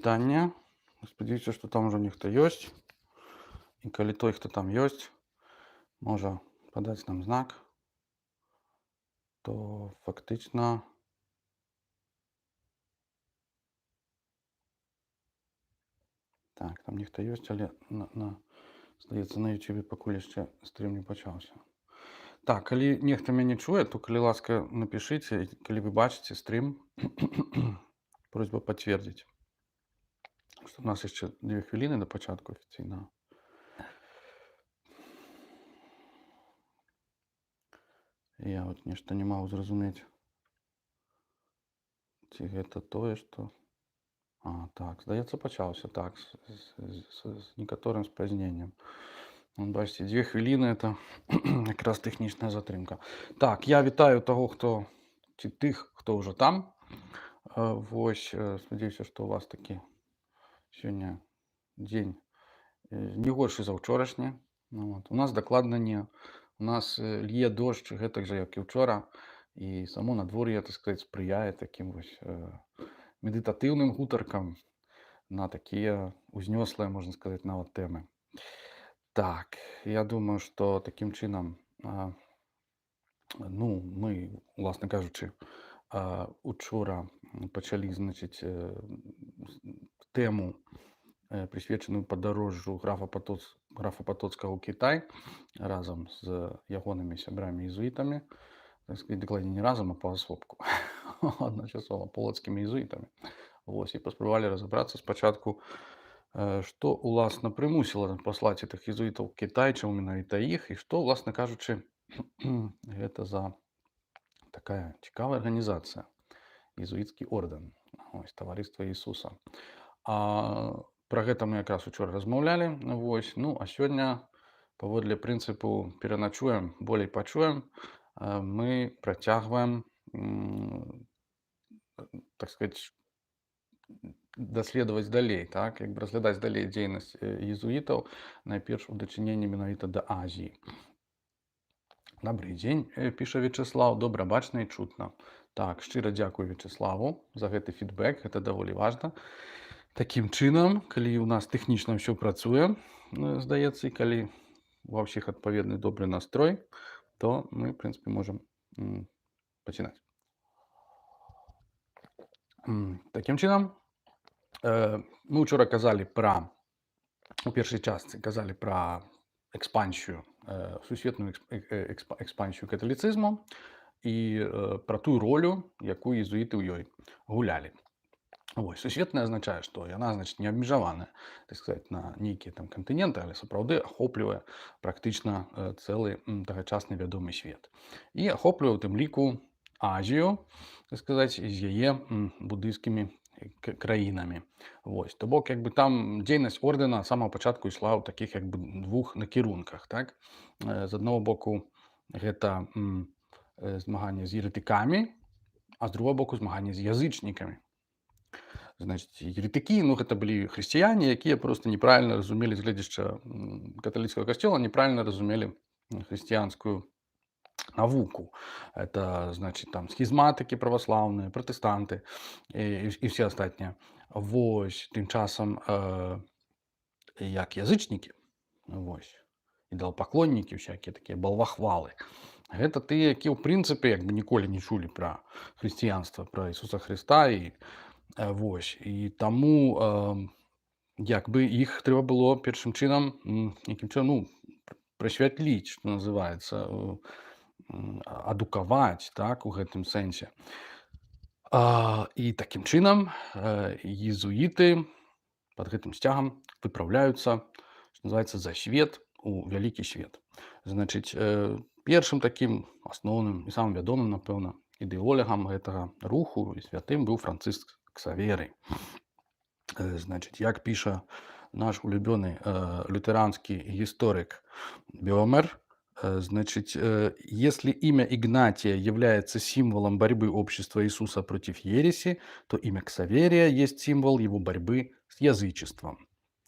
вітання. Спадзяюся, што там ужо нехта ёсць. І калі той, хто там ёсць, можа падаць нам знак, то фактычна так, там нехта ёсць, але здаецца, на "Ютубе" пакуль яшчэ стрым не пачаўся. Так, калі нехта мяне чуе, то, калі ласка, напішыце, калі вы бачыце стрым, просьба пацвердзіць, што ў нас яшчэ 2 хвіліны да пачатку афіцыйнага. Я вот нешта не магу зразумець, ці гэта тое, што... Так, здаецца, пачаўся, так, з некаторым спазненнем. Вон, бачыце, 2 хвіліны — это якраз тэхнічная затрымка. Так, я вітаю таго, хто, ці тых, хто ўжо там. Вось, спадзяюся, што ў вас такі сёння дзень не горшы за ўчорашні. Вот. У нас дакладна не. У нас лье дождж гэтак жа, як і ўчора. І само надвор'е, так сказаць, спрыяе такім вось медытатыўным гутаркам на такія узнёслыя, можна сказаць, нават тэмы. Так, я думаю, што такім чынам, мы, уласна кажучы, учора пачалі, значыць, тэму, прысвечаную падарожжу графа Патоцкага ў Кітай разам з ягонымі сябрамі-езуітамі. Так сказаць, дакладней, не разам, а паасобку. Адначасова полацкімі езуітамі. Вось, і паспрабавалі разабрацца спачатку, што, уласна, прымусіла паслаць гэтых езуітаў у Кітай, чаму менавіта іх, і што, уласна кажучы, гэта за такая цікавая арганізацыя. Езуіцкі ордэн, ось, таварыства Ісуса. Пра гэта мы якраз учора размаўлялі. Вось, а сёння, паводле прынцыпу пераначуем, болей пачуем, мы працягваем, так сказаць, даследаваць далей, так, як бы разглядаць далей дзейнасць езуітаў, найперш у дачыненні менавіта да Азіі. Добрый дзень, піша Вячеслав, добра бачна і чутна. Так, шчыра дзякую Вячеславу за гэты фідбэк, гэта даволі важна. Такім чынам, калі у нас тэхнічна ўсё працуе, здаецца, і калі ва ўсіх адпаведны добры настрой, то мы, в прынцыпе, можам пачынаць. Такім чынам, мы учора казалі пра, у першай частцы казалі пра экспансію, сусветную экспансію каталіцызму і пра тую ролю, якую езуіты ў ёй гулялі. Вось, сусветная азначае, што яна, значыць, не абмежаваная, так сказаць, на нейкія там кантыненты, але сапраўды ахоплівае практычна цэлы тагачасны вядомы свет. І ахоплівае ў тым ліку Азію, так сказаць, з яе буддыйскімі краінамі. Вось, то бок, як бы там дзейнасць ордэна з самага пачатку ішла ў такіх, як бы, двух накірунках, так. З аднаго боку, гэта змаганне з еретыкамі, а з другого боку змаганне з язычнікамі. Значыць, еретыкі, гэта былі хрысціяне, якія проста неправільна разумелі, з гледзяча каталіцкага касцёла, неправільна разумелі хрысціянскую навуку. Это, значыць, там схізматыкі праваслаўныя, пратэстанты і ўсе астатнія. Вось, тым часам, як язычнікі, вось, ідалапаклоннікі усякія такія, балвахвалы, гэта тыя, якія, ў прынцыпе, як бы ніколі не чулі пра хрысціянства, пра Ісуса Хрыста, і вось, і таму, як бы, іх трэба было першым чынам, якім чынам, прасвятліць, што называецца, адукаваць, так, у гэтым сэнсе. І такім чынам езуіты пад гэтым сцягам выпраўляюцца, што называецца, за свет, у вялікі свет. Значыць, першым такім асноўным і самым вядомым, напэўна, ідэолагам гэтага руху і святым быў Францыск Ксаверый. Значыць, як піша наш улюбёны лютеранскі гісторык Бёмер, значит, если имя Игнатия является символом борьбы общества Иисуса против ереси, то имя Ксаверия есть символ его борьбы с язычеством.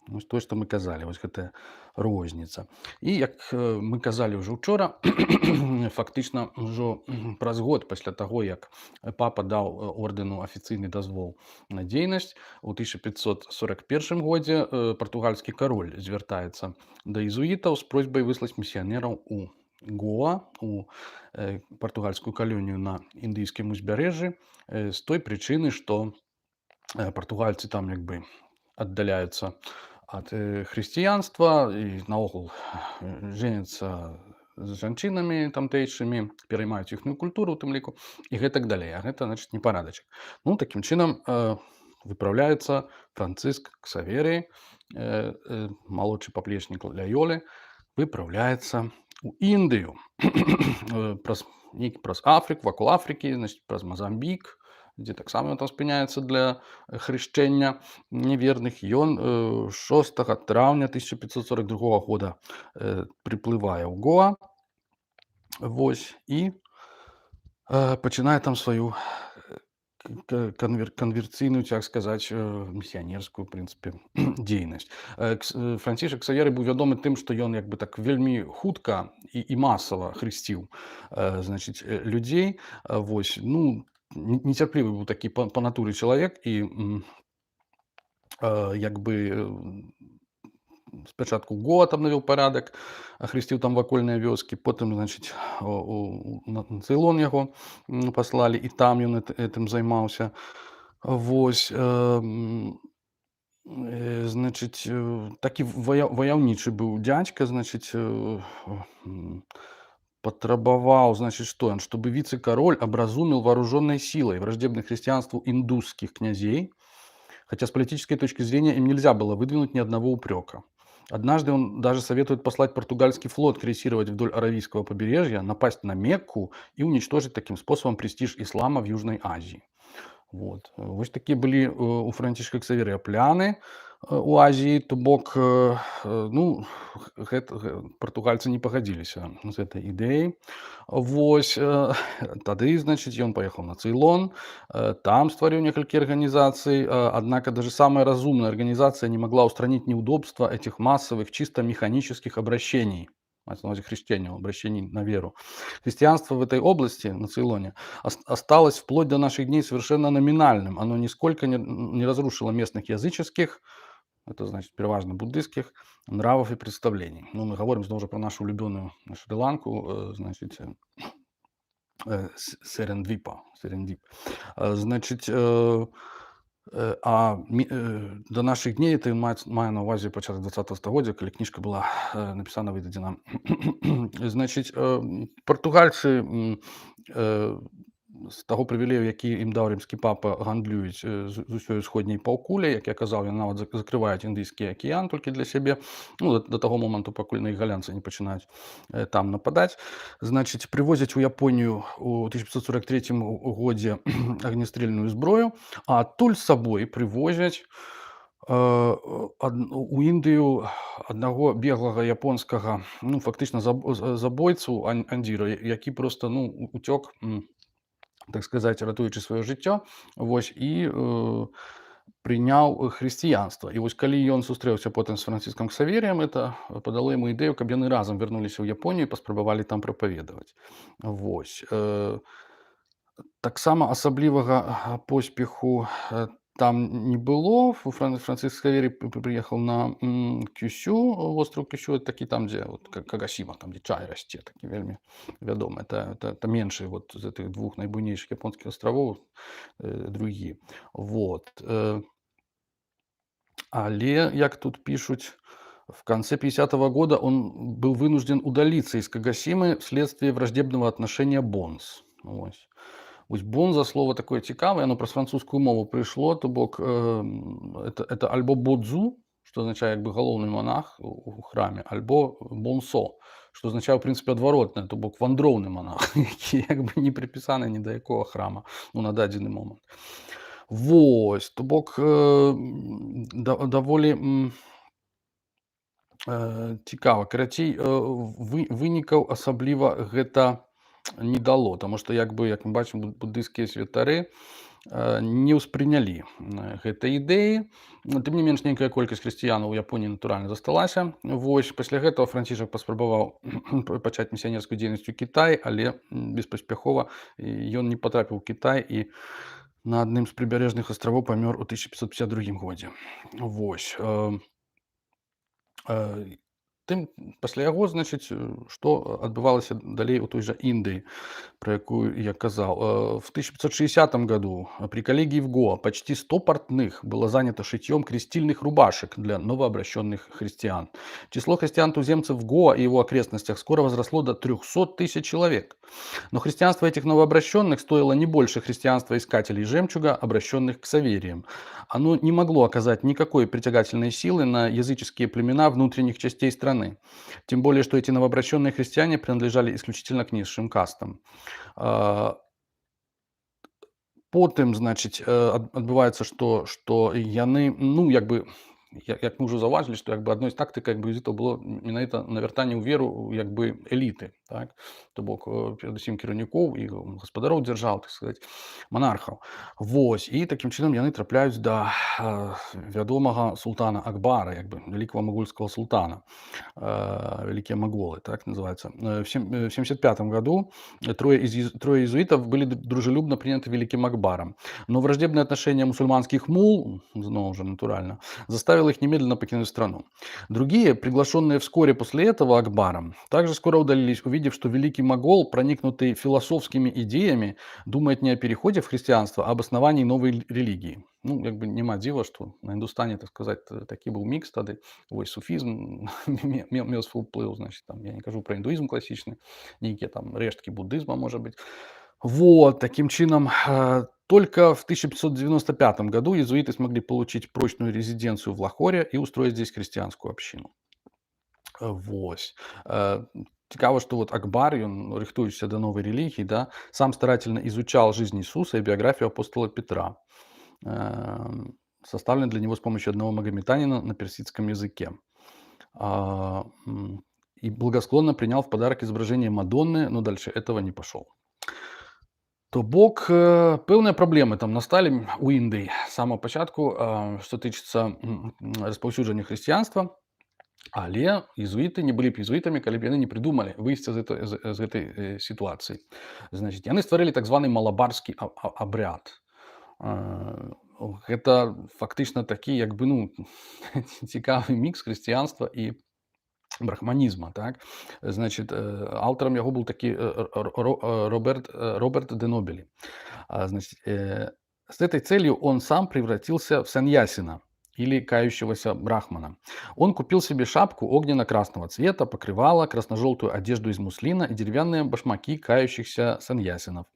Вось тое, што мы казалі, вось гэтая розніца. І як мы казалі ўжо учора, фактычна ўжо праз год пасля таго, як папа даў ордэну афіцыйны дазвол на дзейнасць, у 1541 годзе партугальскі кароль звяртаецца да езуітаў з просьбай выслаць місіянераў у Гоа, у партугальскую калонію на індыйскім узбярэжжы, з той прычыны, што партугальцы там як бы аддаляюцца ад хрысціянства і наогул женяцца з жанчынамі тамтэйшымі, пераймаюць іхную культуру у тым ліку і гэтак далей. А гэта значыць непарадачак. Ну такім чынам выпраўляецца Францыск Ксаверый, малодшы паплечнік Лаёлы, выпраўляецца у Індыю праз Афрыку, вакол Афрыкі, значыць праз Мазамбік, дзе таксама ён там спыняецца для хрышчэння неверных. Ён 6 траўня 1542 года прыплывае ў Гоа, вось, і пачынае там сваю канверцыйную, так сказаць, місіянерскую, в прынцыпе, дзейнасць. Францішак Ксаверый быў вядомы тым, што ён як бы так вельмі хутка і масава хрысціў, значыць, людзей. Вось, ну, нецярплівы быў такі па натуры чалавек і як бы спачатку Гоа там навёў парадак, ахрысціў там вакольныя вёскі, потым, значыць, на Цейлон яго паслалі, і там ён гэтым займаўся. Вось, значыць, такі ваяўнічы быў дзядзька, значыць, потребовал, значит, что он, чтобы вице-король образумил вооруженной силой враждебных христианству индусских князей, хотя с политической точки зрения им нельзя было выдвинуть ни одного упрека. Однажды он даже советует послать португальский флот крейсировать вдоль Аравийского побережья, напасть на Мекку и уничтожить таким способом престиж ислама в Южной Азии. Вот. Вось такие были у Францішка Ксаверыя пляны у Азіі, то бок, ну, партугальцы не пагадзіліся з гэтай ідэяй. Вось, тады, значыць, ён паехаў на Цейлон, там стварыў некалькі арганізацый, однако даже самая разумная организация не могла устранить неудобства этих массовых, чисто механических обращений, мається на увазі хрещения, обращений на веру. Христианство в этой области, на Цейлоне, осталось вплоть до наших дней совершенно номинальным. Оно нисколько не разрушило местных языческих, это значит переважно буддистских, нравов и представлений. Ну, мы говорим снова про нашу улюбленную Шри-Ланку, значит, Серендип. Значит, до наших дней, это мае на ўвазе пачатак 20 стагоддзя, калі кніжка была напісана, выдадзена. Значыць, партугальцы з таго прывілею, які ім даў рымскі папа, гандлююць з усёй усходняй паўкуляй. Як я казаў, яны нават закрываюць Індыйскі акіян толькі для сябе, ну, да таго моманту, пакуль на іх галянцы не пачынаюць там нападаць. Значыць, прывозяць у Японію у 1543 годзе агнестрельную зброю, а адтуль з сабой прывозяць у Індыю аднаго беглага японскага, ну, фактычна забойцу Андзіра, які проста, ну, уцёк, так сказаць, ратуючы сваё жыццё, вось, і прыняў хрысціянства. І вось калі ён сустрэўся потым з Францыскам Ксаверыем, это падало яму ідэю, каб яны разам вярнуліся ў Японію і паспрабавалі там прапаведаваць. Вось. Таксама асаблівага поспеху там не было. Францыск Ксаверый прыехаў на Кюсю, востраў Кюсю, такі там, дзе вот, Кагасіма, там, дзе чай расце, такі вельмі вядомы. Это меншы вот з гэтых двух найбуйнейшых японскіх астравоў, другі. Вот. Але, як тут пишут, в конце 50-го года он был вынужден удалиться из Кагасимы вследствие враждебного отношения Бонз. Ось. Ось Бонза слово такое цікаве, оно праз французскую мову прыйшло, то бок это альбо бодзу, што азначае як бы галоўны монах у храме, альбо бонсо, што азначае, в прынцыпе, адваротнае, то бок вандроўны монах, які як бы не прыпісаны ні да якога храма, ну, на дадзены момант. Вось, то бок даволі цікава. Карацей, вынікаў асабліва гэта не дало, таму што, як бы, як мы бачым, буддыйскія святары не ўспрынялі гэтай ідэі. Тым не менш, нейкая колькасць хрысціянаў у Японіі натуральна засталася. Вось пасля гэтага Францішак паспрабаваў пачаць місіянерскую дзейнасць у Кітай, але беспаспяхова. Ён не патрапіў у Кітай і на адным з прыбярэжных астравоў памёр у 1552 годзе. Вось. Тым пасля яго, значыць, што адбывалася далей у той жа Індыі, про якую я казал. В 1560 году при коллегии в Гоа почти 100 портных было занято шитьем крестильных рубашек для новообращенных христиан. Число христиан-туземцев в Гоа и его окрестностях скоро возросло до 300 тысяч человек. Но христианство этих новообращенных стоило не больше христианства искателей жемчуга, обращенных к Савериям. Оно не могло оказать никакой притягательной силы на языческие племена внутренних частей страны. Тем более, что эти новообращенные христиане принадлежали исключительно к низшим кастам. Потым, значыць, адбываецца, што яны, ну, як бы, як мы ўжо заўважылі, што як бы адной з тактык візітаў было менавіта навяртанне ў веру як бы эліты, так? То бок перадусім кіраўнікоў і гаспадароў дзяржаў, так сказаць, монархаў. Вось, і такім чынам яны трапляюць да вядомага султана Акбара, як бы вялікага магольскага султана. Великие моголы, так называется. В 1975 году трое иезуитов были дружелюбно приняты великим Акбаром. Но враждебное отношение мусульманских мул, ну, уже натурально, заставило их немедленно покинуть страну. Другие, приглашенные вскоре после этого Акбаром, также скоро удалились, увидев, что великий могол, проникнутый философскими идеями, думает не о переходе в христианство, а об основании новой религии. Ну, як бы нема дзіва, што на Індустані, так сказаць, такі быў мікс тады. Вось суфізм меў свой уплыў, значит, там, я не кажу про індуізм класічны, нейкія там рэшткі буддызма, можа быць. Вот, таким чином, только в 1595 году иезуиты смогли получить прочную резиденцию в Лахоре и устроить здесь христианскую общину. Вось. Цікава, што вот Акбар, ён, рыхтуючыся да новай рэлігіі, да, сам старательно изучал жизнь Иисуса и биографию апостола Петра, составленный для него с помощью одного магометанина на персидском языке. И благосклонно принял в подарок изображение Мадонны, но дальше этого не пошел. То бок пэўныя праблемы там насталі у Індыі з самага пачатку, што тычыцца распаўсюджання хрысціянства. Але иезуиты не былі б иезуитамі, калі б яны не прыдумалі выйсці з гэтай сітуацыі. Значыць, яны стварылі так званы малабарскі абряд. Гэта фактычна такі, як бы, ну, цікавы мікс хрысціянства і брахманізма, так? Значит, аўтарам яго быў такі Роберт де Нобелі. Значит, с этой целью он сам превратился в саньясина или кающегося брахмана. Он купил себе шапку огненно-красного цвета, покрывало, красно-желтую одежду из муслина и деревянные башмаки кающихся саньясинов.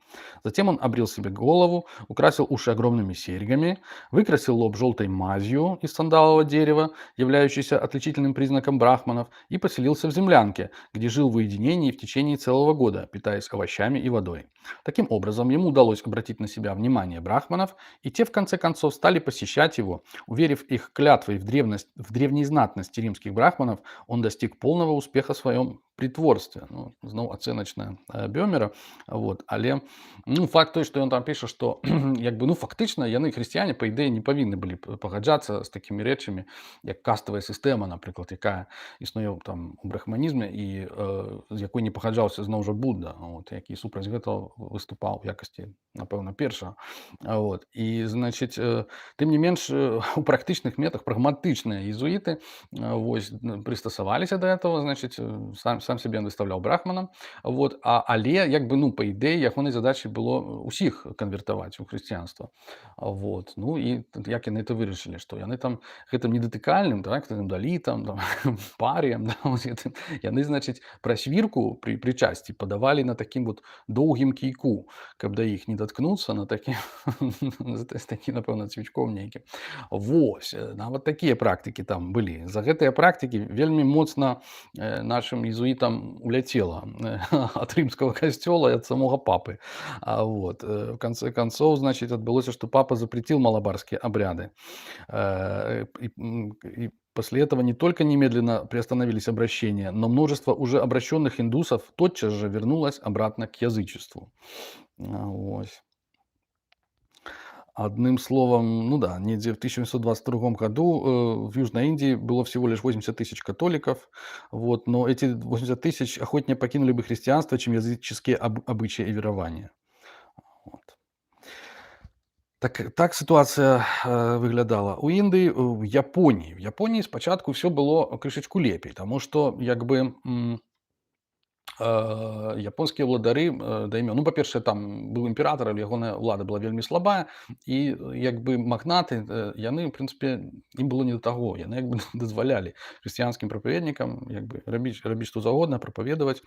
Затем он обрил себе голову, украсил уши огромными серьгами, выкрасил лоб желтой мазью из сандалового дерева, являющейся отличительным признаком брахманов, и поселился в землянке, где жил в уединении в течение целого года, питаясь овощами и водой. Таким образом, ему удалось обратить на себя внимание брахманов, и те, в конце концов, стали посещать его. Уверив их клятвой в древней знатности римских брахманов, он достиг полного успеха в своем притворстве. Ну, зноў ацэначная Бёмера. Вот. Але, ну, факт той, што ён там піша, што як бы, ну, фактычна яны, хрысціяне, па ідэі, не павінны былі пагаджацца з такімі рэчамі, як каставая сістэма, напрыклад, якая існуе там у брахманізме і з якой не пагаджаўся зноў жа Будда, вот, які супраць гэтага выступаў у якасці, напэўна, першага. Вот. І, значыць, тым не менш, у практычных мэтах прагматычныя иезуиты вось, прыстасаваліся да этого, значыць, сам себе ён выставляў брахманам, вот, але, як бы, ну, па ідэі, ягонай задачай было ўсіх канвертаваць у хрысціянства. Вот. Ну, і як яны это вырашылі, што яны там гэтым недатыкальным, так, далітам, там, паріям, да, вось гэтым, яны, значыць, прасвірку пры прычасці падавалі на такім вот доўгім кійку, каб да іх не даткнуцца, на такім, з такім, напэўна, цвічком нейкім. Вось, нават такія практыкі там былі. За гэтыя практыкі вельмі моцна нашим иезуитам уляцела от римского костела и от самого папы. Вот. В конце концов, значит, отбылось, что папа запретил малабарские обряды. И после этого не только немедленно приостановились обращения, но множество уже обращенных индусов тотчас же вернулось обратно к язычеству. Вот. Одним словом, ну да, недзе в 1822 году в Южной Индии было всего лишь 80 тысяч католиков, вот, но эти 80 тысяч охотнее покинули бы христианство, чем языческие обычаи и верования. Вот. Так ситуацыя выглядала. У Індыі, в Японіі. В Японіі спачатку ўсё было крышачку лепей, таму што як бы японскія ўладары, даймё, ну, па-першае, там быў імператар, але ягоная ўлада была вельмі слабая, і як бы магнаты, яны, ў прынцыпе, ім было не да таго. Яны як бы дазвалялі хрысціянскім прапаведнікам як бы рабіць што заўгодна, прапаведаваць.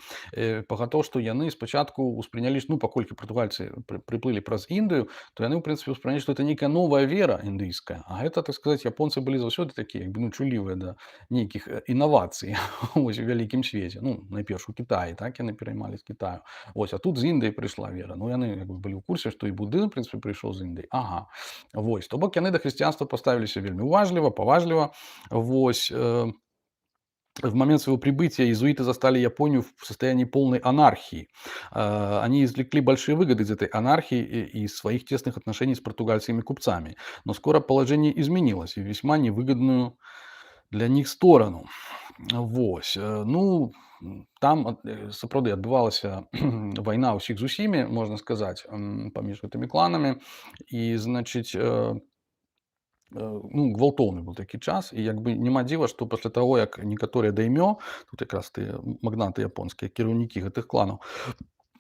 Пагатоў, што яны спачатку ўспрынялі, ну, паколькі партугальцы прыплылі праз Індыю, то яны, ў прынцыпе, ўспрынялі, што это нейкая новая вера індыйская. А гэта, так сказаць, японцы былі заўсёды такія, як бы, ну, чуллівыя да нейкіх інавацый вось у вялікім свеце. Ну, найперш у Кітаі, так яны пераймалі з Кітаю. Вось, а тут з Індыі прыйшла вера. Ну, яны як бы былі ў курсе, што і будызм, в прынцыпе, прыйшоў з Індыі. Ага. Вось, то бок яны да хрысціянства паставіліся вельмі уважліва, паважліва. Вось, в момент своего прибытия иезуиты застали Японию в состоянии полной анархии. Они извлекли большие выгоды из этой анархии и из своих тесных отношений с португальскими купцами. Но скоро положение изменилось и в весьма невыгодную для них сторону. Вось. Ну, там сапраўды адбывалася вайна ўсіх з усімі, можна сказаць, паміж гэтымі кланамі. І, значыць, ну, гвалтоўны быў такі час, і як бы няма дзіва, што пасля таго, як некаторыя даймё, тут якраз тыя магнаты японскія, кіраўнікі гэтых кланаў,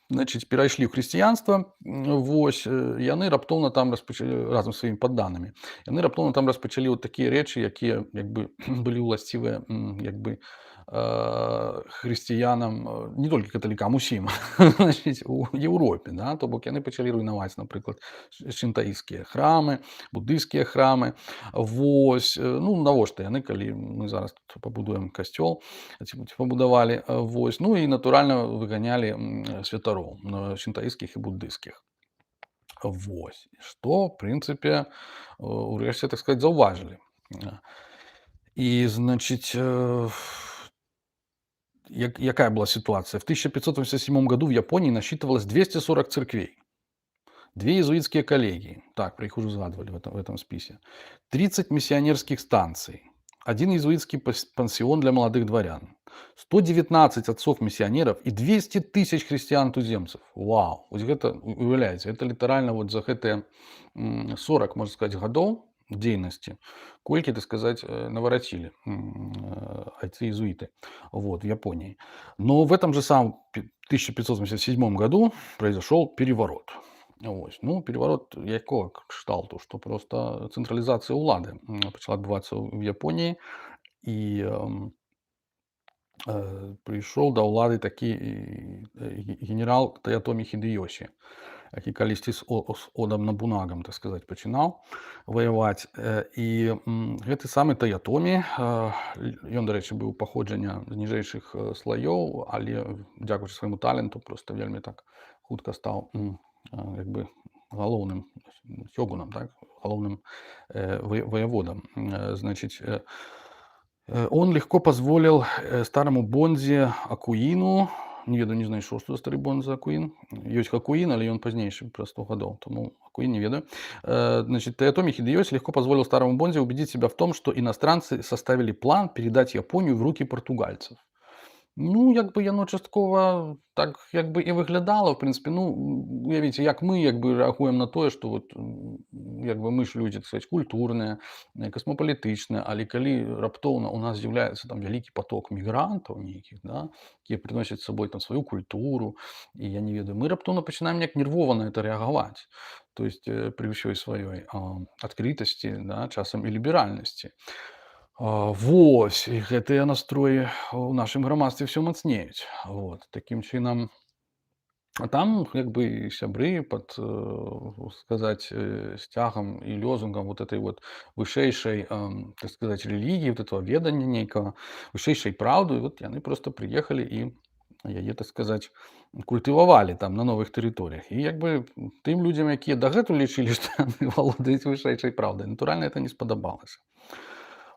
значыць, перайшлі ў хрысціянства, вось, яны раптоўна там распачалі разам з сваімі падданымі. Яны раптоўна там распачалі вот такія рэчы, якія як бы былі ўласцівыя як бы хрысціянам, не толькі каталікам, усім, значыць, у Еўропе, да? То бок яны пачалі руйнаваць, напрыклад, шынтаісцкія храмы, буддыйскія храмы. Вось, ну, навошта яны, калі мы зараз тут пабудуем касцёл, ці пабудавалі, вось. Ну і натуральна выганялі святароў шынтаісцкіх і буддыйскіх. Вось. Што, в прынцыпе, урэшце, так сказаць, заўважылі. І, значыць, какая была ситуация? В 1587 году в Японии насчитывалось 240 церквей, 2 иезуитские коллегии, так, про их уже згадывали в этом списке, 30 миссионерских станций, 1 иезуитский пансион для молодых дворян, 119 отцов-миссионеров и 200 тысяч христиан-туземцев. Вау! Вот это, уявляете, это литерально вот за гэтыя 40, можно сказать, годов дзейнасці колькі, так сказать, наварацілі эти иезуиты вот, в Японии. Но в этом же самом 1587 году произошел переворот. Ось. Ну, переворот якого кшталту, што просто цэнтралізацыя ўлады пачала адбывацца ў Японіі, і прыйшоў да ўлады такі генерал Таятомі Хідэёсі, які калісьці з Одам Набунагам, так сказаць, пачынаў ваяваць. І гэты самы Таятомі, ён, дарэчы, быў паходжання з ніжэйшых слаёў, але дзякуючы свайму таленту проста вельмі так хутка стаў як бы галоўным сёгунам, так, галоўным воеводам. Значит, он легко позволил старому Бонзе Акуіну, не ведаю, не знайшоў, што за стары Бонза Акуін. Ёсць Хакуін, але ён пазнейшы пра 100 гадоў, тому Акуін не ведаю. Значит, Таятомі Хидэёси легко позволил старому Бонзе убедить себя в том, что иностранцы составили план передать Японию в руки португальцев. Ну, як бы яно часткова так як бы і выглядала, в прынцыпе. Ну, уявіце, як мы як бы рэагуем на тое, што вот як бы мы ж людзі, так сказаць, культурныя, касмапалітычныя, але калі раптоўна у нас з'яўляецца там вялікі поток мігрантаў нейкіх, да, якія прыносяць з сабой там сваю культуру, і я не ведаю, мы раптоўна пачынаем неяк нервова на это рэагаваць. То есть пры ўсёй сваёй адкрытасці, да, часам і ліберальнасці. Вось, і гэтыя настроі ў нашым грамадстве ўсё мацнеюць. Вот. Такім чынам, а там як бы сябры пад, сказаць, сцягам і лёзунгам вот этой вот вышэйшай, так сказаць, рэлігіі, вот этого ведання нейкага, вышэйшай праўды, вот яны проста прыехалі і яе, так сказаць, культывавалі там на новых тэрыторыях. І як бы тым людзям, якія дагэтуль лічылі, што яны валодаюць вышэйшай праўдай, натуральна, это не спадабалася.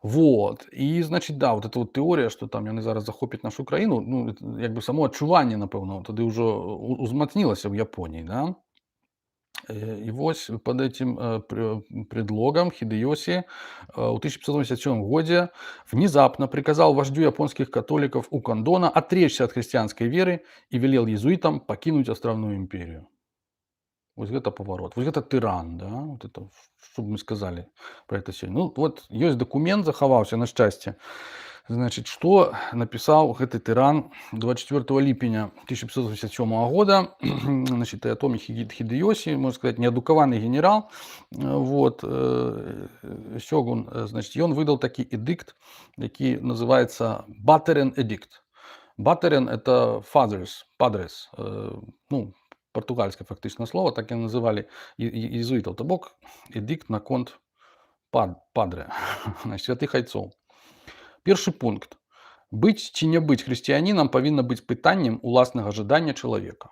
Вот. І, значить, да, вот эта вот тэорыя, што там яны зараз захопяць нашу краіну, ну, як бы само адчуванне, напэўна, тады ўжо узмацнілася ў Японіі, да? И вось под этим предлогом Хидэёси в 1587 году внезапно приказал вождю японских католиков Укандона отречься от христианской веры и велел иезуитам покинуть островную империю. Вот это поворот, вот это тыран, да, вот это, что бы мы сказали про это сегодня. Ну, вот есть документ захаваўся на счастье. Значит, что написал гэты тыран 24 ліпеня 1587 года. Значит, Тоётоми Хидэёси, можно сказать, неадукаваны генерал, вот, сёгун, значит, ён выдал такі эдикт, які называется Батерен эдикт. Батерен — это fathers, падрес, ну, португальское фактично слово, так и называли иезуитов. То бок эдикт на конт падре, значит, святых айцоў. Першы пункт. Быць ці не быць хрысціянінам павінна быць пытаннем уласнага жадання чалавека.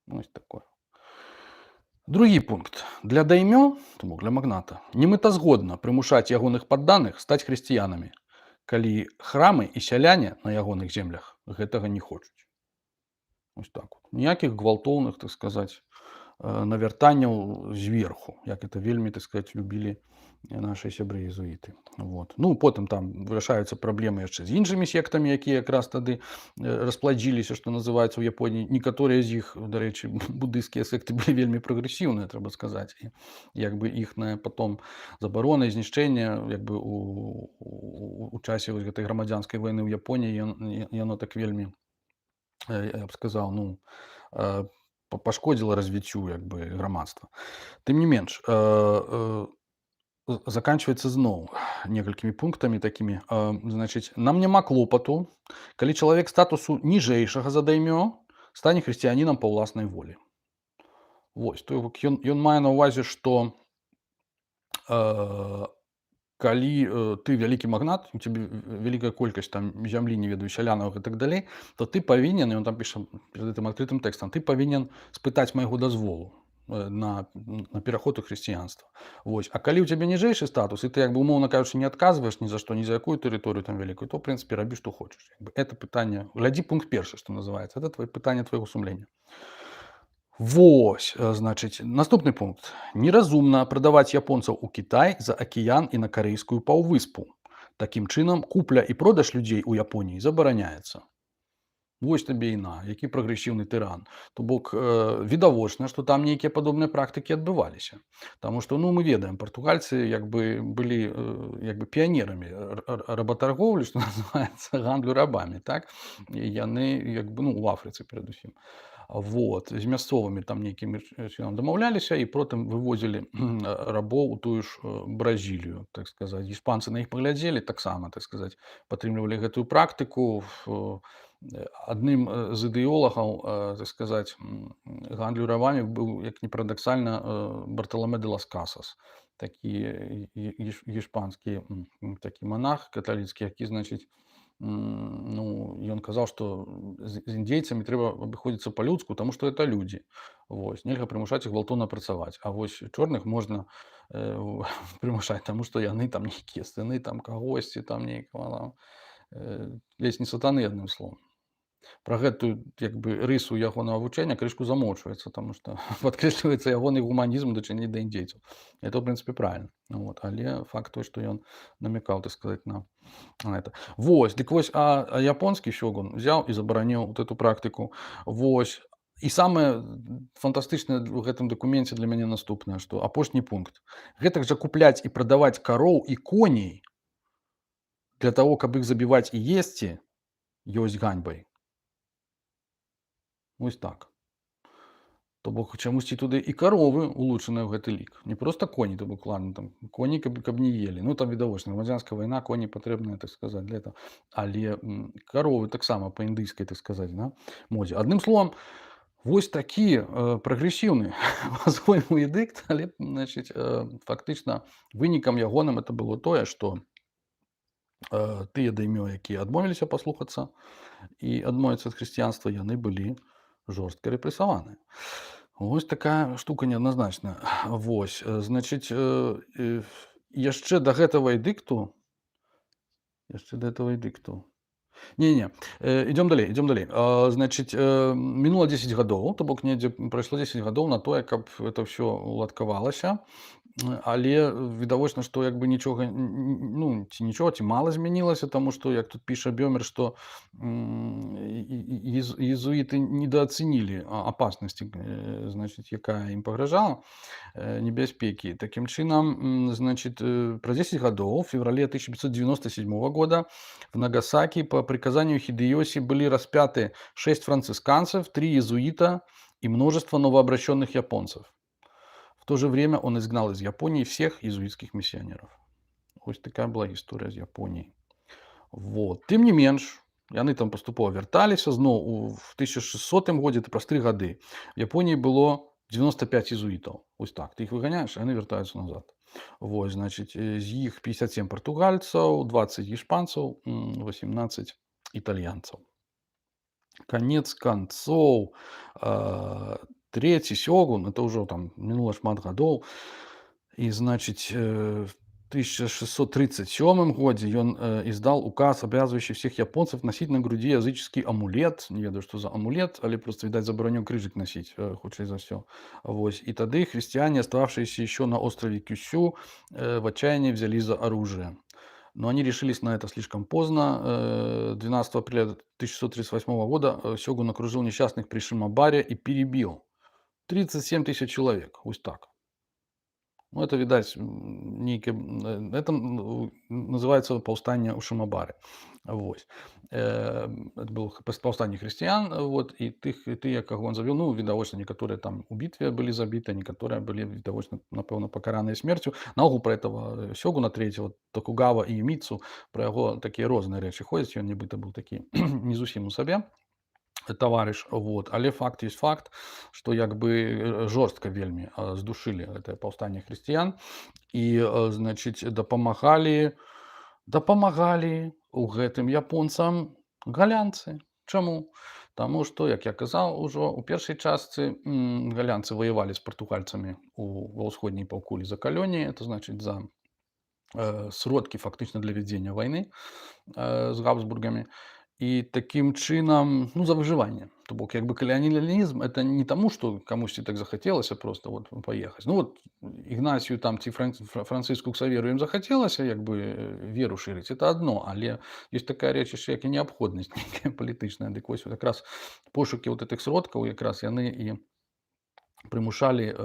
Вось такое. Другі пункт. Для даймё, то бок для магната, немэтазгодна прымушаць ягоных падданых стаць хрысціянамі, калі храмы і сяляне на ягоных землях гэтага не хочуць. Вось так вот. Ніякіх гвалтоўных, так сказаць, навяртанняў зверху, як это вельмі, так сказаць, любілі наши сябры-езуіты. Вот. Ну, потым там вырашаюцца праблемы яшчэ з іншымі сектамі, якія якраз тады распладзіліся, што называецца ў Японіі. Некаторыя з іх, дарэчы, буддыйскія секты былі вельмі прагрэсіўныя, трэба сказаць. І як бы іхная потом забарона і знішчэнне як бы у часе вось гэтай грамадзянскай вайны ў Японіі яно так вельмі, я б сказаў, ну, пашкодзіла развіццю як бы грамадства. Тым не менш, заканчивается зноў некалькімі пунктамі такімі. Значыць, нам няма клопату, калі чалавек статусу ніжэйшага за даймё стане хрысціянінам па ўласнай волі. Вось, то бок ён мае на ўвазе, што калі ты вялікі магнат, у цябе вялікая колькасць там зямлі, не ведаю, сялянаў і так далей, то ты павінен, і ён там піша перад гэтым адкрытым тэкстам, ты павінен спытаць майго дазволу на пераход у хрысціянства. Вось. А калі ў цябе ніжэйшы статус, і ты, як бы, умоўна кажучы, не адказваеш ні за што, ні за якую тэрыторыю там вялікую, то, в прынцыпе, рабі, што хочаш. Это пытанне, глядзі пункт першы, што называецца. Это пытанне твайго сумлення. Вось, значыць, наступны пункт. Неразумна прадаваць японцаў у Кітай за акіян і на карэйскую паўвыспу. Такім чынам, купля і продаж людзей у Японіі забараняецца. Вось табе і на, які прагрэсіўны тыран. То бок відавочна, што там нейкія падобныя практыкі адбываліся. Таму што, ну, мы ведаем, партугальцы як бы былі як бы піянерамі рабатарговлі, што называецца, гандлю рабамі, так? І яны як бы, ну, у Афрыцы перадусім. Вот, з мясцовымі там нейкімі чынам дамаўляліся і потым вывозілі рабоў у тую ж Бразілію, так сказаць. Іспанцы на іх паглядзелі, таксама, так сказаць, падтрымлівалі гэтую практыку. Адным з ідэолагаў, так сказаць, гандлю рабамі быў, як ні парадаксальна, Барталамэ де лас Касас, такі іспанскі такі манах каталіцкі, які, значыць, ну, ён казаў, што з індзейцамі трэба абыходзіцца па-людску, таму што это людзі. Вось, нельга прымушаць іх гвалтоўна працаваць. А вось чорных можна прымушаць, таму што яны там нейкія сыны там кагосьці, там нейкага ледзь не сатаны, адным словам. Пра гэтую як бы рысу ягонага вучэння крышку замоўчваецца, таму што падкрэсліваецца ягоны гуманізм у дачыненні да індзейцаў. Это, ў прынцыпе, правільна. Вот. Але факт той, што ён намякаў, так сказаць, на это. Вось, дык вось, а японскі сёгун взяў і забараніў вот эту практыку. Вось. І самае фантастычнае ў гэтым дакуменце для мяне наступнае, што апошні пункт. Гэтак жа купляць і прадаваць кароў і коней для таго, каб іх забіваць і есці, ёсць ганьбай. Вось так. То бок чамусьці туды і каровы улучшаныя ў гэты лік. Не проста коні, то бок, ладно, там коні каб не елі. Ну, там відавочна, грамадзянская вайна, коні патрэбныя, так сказаць, для этого. Але каровы таксама па індыйскай, так сказаць, да, модзе. Адным словам, вось такі прагрэсіўны па-свойму эдыкт, але, значыць, фактычна вынікам ягоным это было тое, што тыя даймё, якія адмовіліся паслухацца і адмовіцца ад хрысціянства, яны былі жорстка рэпрэсаваны. Вось такая штука неадназначная. Вось, значыць, яшчэ да гэтага эдыкту Не-не, ідём далей, ідём далей. Значыць, мінула 10 гадоў, то бок недзе прайшло 10 гадоў на тое, каб это ўсё уладкавалася. Але відавочна, што як бы нічога ну, ці нічога, ці мала змянілася, таму што, як тут піша Бёмер, што езуіты недаацэнілі апаснасці, значыць, якая ім пагражала, небяспекі. Такім чынам, значит, праз 10 гадоў, в феврале 1597 года в Нагасаки по приказанию Хидэёси были распяты 6 францисканцев, 3 иезуита и множество новообращенных японцев. В то же время он изгнал из Японии всех иезуитских миссионеров. Вот такая была история с Японией. Вот. Тым не менш, яны там паступова вярталіся зноў в 1600 годзе, это праз 3 гады. В Японіі было 95 езуітаў. Вось так, ты іх выганяеш, а яны вяртаюцца назад. Вось, значыць, з іх 57 партугальцаў, 20 іспанцаў, 18 італьянцаў. Канец канцоў, трэці сёгун, это ўжо там мінула шмат гадоў, і, значыць, в 1637 годзе ён издал указ, обязывающий всех японцев носить на груди языческий амулет. Не ведаю, что за амулет, але просто, видать, забараніў крыжык носить, хутчэй за ўсё. Вось. И тады христиане, остававшиеся еще на острове Кюсю, в отчаянии взяли за оружие. Но они решились на это слишком поздно. 12 апреля 1638 года сёгун окружил несчастных при Шимабаре и перебил 37 тысяч человек. Вот так. Ну, это, видать, это называется паўстанне ў Шымабары. Вось. Это было паўстанне хрысціян, вот, і тыя, каго он завёў, ну, відавочна, некаторыя там у бітве былі забіты, некаторыя былі, відавочна, напэўна, пакараныя смерцю. Наогул пра этого сёгуна трэцяга, Токугава Іеміцу, пра яго такія розныя рэчы ходзяць, ён нібыта быў такі не зусім у сабе таварыш, вот. Але факт есть факт, што як бы жорстка вельмі здушылі гэтае паўстанне хрысціян і, значыць, дапамагалі у гэтым японцам галянцы. Чаму? Таму што, як я казаў ужо, у першай частцы галянцы ваявалі з партугальцамі ва ўсходняй паўкулі за калоніі, это значыць за сродкі фактычна для вядзення вайны з габсбургамі. І такім чынам, ну, за выжыванне. То бок, як бы каланіялізм это не таму, што камусьці так захацелася просто вот паехаць. Ну вот Ігнацію там ці Францыску Ксаверу ім захацелася як бы веру шырыць, это адно, але ёсць такая рэч яшчэ, як і неабходнасць нейкая палітычная. Дык вось якраз пошукі вот гэтых сродкаў якраз яны і прымушалі,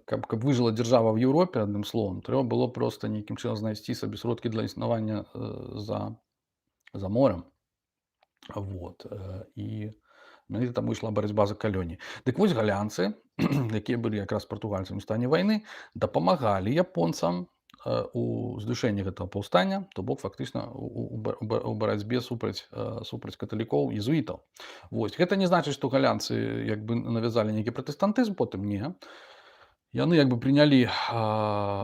каб выжыла дзяржава ў Еўропе, адным словам, трэба было проста нейкім чынам знайсці сабе сродкі для існавання за морем. Вот. І менавіта там ішла барацьба за калоніі. Дык вось галянцы, якія былі якраз партугальцамі ў стане вайны, дапамагалі японцам у здушэнні гэтага паўстання, то бок фактычна у барацьбе супраць каталікоў, езуітаў. Вось. Гэта не значыць, што галянцы як бы навязалі нейкі пратэстантызм, потым не. Яны як бы прынялі,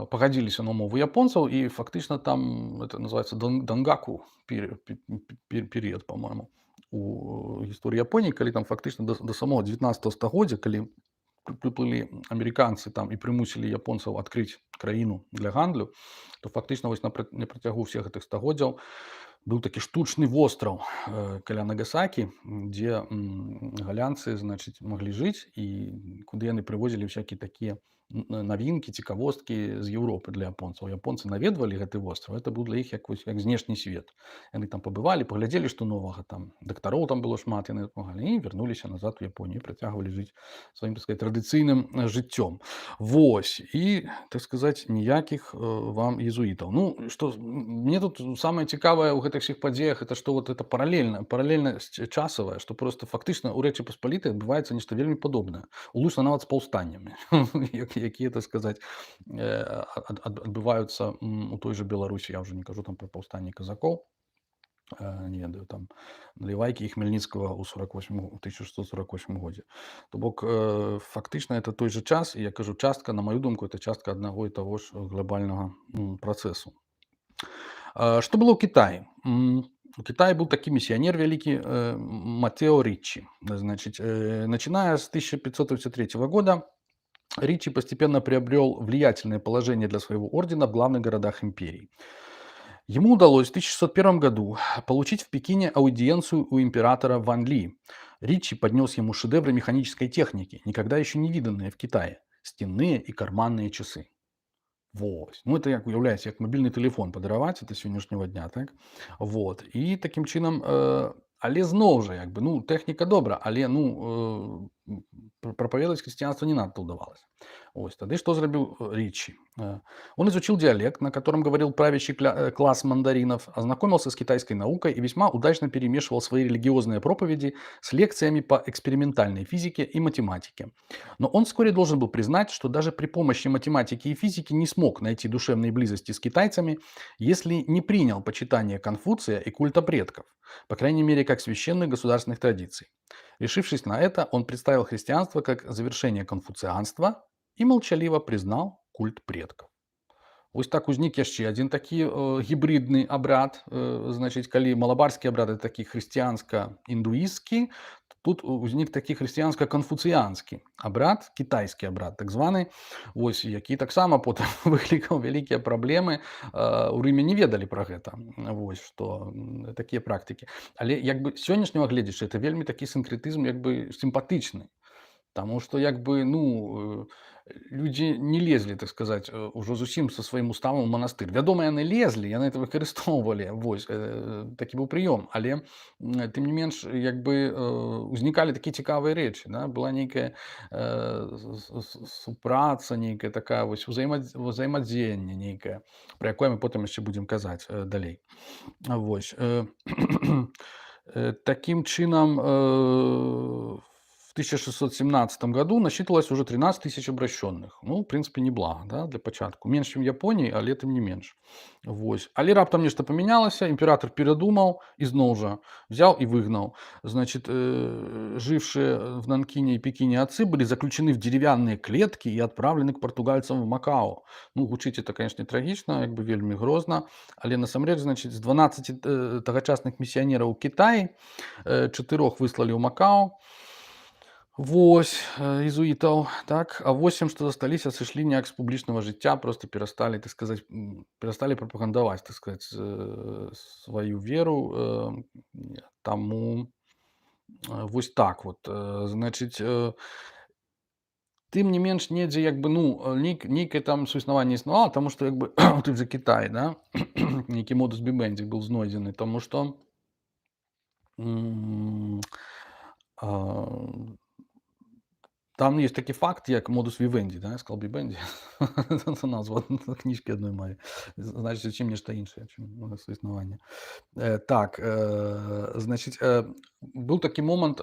пагадзіліся на умовы японцаў, і фактычна там это называется дангаку перыяд, по-моему, у гісторыі Японіі, калі там фактычна да самого 19 стагоддзя, калі прыплылі амерыканцы там і прымусілі японцаў адкрыць краіну для гандлю, то фактычна вось на працягу ўсіх гэтых стагоддзяў быў такі штучны востраў каля Нагасакі, дзе галянцы, значыць, маглі жыць і куды яны прывозілі всякие такія навінкі, цікавосткі з Еўропы для японцаў. Японцы наведвалі гэты востраў, это быў для іх як знешні свет. Яны там пабывалі, паглядзелі, што новага там, дактароў там было шмат, яны дапамагалі і вярнуліся назад у Японію, працягвалі жыць сваім, так сказать, традыцыйным жыццём. Вось. І, так сказаць, ніякіх вам езуітаў. Ну, што мне тут самае цікавае ў гэтых всіх падзеях, это што вот это паралельнасць часавая, што просто фактычна ў Рэчы Паспалітай адбываецца нешта вельмі падобнае. Улучна нават з паўстаннямі, якія, так сказаць, адбываюцца у той же Беларусі. Я ўжо не кажу там пра паўстанне казакоў, не ведаю, там Наливайкі і Хмельніцкага ў 1648 годзе. То бок фактычна это той же час, і я кажу, частка, на маю думку, это частка аднаго і таго ж глобальнага працэсу. Што было ў Кітаі? У Китае был такой миссионер великий Матео Риччи. Значит, начиная с 1553 года Риччи постепенно приобрел влиятельное положение для своего ордена в главных городах империи. Ему удалось в 1601 году получить в Пекине аудиенцию у императора Ван Ли. Ричи поднес ему шедевры механической техники, никогда еще не виданные в Китае – стенные и карманные часы. Вось. Ну, это як уяўляеце, як мабільны тэлефон падараваць это сённяшняга дня, так? Вот. І такім чынам, але зноў жа як бы, ну, тэхніка добра, але ну, прапаведаваць хрысціянства не надта ўдавалася. Ось тады што зрабіў Ричи? Он изучил диалект, на котором говорил правящий класс мандаринов, ознакомился с китайской наукой и весьма удачно перемешивал свои религиозные проповеди с лекциями по экспериментальной физике и математике. Но он вскоре должен был признать, что даже при помощи математики и физики не смог найти душевной близости с китайцами, если не принял почитание Конфуция и культа предков, по крайней мере, как священных государственных традиций. Решившись на это, он представил христианство как завершение конфуцианства и молчаливо признал культ предков. Ось так узнік яшчэ адзін такі гібридны абрад, значыць, калі малабарскі абрад это такі хрысціянска-індуісцкі, тут узнік такі хрысціянска-канфуцыянскі абрад, кітайскі абрад, так званы, вось, які таксама потым выклікаў вялікія праблемы. У Рыме не ведалі пра гэта, вось, што такія практыкі. Але як бы сённяшняга гледзячы, это вельмі такі сінкрэтызм як бы сімпатычны. Таму што як бы ну людзі не лезлі, так сказаць, ужо зусім са сваім уставам у манастыр. Вядома, яны лезлі, яны это выкарыстоўвалі, вось, такі быў прыём, але тым не менш як бы узнікалі такія цікавыя рэчы, да? Была нейкая супраца, нейкая такая вось узаемадзеянне нейкае, пра якое мы потым яшчэ будзем казаць далей. Вось. Таким чином, в 1617 году насчитывалось уже 13 тысяч обращенных. Ну, в принципе, неблага, да, для початку. Меньше, чем в Японии, але тым не менш. Вось. Але раптам нешта памянялася, імператор перадумаў і зноў жа взял и выгнал. Значит, жившие в Нанкине и Пекине отцы были заключены в деревянные клетки и отправлены к португальцам в Макао. Ну, гучыць это, конечно, трагічна, як бы вельмі грозна, але насамрэч, значит, з 12 тагачасных місіянераў у Кітаі 4 выслалі ў Макао. Вось, езуітаў, так, а 8, што засталіся, сышлі неяк з публічнага жыцця, просто перасталі, так сказаць, перасталі прапагандаваць, так сказаць, сваю веру. Таму вось так вот, значыць, тым не менш недзе як бы ну нейкае там суіснаванне існавала, таму што як бы тут же Кітай, да, нейкі модус вівенді быў знойдзены, таму што там есть такі факт, як модус вівенді, да, я сказал вівенді, це назва кніжкі адной мае, значыць зусім нешта іншае, чым суіснаванне. Так, значыць, быў такі момант,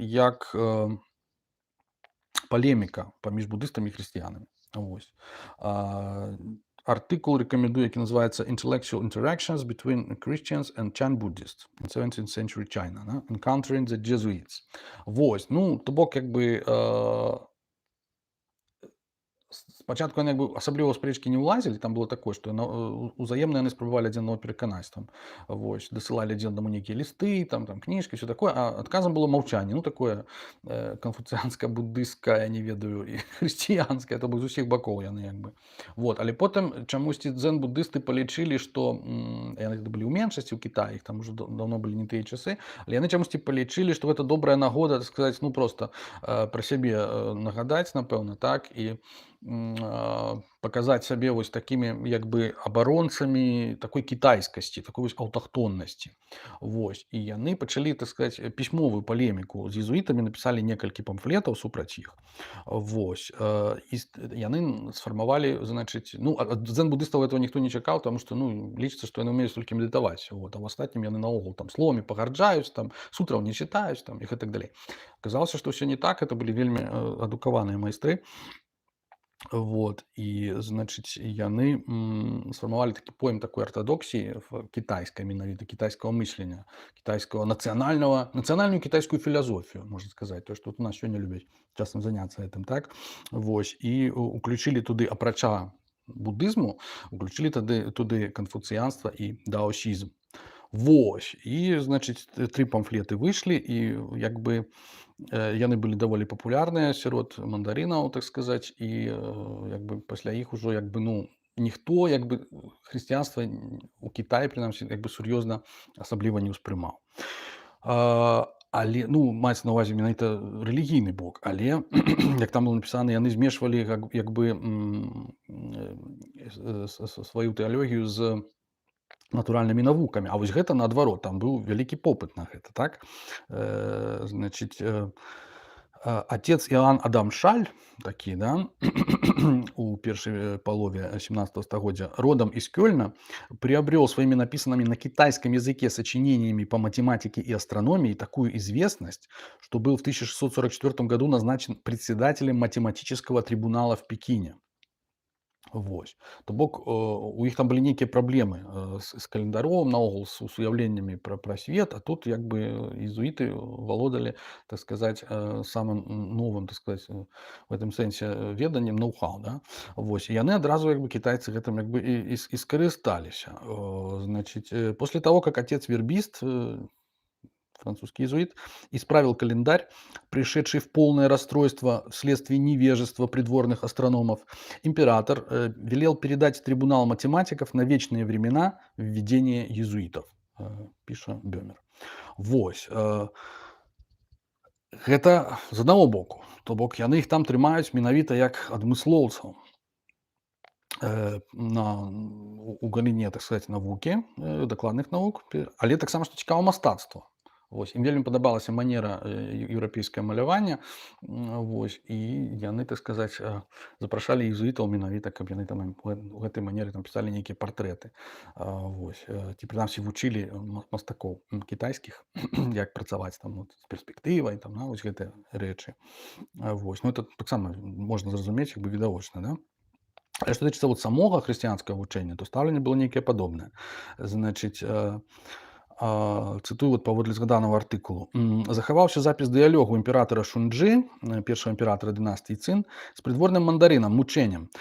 як палеміка паміж будыстамі і хрысціянамі. Вось. Артыкул рэкамендую, які называецца Intellectual Interactions between Christians and Chan Buddhists in 17th century China, да? Encountering the Jesuits. Вось, ну, то бок, як бы, спачатку яны як бы асабліва ў спрэчкі не ўлазілі, там было такое, што узаемна яны спрабавалі адзін аднаго пераканаць, там, вось, дасылалі адзін аднаму нейкія лісты, там кніжкі, всё такое, а адказам было маўчанне, ну, такое канфуцыянскае, буддысцкае, не ведаю, і хрысціянскае, то бок з усіх бакоў яны як бы. Вот, але потым чамусьці дзен-буддысты палічылі, што яны былі ў меншасці ў Кітаі, іх там ужо даўно былі не тыя часы, але яны чамусьці палічылі, што гэта добрая нагода, так сказаць, ну, проста пра сябе нагадаць, напэўна, так, і паказаць сябе вось такімі як бы абаронцамі такой кітайскасці, такой вось аўтахтоннасці. Вось. І яны пачалі, так сказаць, пісьмовую палеміку з езуітамі, напісалі некалькі памфлетаў супраць іх. Вось. І яны сфармавалі, значыць, ну, ад дзен-будыстаў этого ніхто не чакаў, таму што, ну, лічыцца, што яны ўмеюць толькі медытаваць. Вот. А ў астатнім яны наогул там словамі пагарджаюць, там сутраў не чытаюць, там, і гэтак далей. Аказалася, што ўсё не так, это былі вельмі адукаваныя майстры. Вот. І, значыць, яны сфармавалі такі поем такой артадоксіі кітайскай, менавіта кітайскага мыслення, кітайскага нацыянальную кітайскую філасофію, можна сказаць, то, што у нас сёння любяць часам заняцца гэтым, так? Вось. І уключылі туды, апрача буддызму, уключылі туды канфуцыянства і даосізм. Вось. І, значыць, 3 памфлеты выйшлі, і як бы яны былі даволі папулярныя сярод мандарынаў, так сказаць, і як бы пасля іх ужо як бы, ну, ніхто як бы хрысціянства у Кітаі прынамсі як бы сур'ёзна асабліва не ўспрымаў. Але ну маецца на ўвазе менавіта рэлігійны бок, але як там было напісана, яны змешвалі як бы сваю тэалогію з натуральнымі навукамі. А вось гэта наадварот, там быў вялікі попыт на гэта, так? Значыць, отец Иоанн Адам Шаль, такі, да, у першай палове 17 стагоддзя, родом из Кёльна, приобрел своими написанными на китайском языке сочинениями по математике и астрономии такую известность, что был в 1644 году назначен председателем математического трибунала в Пекине. Вось. То бок у іх там былі нейкія праблемы з календаром, наогул з уяўленнямі пра свет, а тут як бы езуіты валодалі, так сказаць, самым новым, так сказаць, в гэтым сэнсе веданнем, ноу-хау, да? Вось. І яны адразу як бы кітайцы гэтым як бы і скарысталіся. Значыць, после того, как отец вербіст, французский иезуит, исправил календарь, пришедший в полное расстройство вследствие невежества придворных астрономов, император велел передать в трибунал математиков на вечные времена введение иезуитов, пишет Бёмер. Вось. Гэта з аднаго боку. То бок яны іх там трымаюць менавіта як адмыслоўцаў у галіне, так сказаць, навукі, дакладных навук, але таксама, што цікава, мастацтва. Вось. Ім вельмі падабалася манера еўрапейскае малявання, вось, і яны, так сказаць, запрашалі езуітаў менавіта, каб яны там у гэтай манеры там пісалі нейкія партрэты. Вось. Ці прынамсі вучылі мастакоў кітайскіх, як працаваць там з перспектывай, там, вось гэтыя рэчы. Вось. Ну, это таксама можна зразумець, як бы відавочна, да? Але што тычыцца вот самога хрысціянскага вучэння, то стаўленне было нейкае падобнае. Значыць, цытую вот паводле згаданага артыкулу. Захаваўся запіс дыялогу імператара Шунджы, першага імператара дынастыі Цын, з прыдворным мандарынам, мучэнем.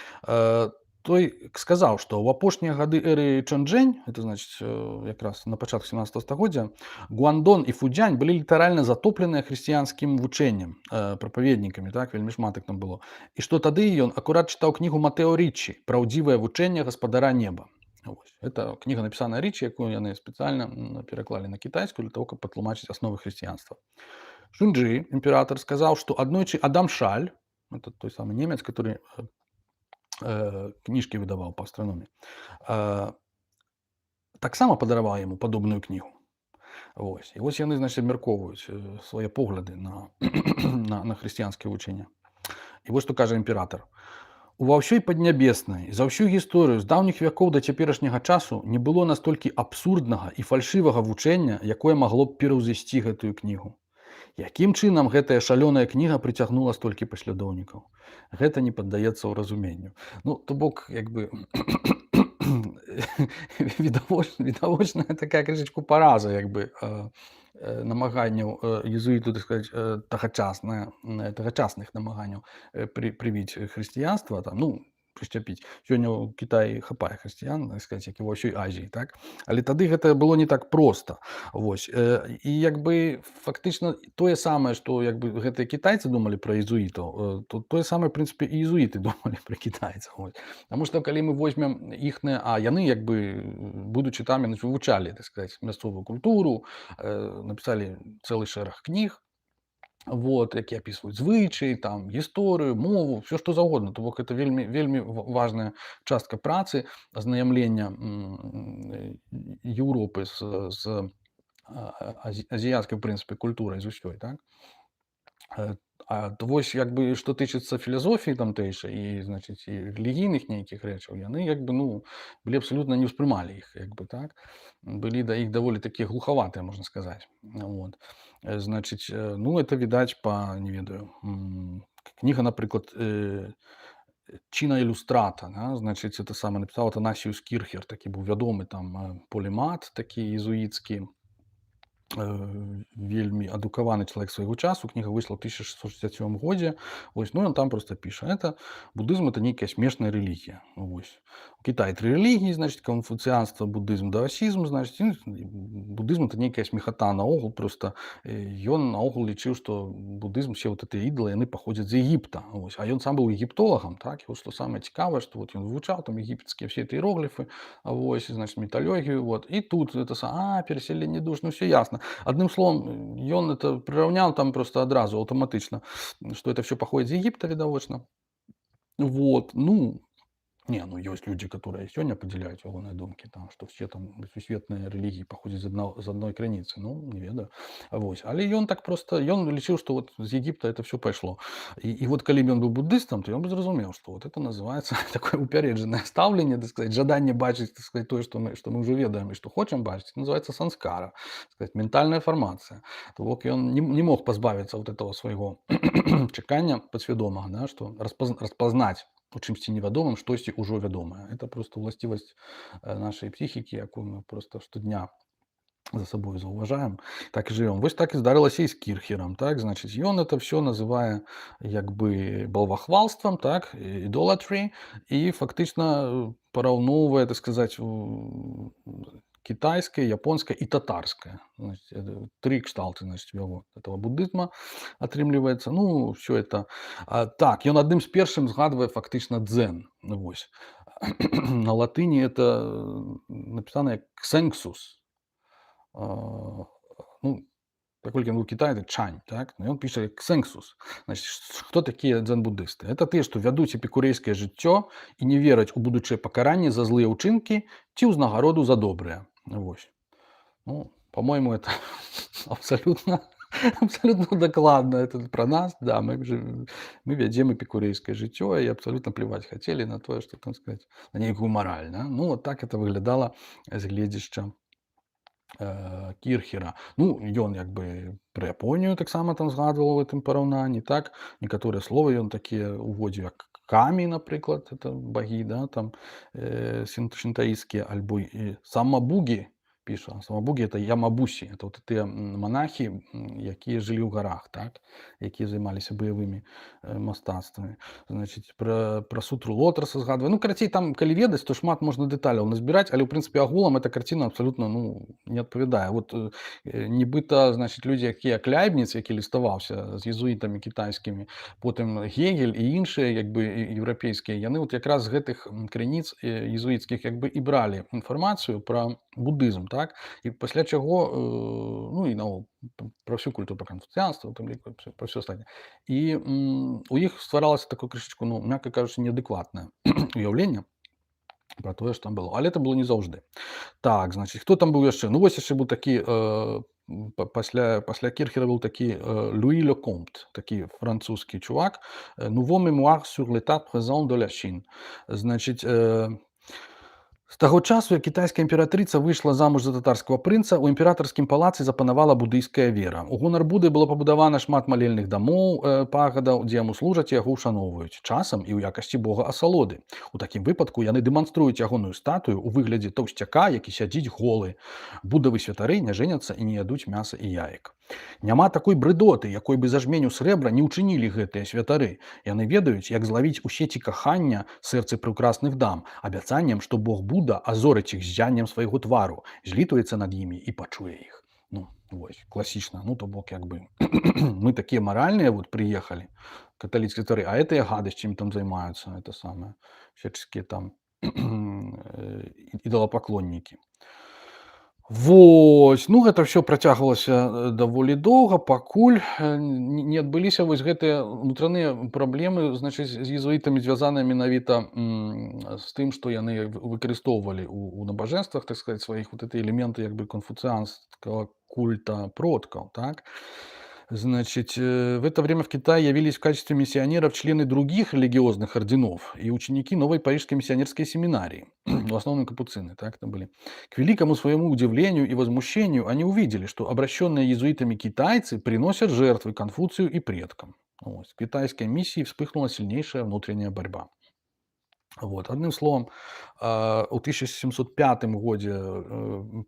Той сказаў, што ў апошнія гады эры Чонджэнь, это значыць якраз на пачатку 17 стагоддзя, Гуандон і Фудзянь былі літаральна затопленыя хрысціянскім вучэннем, прапаведнікамі, так, вельмі шмат іх там было. І што тады ён акурат чытаў кнігу Матэо Річчі «Праўдзівае вучэнне гаспадара неба». Вось. Это кніга, напісаная Річчі, якую яны спецыяльна пераклалі на кітайскую для того, каб патлумачыць асновы хрысціянства. Шунджы, імператор, сказаў, што аднойчы Адам Шаль, это той самы немец, который кніжкі выдаваў па астраноміі, таксама падараваў яму падобную кнігу. Вось. І вось яны, значыць, абмяркоўваюць свае погляды на хрысціянскае вучэнне. І вось што кажа імператор. Ува ўсёй паднябеснай, за ўсю гісторыю з даўніх вякоў да цяперашняга часу не было настолькі абсурднага і фальшывага вучэння, якое магло б пераўзысці гэтую кнігу. Якім чынам гэтая шалёная кніга прыцягнула столькі паслядоўнікаў? Гэта не паддаецца ўразуменню. Ну, то бок, як бы, відавочная такая крышачку параза, як бы, намаганняў езуіту, так сказаць, тагачасных намаганняў прывіць хрысціянства, там, ну, прышчапіць. Сёння ў Кітаі хапае хрысціян, так сказаць, як і ва ўсёй Азіі, так? Але тады гэта было не так проста. Вось. І як бы фактычна тое самае, што як бы гэтыя кітайцы думалі пра езуітаў, то тое самае, в прынцыпе, і езуіты думалі пра кітайцаў. Таму што калі мы возьмем іхныя, яны як бы, будучы там, яны вывучалі, так сказаць, мясцовую культуру, напісалі цэлы шэраг кніг, вот, якія апісваюць звычаі, там, гісторыю, мову, все што заўгодна. То бок это вельмі важная частка працы, азнаямлення Еўропы з азіяцкай, в прынцыпе, культурай з усёй, так? То вось, як бы, што тычыцца філасофіі тамтэйшай і, значыць, і рэлігійных нейкіх рэчаў, яны, як бы, ну, былі абсалютна не ўспрымалі іх, як бы, так? Былі да іх даволі такія глухаватыя, можна сказаць. Вот. Значыць, ну, это відаць па, не ведаю, кніга, напрыклад, Чіна ілюстрата, да? Значыць, это саме напісаў Атанасіус Кірхер, такі быў вядомы там полемат, такі езуіцкі, вельмі адукаваны чалавек свайго часу. Кніга выйшла ў 1667 годзе. Вось, ну, ён там проста піша. Это будызм, это нейкая смешная рэлігія. Вось. Кітай 3 рэлігіі, значыць, канфуцыянства, будызм, даасізм, значыць, будызм это нейкая смехата наогул, проста ён наогул лічыў, што будызм, усе вот гэтыя ідалы, яны паходзяць з Егіпта. Вось. А ён сам быў егіптолагам, так, і вот што самае цікавае, што вот ён вывучаў там егіпецкія все эти іерогліфы, вось, значыць, міталогію, вот. І тут это перасяленне душ, ну всё ясна. Адным словам, ён это прыраўняў там проста адразу аўтаматычна, што это всё паходзіць з Егіпта, відавочна. Вот, ну, не, ну ёсць людзі, которые сёння падзяляюць ягоныя думкі, там, што все там сусветныя рэлігіі паходзяць з адной крыніцы, ну, не ведаю. Вось. Але ён так проста, ён лічыў, што вот з Егіпта это всё пайшло. І вот калі б ён быў буддыстам, то ён бы зразумеў, што вот это называецца такое упярэджанае стаўленне, так сказаць, жаданне бачыць, так сказаць, тое, што мы ўжо ведаем і што хочам бачыць, называецца санскара, так сказаць, ментальная фармацыя. То бок ён не мог пазбавіцца вот этого свайго чакання падсвядомага, да, што распазнаць у чымсьці невядомым штосьці ўжо вядомае. Это просто ўласцівасць нашай псіхікі, якую мы просто штодня за сабой заўважаем, так і жывём. Вось так і здарылася і з Кірхерам, так, значыць, ён это все называе як бы балвахвалствам, так, idolatry, і фактычна параўноўвае, так сказаць, китайское, японское и татарское. Значит, три кшталты, значит, этого буддизма атрымліваецца. Ну, все это. Так, ён адным з першым згадвае фактычна дзен. Вось. На латыні это напісана як ксэнксус. Ну, паколькі ён быў Кітай, это чань, так? Но ён піша ксэнксус. Значит, хто такія дзен-буддысты? Это тыя, што вядуць эпікурэйскае жыццё і не вераць у будучае пакаранне за злыя ўчынкі ці ўзнагароду за добрыя. Вось. Ну, по-моему, это абсолютно докладно. Это про нас, да, мы вядзем эпікурэйскае жыццё і абсолютно плевать хотели на тое, што, там сказать, на нейкую мораль. Да? Ну, вот так это выглядала з гледзяшча Кірхера. Ну, ён як бы пра Японію таксама там згадваў у гэтым параўнанні, так? Некаторыя словы ён такія уводзіў, як камі, напрыклад, это багі, да, там синтаíскія, альбо самабугі, піша. Самабугі это ямабусі, это вот тыя монахі, якія жылі ў гарах, так? Якія займаліся баявымі мастацтвамі. Значыць, пра сутру лотоса згадвае. Ну, карацей, там, калі ведаць, то шмат можна дэталяў назбіраць, але, ў прынцыпе, агулам эта карціна абсалютна, ну, не адпавядае. Вот, нібыта, значыць, людзі, якія Кляйбніц, які ліставаўся з езуітамі кітайскімі, потым Гегель і іншыя, як бы, еўрапейскія, яны вот якраз з гэтых крыніц езуіцкіх, як бы, і бралі інфармацыю пра буддызм, так? І пасля чаго, ну, і наогул, пра всю культуру, пра канфуцыянства, там, пра всё астатняе. І у іх стваралася такое крышачку, ну, мякка кажучы, неадэкватнае уяўленне пра тое, што там было. Але это было не заўжды. Так, значыць, хто там быў яшчэ? Ну, вось яшчэ быў такі, пасля Кірхера быў такі Луі Лекомт, такі французскі чувак, «Nouveau mémoire sur l'état présent de la Chine». Значыць, з таго часу, як кітайская імператрыца выйшла замуж за татарскага прынца, у імператарскім палацы запанавала будыйская вера. У гонар Буды было пабудавана шмат малельных дамоў, пагадаў, дзе яму служаць і яго ўшаноўваюць, часам і ў якасці бога асалоды. У такім выпадку яны дэманструюць ягоную статую ў выглядзе таўсцяка, які сядзіць голы. Будавы святары не жэняцца і не ядуць мяса і яек. Няма такой брыдоты, якой бы за жменю срэбра не ўчынілі гэтыя святары. Яны ведаюць, як злавіць у сеці кахання сэрцы прыўкрасных дам, абяцаннем, што Бог Буда азорыць іх ззяннем свайго твару, злітуецца над імі і пачуе іх. Ну, вось, класічна. Ну, то бок, як бы, мы такія маральныя вот прыехалі, каталіцкія святары, а гэтыя гадасцямі там займаюцца, это самае, всяческія там ідалапаклоннікі. Вось, ну гэта ўсё працягвалася даволі доўга, пакуль не адбыліся вось гэтыя ўнутраныя праблемы, значыць, з езуітамі звязаныя менавіта з тым, што яны выкарыстоўвалі ў набажэнствах, так сказаць, сваіх вот эти элементы як бы конфуцианского культа продкаў, так? Значит, в это время в Китае явились в качестве миссионеров члены других религиозных орденов и ученики новой парижской миссионерской семинарии, в основном капуцины, так это были. К великому своему удивлению и возмущению они увидели, что обращенные иезуитами китайцы приносят жертвы Конфуцию и предкам. Вот. В китайской миссии вспыхнула сильнейшая внутренняя борьба. Вот. Адным словам, у 1705 годзе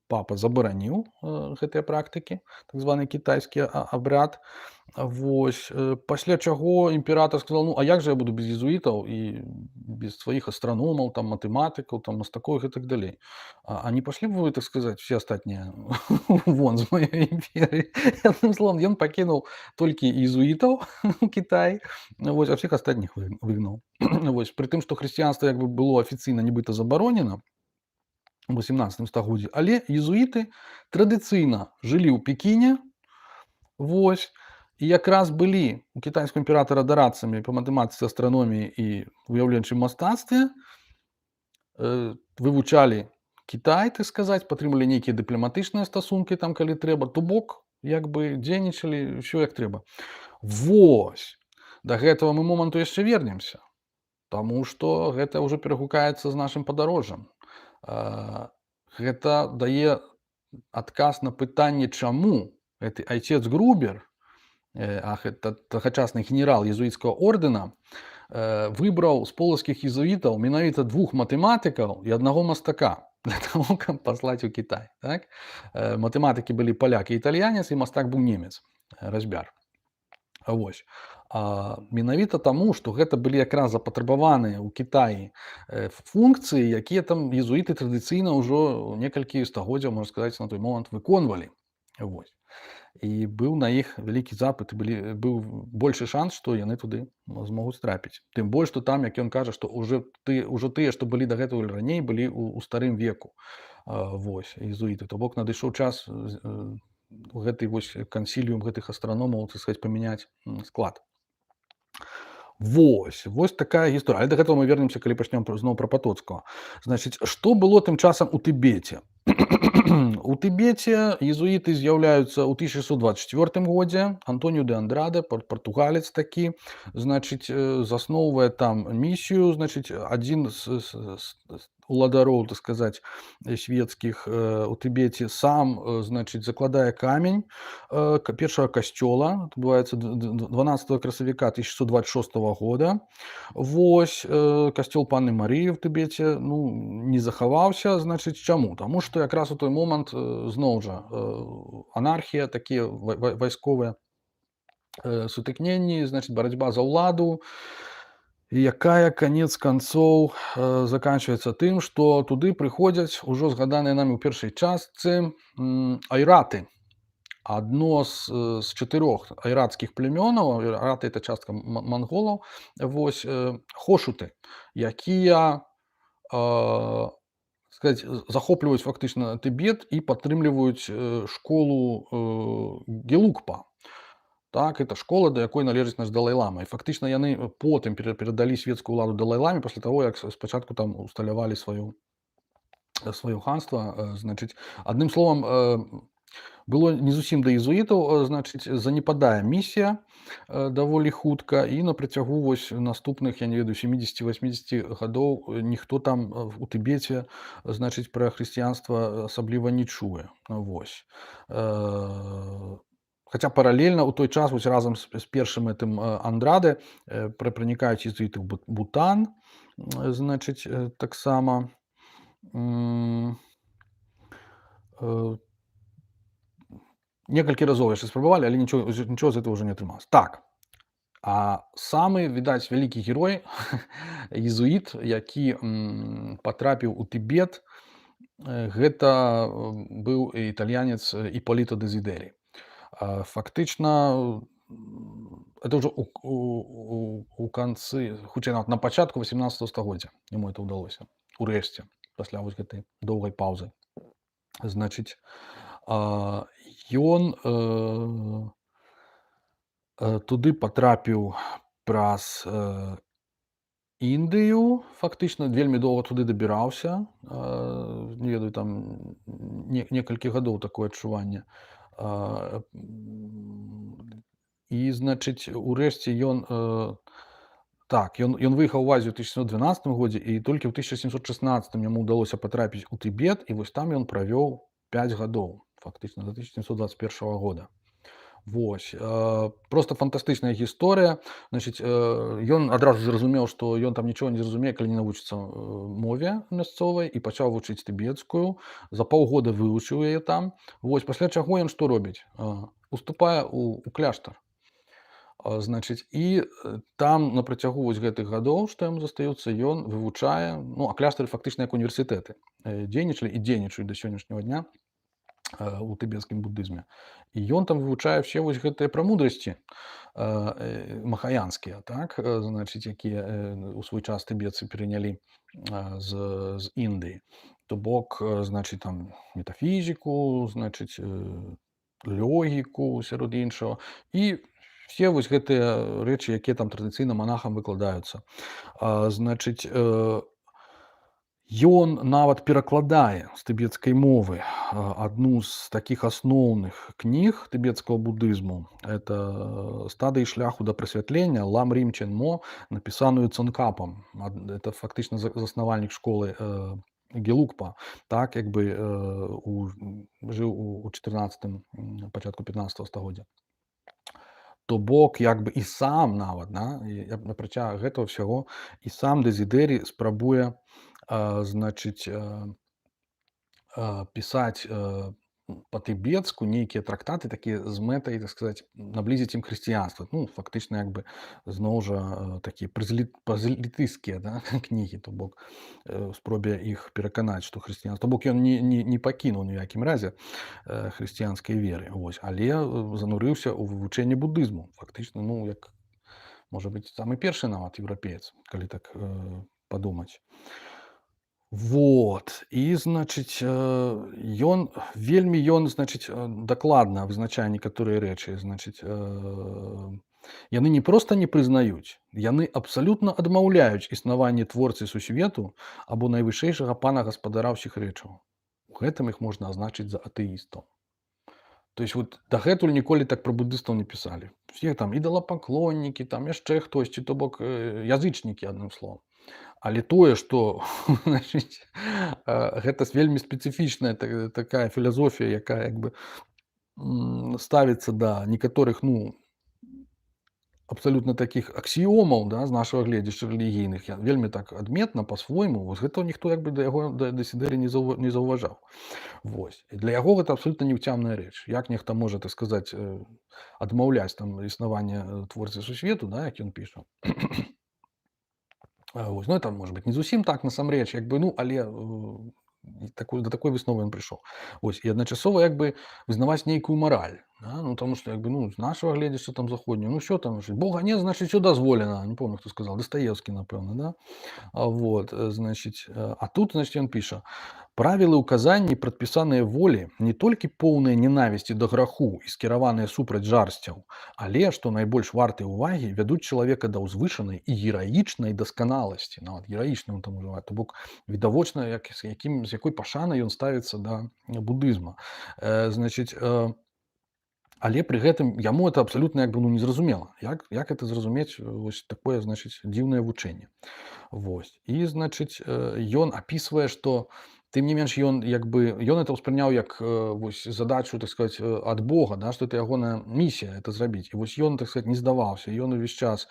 папа забараніў гэтыя практыкі, так званы кітайскі абряд. Вось. Пасля чаго імператар сказал: ну, а як жа я буду без езуітаў і без сваіх астраномаў, там, матэматыкаў, там, мастакоў і так далей. А не пашлі б вы, так сказаць, все астатнія вон з маёй імперыі. Адным словам, ён пакінуў толькі езуітаў у Кітай, вось, а всіх астатніх выгнаў. Вось. Пры тым, што хрысціянства як бы было афіцыйна нібыта забаронена у 18 стагоддзі, але езуіты традыцыйна жылі ў Пекіне. Вось. І якраз былі у кітайскага імператара дарадцамі па матэматыцы, астраноміі і выяўленчым мастацтве, вывучалі Кітай, так сказаць, падтрымлівалі нейкія дыпламатычныя стасункі там, калі трэба, то бок як бы дзейнічалі ўсё як трэба. Вось. Да гэтага мы моманту яшчэ вернемся, таму што гэта ўжо перагукаецца з нашым падарожжам. Гэта дае адказ на пытанне, чаму гэты айцец Грубер, гэта тагачасны генерал езуіцкага ордэна, выбраў з полацкіх езуітаў менавіта 2 матэматыкаў і 1 мастака для таго, каб паслаць у Кітай. Так? Матэматыкі былі паляк і італьянец, і мастак быў немец, разьбяр. Вось. Менавіта таму, што гэта былі якраз запатрабаваныя ў Кітаі функцыі, якія там езуіты традыцыйна ўжо некалькі стагоддзяў, можна сказаць, на той момант выконвалі. Вось. І быў на іх вялікі запыт, быў большы шанс, што яны туды змогуць трапіць. Тым больш, што там, як ён кажа, што ўжо тыя, што былі дагэтуль раней, былі ў старым веку. Вось, езуіты. То бок надышоў час гэты вось кансіліум гэтых астраномаў, так сказаць, памяняць склад. Вось такая гісторыя. Але да гэтага мы вернемся, калі пачнём зноў пра Патоцкага. Значыць, што было тым часам у Тыбеце? У Тыбеце езуіты з'яўляюцца ў 1624 годзе. Антоніу де Андраде, партугалец такі, значыць, засноўвае там місію, значыць, адзін з уладароў, так сказаць, свецкіх у Тыбеце сам, значыць, закладае камень першага касцёла, адбываецца 12 красавіка 1626 года. Вось, касцёл Панны Марыі ў Тыбеце, ну, не захаваўся, значыць, чаму? Таму што якраз у той момант зноў жа анархія, такія вайсковыя сутыкненні, значыць, барацьба за ўладу, якая канец канцоў заканчваецца тым, што туды прыходзяць ужо згаданыя намі ў першай частцы айраты. Адно з 4 айрацкіх племёнаў, айраты — это частка манголаў, вось, хошуты, якія сказаць, захопліваюць фактычна Тыбет і падтрымліваюць школу Гелугпа. Так, это школа, да якой належыць наш Далай-лама. І фактычна яны потым перадалі свецкую ўладу Далай-ламе пасля таго, як спачатку там усталявалі сваё ханства. Значыць, адным словам, было не зусім да езуітаў, значыць, занепадае місія даволі хутка, і на працягу вось наступных, я не ведаю, 70-80 гадоў ніхто там у Тыбеце, значыць, пра хрысціянства асабліва не чуе. Вось. Хаця паралельна ў той час вось разам з першым гэтым Андраде пранікаюць езуіты ў Бутан, значыць, таксама некалькі разоў яшчэ спрабавалі, але нічого з этого ўжо не атрымалася. Так, а самы, відаць, вялікі герой, езуіт, які патрапіў у Тыбет, гэта быў італьянец Іпполіто Дезідэрі. Фактычна, это ўжо у канцы, хутчэй на пачатку 18 стагоддзя яму это ўдалося. Урэшце, пасля вось гэтай доўгай паўзы. Значыць, ён туды патрапіў праз Індыю, фактычна вельмі доўга туды дабіраўся, не ведаю, там некалькі гадоў такое адчуванне. І, значыць, урэшце ён выехаў у Азію ў 1712 годзе, і толькі ў 1716 яму ўдалося патрапіць у Тыбет, і вось там ён правёў 5 гадоў, фактычна, до 1721 года. Вось, проста фантастычная гісторыя. Значыць, ён адразу зразумеў, што ён там нічога не зразумее, калі не навучыцца мове мясцовай, і пачаў вучыць тыбецкую. За паўгода вывучыў яе там. Вось, пасля чаго ён што робіць? Уступае ў кляштар. Значыць, і там на працягу вось гэтых гадоў, што яму застаюцца, ён вывучае, ну, а кляштары фактычна як універсітэты дзейнічалі і дзейнічаюць да сённяшняго дня у тыбецкім будызме. І ён там вывучае ўсе вось гэтыя прамудрасці махаянскія, так, значыць, якія у свой час тыбетцы перанялі з Індыі. То бок, значыць, там метафізіку, значыць, логіку сярод іншага, і все вось гэтыя рэчы, якія там традыцыйна манахам выкладаюцца. Значыць, ён нават перакладае з тыбецкай мовы адну з такіх асноўных кніг тыбецкага будызму. Это «Стадыі шляху да прасвятлення» Лам Рімчен Мо, напісаную Цонкапам. Это фактычна заснавальнік школы Гелугпа. Так, як бы жыў у 14-м, пачатку 15-го стагоддзя. То бок, як бы і сам нават, да, на працягу гэтага ўсяго, і сам Дэзідэрі спрабуе значыць, пісаць па-тыбецку нейкія трактаты такія з мэтай, так сказаць, наблізіць ім хрысціянства. Ну, фактычна, як бы, зноў жа, такія празелітыйскія, да, кнігі, то бок, спробе іх пераканаць, што хрысціянства. То бок ён не пакінуў ні ў якім разе хрысціянскай веры, вось, але занурыўся ў вывучэнне будызму. Фактычна, ну, як, можа быць, самы першы нават еўрапеец, калі так падумаць. Вот, і, значыць, ён вельмі, значыць, дакладна вызначае некаторыя рэчы. Значыць, яны не проста не прызнаюць, яны абсалютна адмаўляюць існаванне творцы сусвету або найвышэйшага пана гаспадара ўсіх рэчаў. У гэтым іх можна азначыць за атэістаў. То есть вот дагэтуль ніколі так пра будыстаў не пісалі. Усе там ідалапаклоннікі, там яшчэ хтосьці, то бок язычнікі, адным словам. Але тое, што гэта вельмі спецыфічная такая філасофія, якая, як бы, ставіцца да некаторых, ну, абсалютна такіх аксіёмаў, да, з нашага гледзяшча рэлігійных, вельмі так адметна па-свойму, вось гэта ніхто, як бы, да яго, да Дэзідэры не заўважаў. Вось. І для яго гэта абсалютна неўцямная рэч. Як нехта можа, так сказаць, адмаўляць там існаванне творцы сусвету, да, як ён піша. Вось. Ну, это, можа быць, не зусім так насамрэч, як бы, ну, але да такой высновы ён прыйшоў. Вось. І адначасова, як бы, вызнаваць нейкую мараль. Да? Ну, таму што, як бы, ну, з нашага гледзяшча там заходняга, ну, що там, Бога нет, значыць, усё дазволена. Не помню, хто сказал, Дастаевскі, напэўна, да? Вот, значыць, а тут, значыць, ён піша: правілы ўказанні, прадпісаныя волі, не толькі поўныя ненавісці да граху і скіраваныя супраць жарсцяў, але, што найбольш вартыя ўвагі, вядуць чалавека да ўзвышанай і гераічнай дасканаласці. Нават гераічнай, там ужывае. То бок, відавочна, з якой пашанай ён ставіцца да будызма. Значыць, але пры гэтым яму это абсалютна, як бы, ну, незразумела. Як это зразумець, вось такое, значыць, дзіўнае вучэнне. Вось. І, значыць, ён апісвае, што тым не менш ён, як бы, ён это ўспрыняў як вось задачу, так сказаць, ад Бога, да, што это ягоная місія это зрабіць. І вось ён, так сказаць, не здаваўся. Ён увесь час,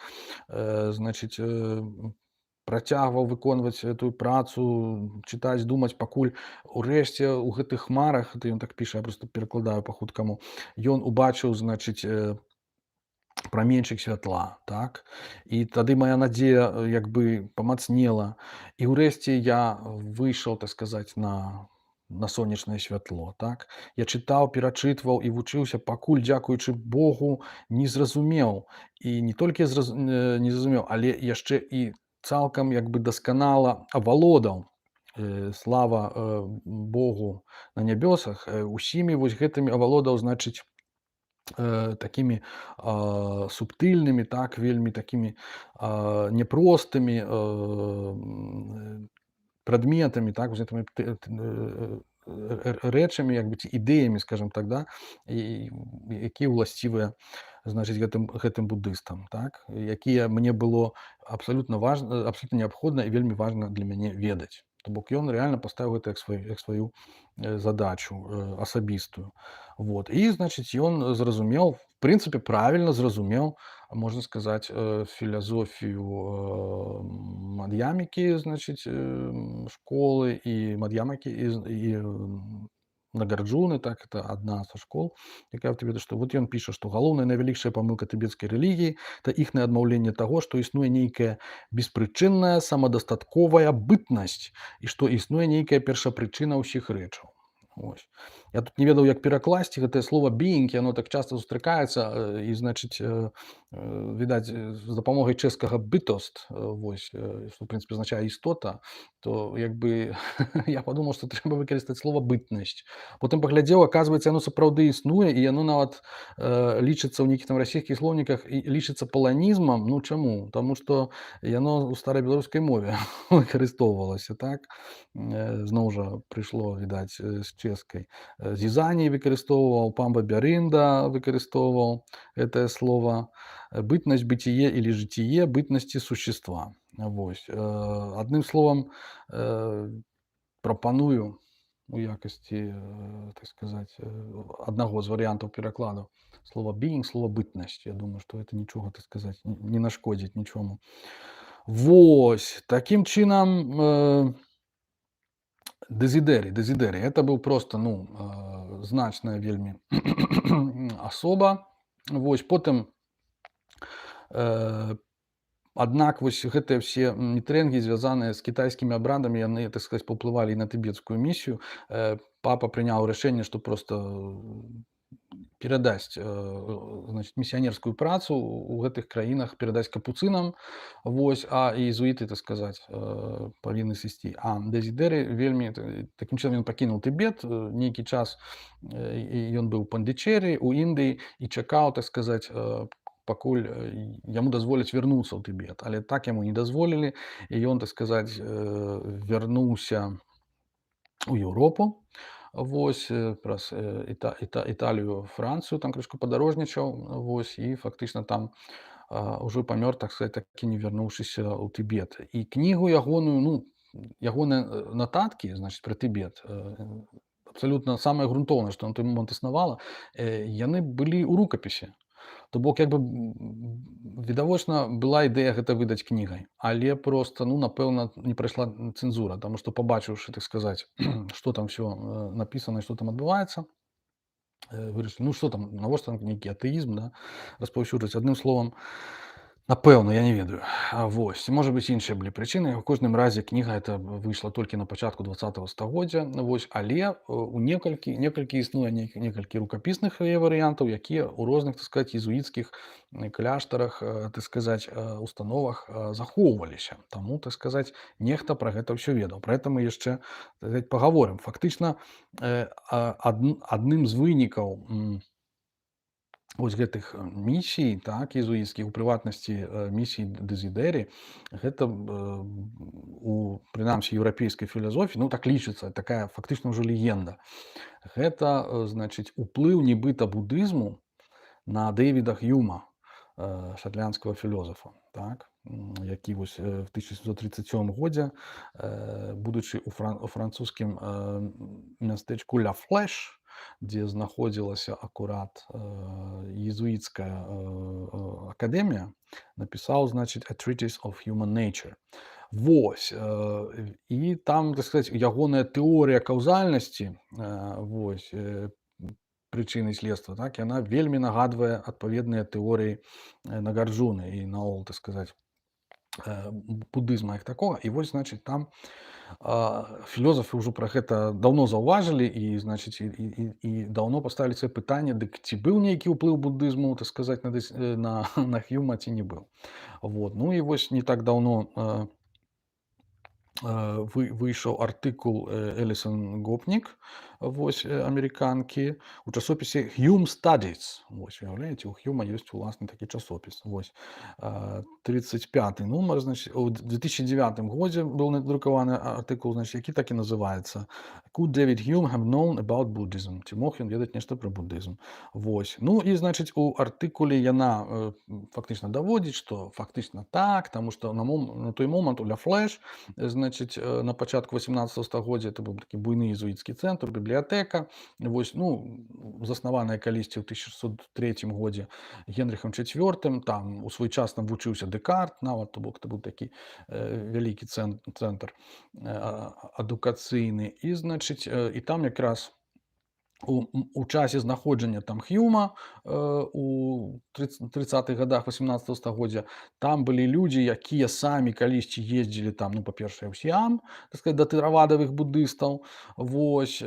значыць, працягваў выконваць этую працу, чытаць, думаць, пакуль урэшце ў гэтых хмарах, это ён так піша, я проста перакладаю па-хуткаму, ён убачыў, значыць, праменьчык святла, так? І тады мая надзея, як бы, памацнела. І ўрэшце я выйшаў, так сказаць, на сонечнае святло, так? Я чытаў, перачытваў і вучыўся, пакуль, дзякуючы Богу, не зразумеў. І не толькі не зразумеў, але яшчэ і цалкам, як бы, дасканала авалодаў, слава Богу на нябёсах, усімі вось гэтымі авалодаў, значыць, такімі субтыльнымі, так, вельмі такімі няпростымі прадметамі, так, вось гэтымі рэчамі, як бы, ці ідэямі, скажам так, да, якія ўласцівыя, значыць, гэтым будыстам, так, якія мне было абсалютна неабходна і вельмі важна для мяне ведаць. То бок ён рэальна паставіў гэта як сваю задачу асабістую. Вот. І значыць ён зразумеў, в прынцыпе правільна зразумеў, можна сказаць, філазофію Мад'ямікі, значыць, школы і Мад'ямакі і Нагарджуны, так, это адна са школ, якая ў Тыбеце, што вот ён піша, што галоўная найвялікшая памылка тыбецкай рэлігіі – это іхнае адмаўленне таго, што існуе нейкая беспрычынная самадастатковая бытнасць і што існуе нейкая першапрычына ўсіх рэчаў. Вось. Я тут не ведаў, як перакласці гэтае слова being, яно так часта сустракаецца і, значыць, відаць, з дапамогай чэшскага bytost, вось, што, в прынцыпе, азначае істота, то як бы я падумаў, што трэба выкарыстаць слова бытнасць. Потым паглядзеў, аказваецца, яно сапраўды існуе, і яно нават лічыцца ў нейкіх там расійскіх слоўніках і лічыцца паланізмам. Ну, чаму? Таму што яно ў старабеларускай мове выкарыстоўвалася, так? Зноў жа прыйшло, відаць, з чэшскай. Зізаній выкарыстоўваў, Памба Бярында выкарыстоўваў гэтае слова. Бытнасць, бытие или житие бытнасці существа. Вось. Адным словам, прапаную у якасці, так сказаць, аднаго з варыянтаў перакладу слова being, слова бытнасць. Я думаю, што гэта нічога, так сказаць, не нашкодзіць нічому. Вось. Такім чынам, Дезідэрый. Это быў проста, ну, значная вельмі асоба. Вось. Потым аднак вось гэтыя ўсе мітрэнгі, звязаныя з кітайскімі абрадамі, яны, так сказаць, паўплывалі і на тыбецкую місію. Папа прыняў рашэнне, што проста перадасць, значыць, місіянерскую працу ў гэтых краінах, перадасць капуцынам, вось, а іезуіты, так сказаць, павінны сысці. А Дезідэрый вельмі, такім чынам ён пакінуў Тыбет, нейкі час ён быў у Пандычэры, у Індыі і чакаў, так сказаць, пакуль яму дазволяць вярнуцца ў Тыбет. Але так яму не дазволілі, і ён, так сказаць, вярнуўся у Еўропу, вось, праз Італію, Францыю, там крышку падарожнічаў, вось, і фактычна там ўжо памёр, так сказаць, так і не вярнуўшыся ў Тыбет. І кнігу ягоную, ну, ягоныя нататкі, значыць, пра Тыбет, абсалютна самае грунтоўнае, што на той момант існавала, яны былі ў рукапісе. То бок, як бы, відавочна, была ідэя гэта выдаць кнігай, але проста, ну, напэўна, не прайшла цэнзура, таму што, пабачыўшы, так сказаць, што там всё напісана і што там адбываецца, вырашылі, ну, што там, навошта там нейкі атэізм, да, распаўсюджваць. Адным словам, напэўна, я не ведаю. Вось. Можа быць, іншыя былі прычыны. У кожным разе кніга эта выйшла толькі на пачатку 20-го стагоддзя, вось, але у некалькі існуе некалькі рукапісных яе варыянтаў, якія ў розных, так сказаць, езуіцкіх кляштарах, так сказаць, установах захоўваліся. Таму, так сказаць, нехта пра гэта ўсё ведаў. Пра гэта мы яшчэ, так сказаць, пагаворым. Фактычна, адным з вынікаў вось гэтых місій, так, езуіцкіх, у прыватнасці місій Дезідэры, гэта прынамсі, еўрапейскай філасофіі, ну, так лічыцца, такая фактычна ўжо легенда. Гэта, значыць, уплыў нібыта будызму на Дэвіда Х'юма, шатландскага філосафа, так, які вось в 1737 годзе, будучы ў французскім мястэчку Ля Флэш, дзе знаходзілася акурат езуіцкая акадэмія, напісаў, значыць, A Treatise of Human Nature. Вось. І там, так сказаць, ягоная тэорыя каўзальнасці, вось, прычыны і следства, так, яна вельмі нагадвае адпаведныя тэорыі Нагарджуны і наогул, так сказаць, будызма як такога. І вось, значыць, там філосафы ўжо пра гэта даўно заўважылі і, значыць, і даўно паставілі сабе пытанне, дык ці быў нейкі ўплыў будызму, так сказаць, на Х'юма, ці не быў. Вот. Ну і вось не так даўно выйшаў артыкул Элісон Гопнік, вось амерыканкі у часопісе Hume Studies. Вось уяўляеце, у Хьюма ёсць уласны такі часопіс. Вось 35 нумар, значит, у 2009 годзе быў надрукаваны артыкул, значит, які так і называецца Could David Hume have known about Buddhism? Ці мог ён ведаць нешта пра буддызм? Вось. Ну і значыць у артыкуле яна фактычна даводзіць, што фактычна так, таму што на той момант у Ля Флэш, значыць, на пачатку 18 стагоддзя это быў такі буйны езуіцкі цэнтр, бібліятэка. Вось, ну, заснаваная калісьці ў 1603 годзе Генрыхам IV, там у свой час там вучыўся Дэкарт, нават, то бок, это быў такі вялікі цэнтр адукацыйны. І, значыць, і там якраз у часе знаходжання там Хьюма у 30-х годах 18 стагоддзя там былі людзі, якія самі калісьці ездзілі там, ну, па-першае, ў Сіам, так сказать, да тэравадавых буддыстаў. Вось.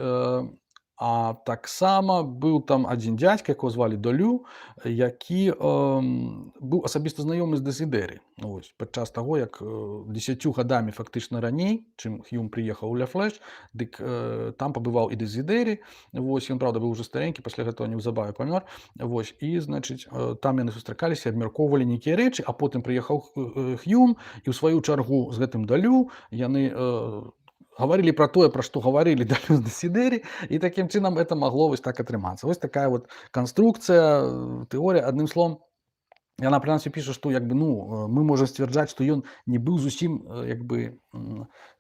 А таксама быў там адзін дзядзька, якога звалі Долю, які быў асабіста знаёмы з Дэзідэры. Вось. Падчас таго, як 10 гадамі фактычна раней, чым Хьюм прыехаў у Ля Флэш, дык там пабываў і Дэзідэры. Вось, ён, правда, быў уже старенькі, пасля гэтага неўзабаве памёр. Вось, і, значыць, там яны сустракаліся, абмяркоўвалі нейкія рэчы, а потым прыехаў Хьюм, і ў сваю чаргу з гэтым Далю яны гаварылі пра тое, пра што гаварылі Далю з Дэзідэры, і такім чынам это магло вось так атрымацца. Вось такая вот канструкцыя, тэорыя. Адным словам, яна прынамсі піша, што як бы, ну, мы можам сцвярджаць, што ён не быў зусім як бы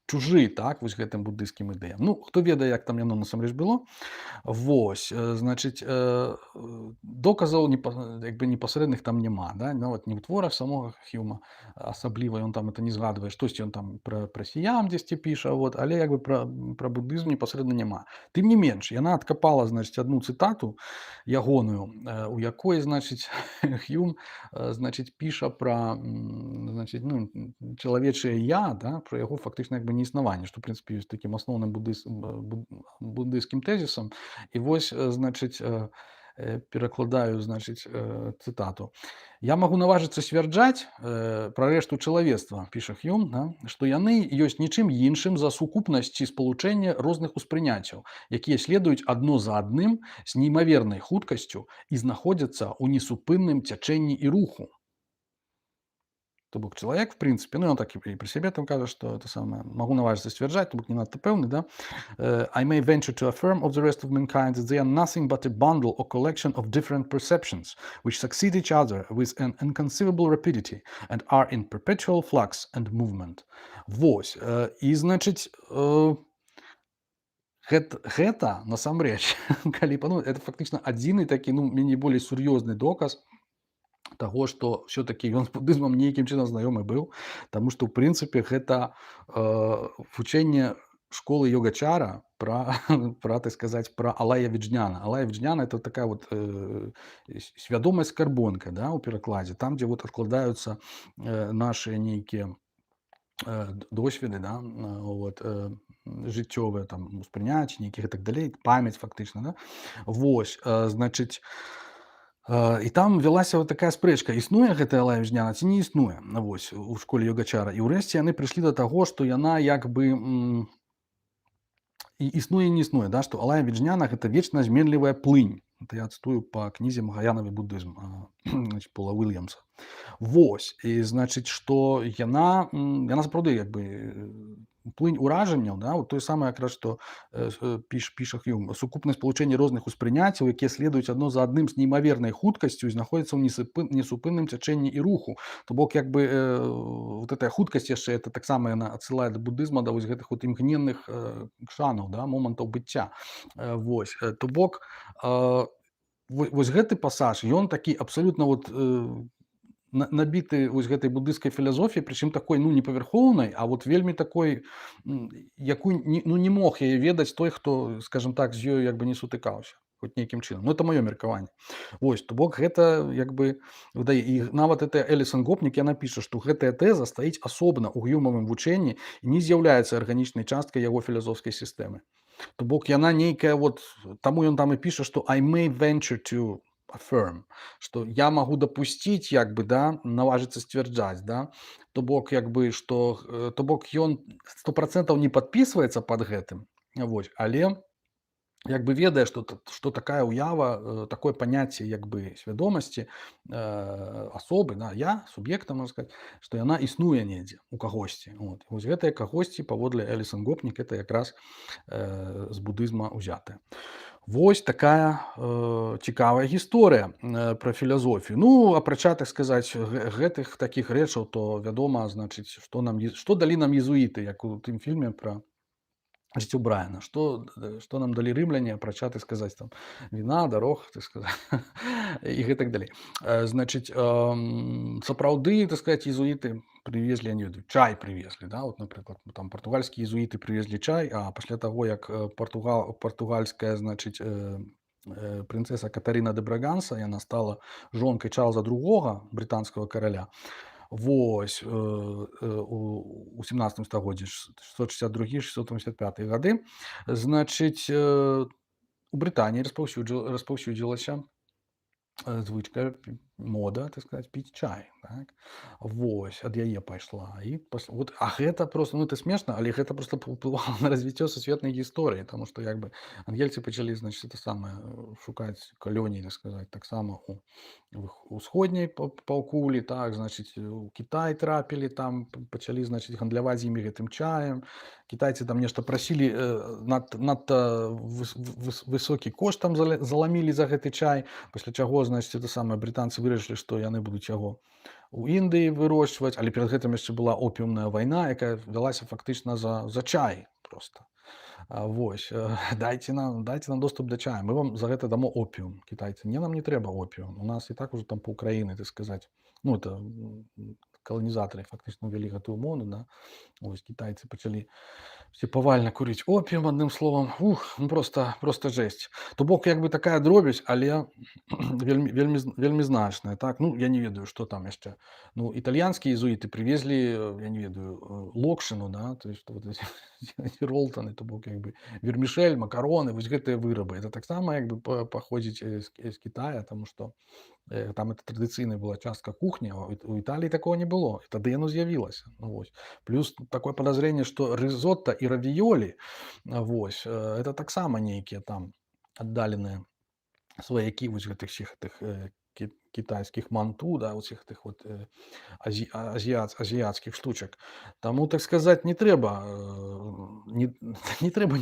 чужы, так, вось гэтым буддыйскім ідэям. Ну, хто ведае, як там яно насамрэч было. Вось, значыць, доказаў як бы непасрэдных там няма, да? Нават не ў творах самога Хьюма асабліва ён там это не згадвае, штосьці ён там пра Сіям дзесьці піша, вот, але як бы пра буддызм непасрэдна няма. Тым не менш, яна адкапала, значыць, адну цытату ягоную, у якой, значыць, Хьюм, значыць, піша пра, значыць, ну, чалавечае я, да, пра яго фактычна як бы неіснаванне, што, в прынцыпе, ёсць такім асноўным буддыйскім тэзісам. І вось, значыць, перакладаю, значыць, цытату. Я магу наважыцца сцвярджаць пра рэшту чалавецтва, піша Хьюм, да, што яны ёсць нічым іншым за сукупнасць ці спалучэнне розных успрыняццяў, якія следуюць адно за адным з неймавернай хуткасцю і знаходзяцца ў несупынным цячэнні і руху. То бок чалавек, в прынцыпе, ну, ён так і пры сябе там кажа, што это самае, магу наважыцца сцвярджаць, то бок не надта пэўны, да? I may venture to affirm of the rest of mankind that they are nothing but a bundle or collection of different perceptions, which succeed each other with an inconceivable rapidity and are in perpetual flux and movement. Вось. І, значыць, гэта насамрэч, калі, ну, это фактычна адзіны такі, ну, меней болей сур'ёзны доказ таго, што ўсё-такі ён з буддызмам нейкім чынам знаёмы быў, таму што, ў прынцыпе, гэта вучэнне школы йогачара пра, так сказаць, пра Алая Виджняна. Алая Виджняна — это такая вот свядомасць скарбонка, да, у перакладзе, там, дзе вот адкладаюцца нашы нейкія досведы, да, вот, жыццёвыя, там, успрыняцці нейкіх і так далей, памяць фактычна, да. Вось, значыць, і там вялася вот такая спрэчка, існуе гэтая Алая Виджняна ці не існуе, вось, у школе йогачара. І ўрэшце яны прыйшлі да таго, што яна як бы існуе і не існуе, да, што Алая Виджняна — гэта вечна зменлівая плынь. Это я цытую па кнізе «Магаянавы буддызм», значит, Пола Уильямса. Вось, і, значыць, што яна сапраўды як бы плынь уражанняў, да, вот тое самае, якраз, што піша Хьюм, сукупнасць спалучэння розных успрыняццяў, якія следуюць адно за адным з неймавернай хуткасцю і знаходзяцца ў несупынным цячэнні і руху. То бок, як бы, вот гэтая хуткасць яшчэ, это таксама яна адсылае да буддызма, да вось гэтых вот імгненных кшанаў, да, момантаў быцця. Вось, то бок, вось гэты пасаж, ён такі абсалютна вот набіты вось гэтай буддыйскай філасофіяй, прычым такой, ну, не павярхоўнай, а вот вельмі такой, якую, ну, не мог яе ведаць той, хто, скажем так, з ёю як бы не сутыкаўся хоць нейкім чынам. Ну, это маё меркаванне. Вось, то бок гэта як бы выдае. І нават эта Элісан Гопнік, яна піша, што гэтая тэза стаіць асобна ў Хьюмавым вучэнні і не з'яўляецца арганічнай часткай яго філасофскай сістэмы. То бок яна нейкая вот, таму ён там і піша, што I may venture to affirm, што я магу дапусціць, як бы, да, наважыцца сцвярджаць, да, то бок як бы, што, то бок ён 100% не падпісваецца пад гэтым, вось, але як бы ведае, што такая ўява, такое паняцце як бы свядомасці асобы, да, я суб'екта, можна сказаць, што яна існуе недзе у кагосьці. Вот. Вось гэтае кагосьці паводле Элісон Гопнік это якраз з будызма ўзятае. Вось такая цікавая гісторыя пра філазофію. Ну, апрача, так сказаць, гэтых такіх рэчаў, то вядома, значыць, што далі нам езуіты, як у тым фільме пра жыццё Брайана, што нам далі рымляне, апрача, так сказаць, там віна, дарог, так сказаць, і гэтак далей. Значыць, сапраўды, так сказаць, езуіты прывезлі, я не ведаю, чай прывезлі, да, вот, напрыклад, там партугальскія езуіты прывезлі чай, а пасля таго, як партугальская, значыць, прынцэса Катарына де Браганса, яна стала жонкай Чарльза II, брытанскага караля. Вось у 17 стагоддзі 662-685 гады, значыць, у Брытаніі распаўсюдзілася звычка, мода, так сказать, піць чай. Так? Вось, ад яе пайшла. Вот, а гэта просто, ну это смешна, але гэта просто паўплывала на развіццё сусветнай гісторыі, таму што як бы ангельцы пачалі, значыць, это самае шукаць калоніі, так сказаць, таксама у усходняй паўкулі, так, значыць, у Кітай трапілі, там пачалі, значыць, гандляваць з імі гэтым чаем. Кітайцы там нешта прасілі, надта высокі кошт там заламілі за гэты чай, пасля чаго, значыць, это самае брытанцы вырашылі, што яны будуць яго у Індыі вырошчваць, але перад гэтым яшчэ была опіумная вайна, якая вялася фактычна за чай проста. Вось, дайце нам доступ да чая, мы вам за гэта дамо опіум. Кітайцы: не, нам не трэба опіум, у нас і так ужо там паўкраіны, так сказаць, ну это каланізатары фактычна ўвялі гэтую моду, да. Вось кітайцы пачалі все павальна курыць опіум, адным словам, ну просто жэсць. То бок як бы такая дробязь, але вельмі значная, так. Ну, я не ведаю, што там яшчэ. Ну, італьянскія езуіты прывезлі, я не ведаю, локшыну, да, то есть вот эти ролтаны, то бок як бы вермішэль, макароны, вось гэтыя вырабы. Это таксама як бы паходзіць з Кітая, таму што там это традыцыйная была частка кухні, а у Італіі такого не было. І тады яно з'явілася. Ну, вось. Плюс такое подозрение, што рызотта і равіёлі, вось, это таксама нейкія там аддаленыя сваякі вось гэтых всіх гэтых кітайскіх манту, да, усіх тых вот азіяцкіх штучак. Таму, так сказаць, не трэба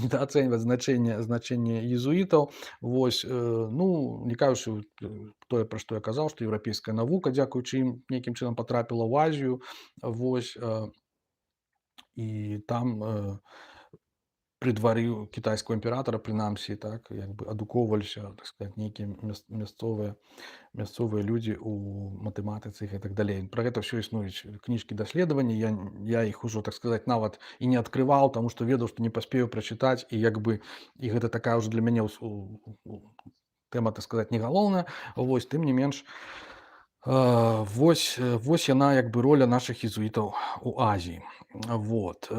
недаацэньваць значэнне езуітаў. Вось, ну, не кажучы тое, пра што я казаў, што еўрапейская навука, дзякуючы ім, нейкім чынам патрапіла ў Азію, вось, і там пры двары кітайскага імператара, прынамсі, так, як бы адукоўваліся, так сказаць, нейкія мясцовыя людзі ў матэматыцы і гэтак далей. Пра гэта ўсё існуюць кніжкі даследаванні, я іх ужо, так сказаць, нават і не адкрываў, таму што ведаў, што не паспею прачытаць, і як бы, і гэта такая ўжо для мяне тэма, так сказаць, не галоўная. Вось, тым не менш, вось яна, як бы, роля нашых езуітаў у Азіі. Вот.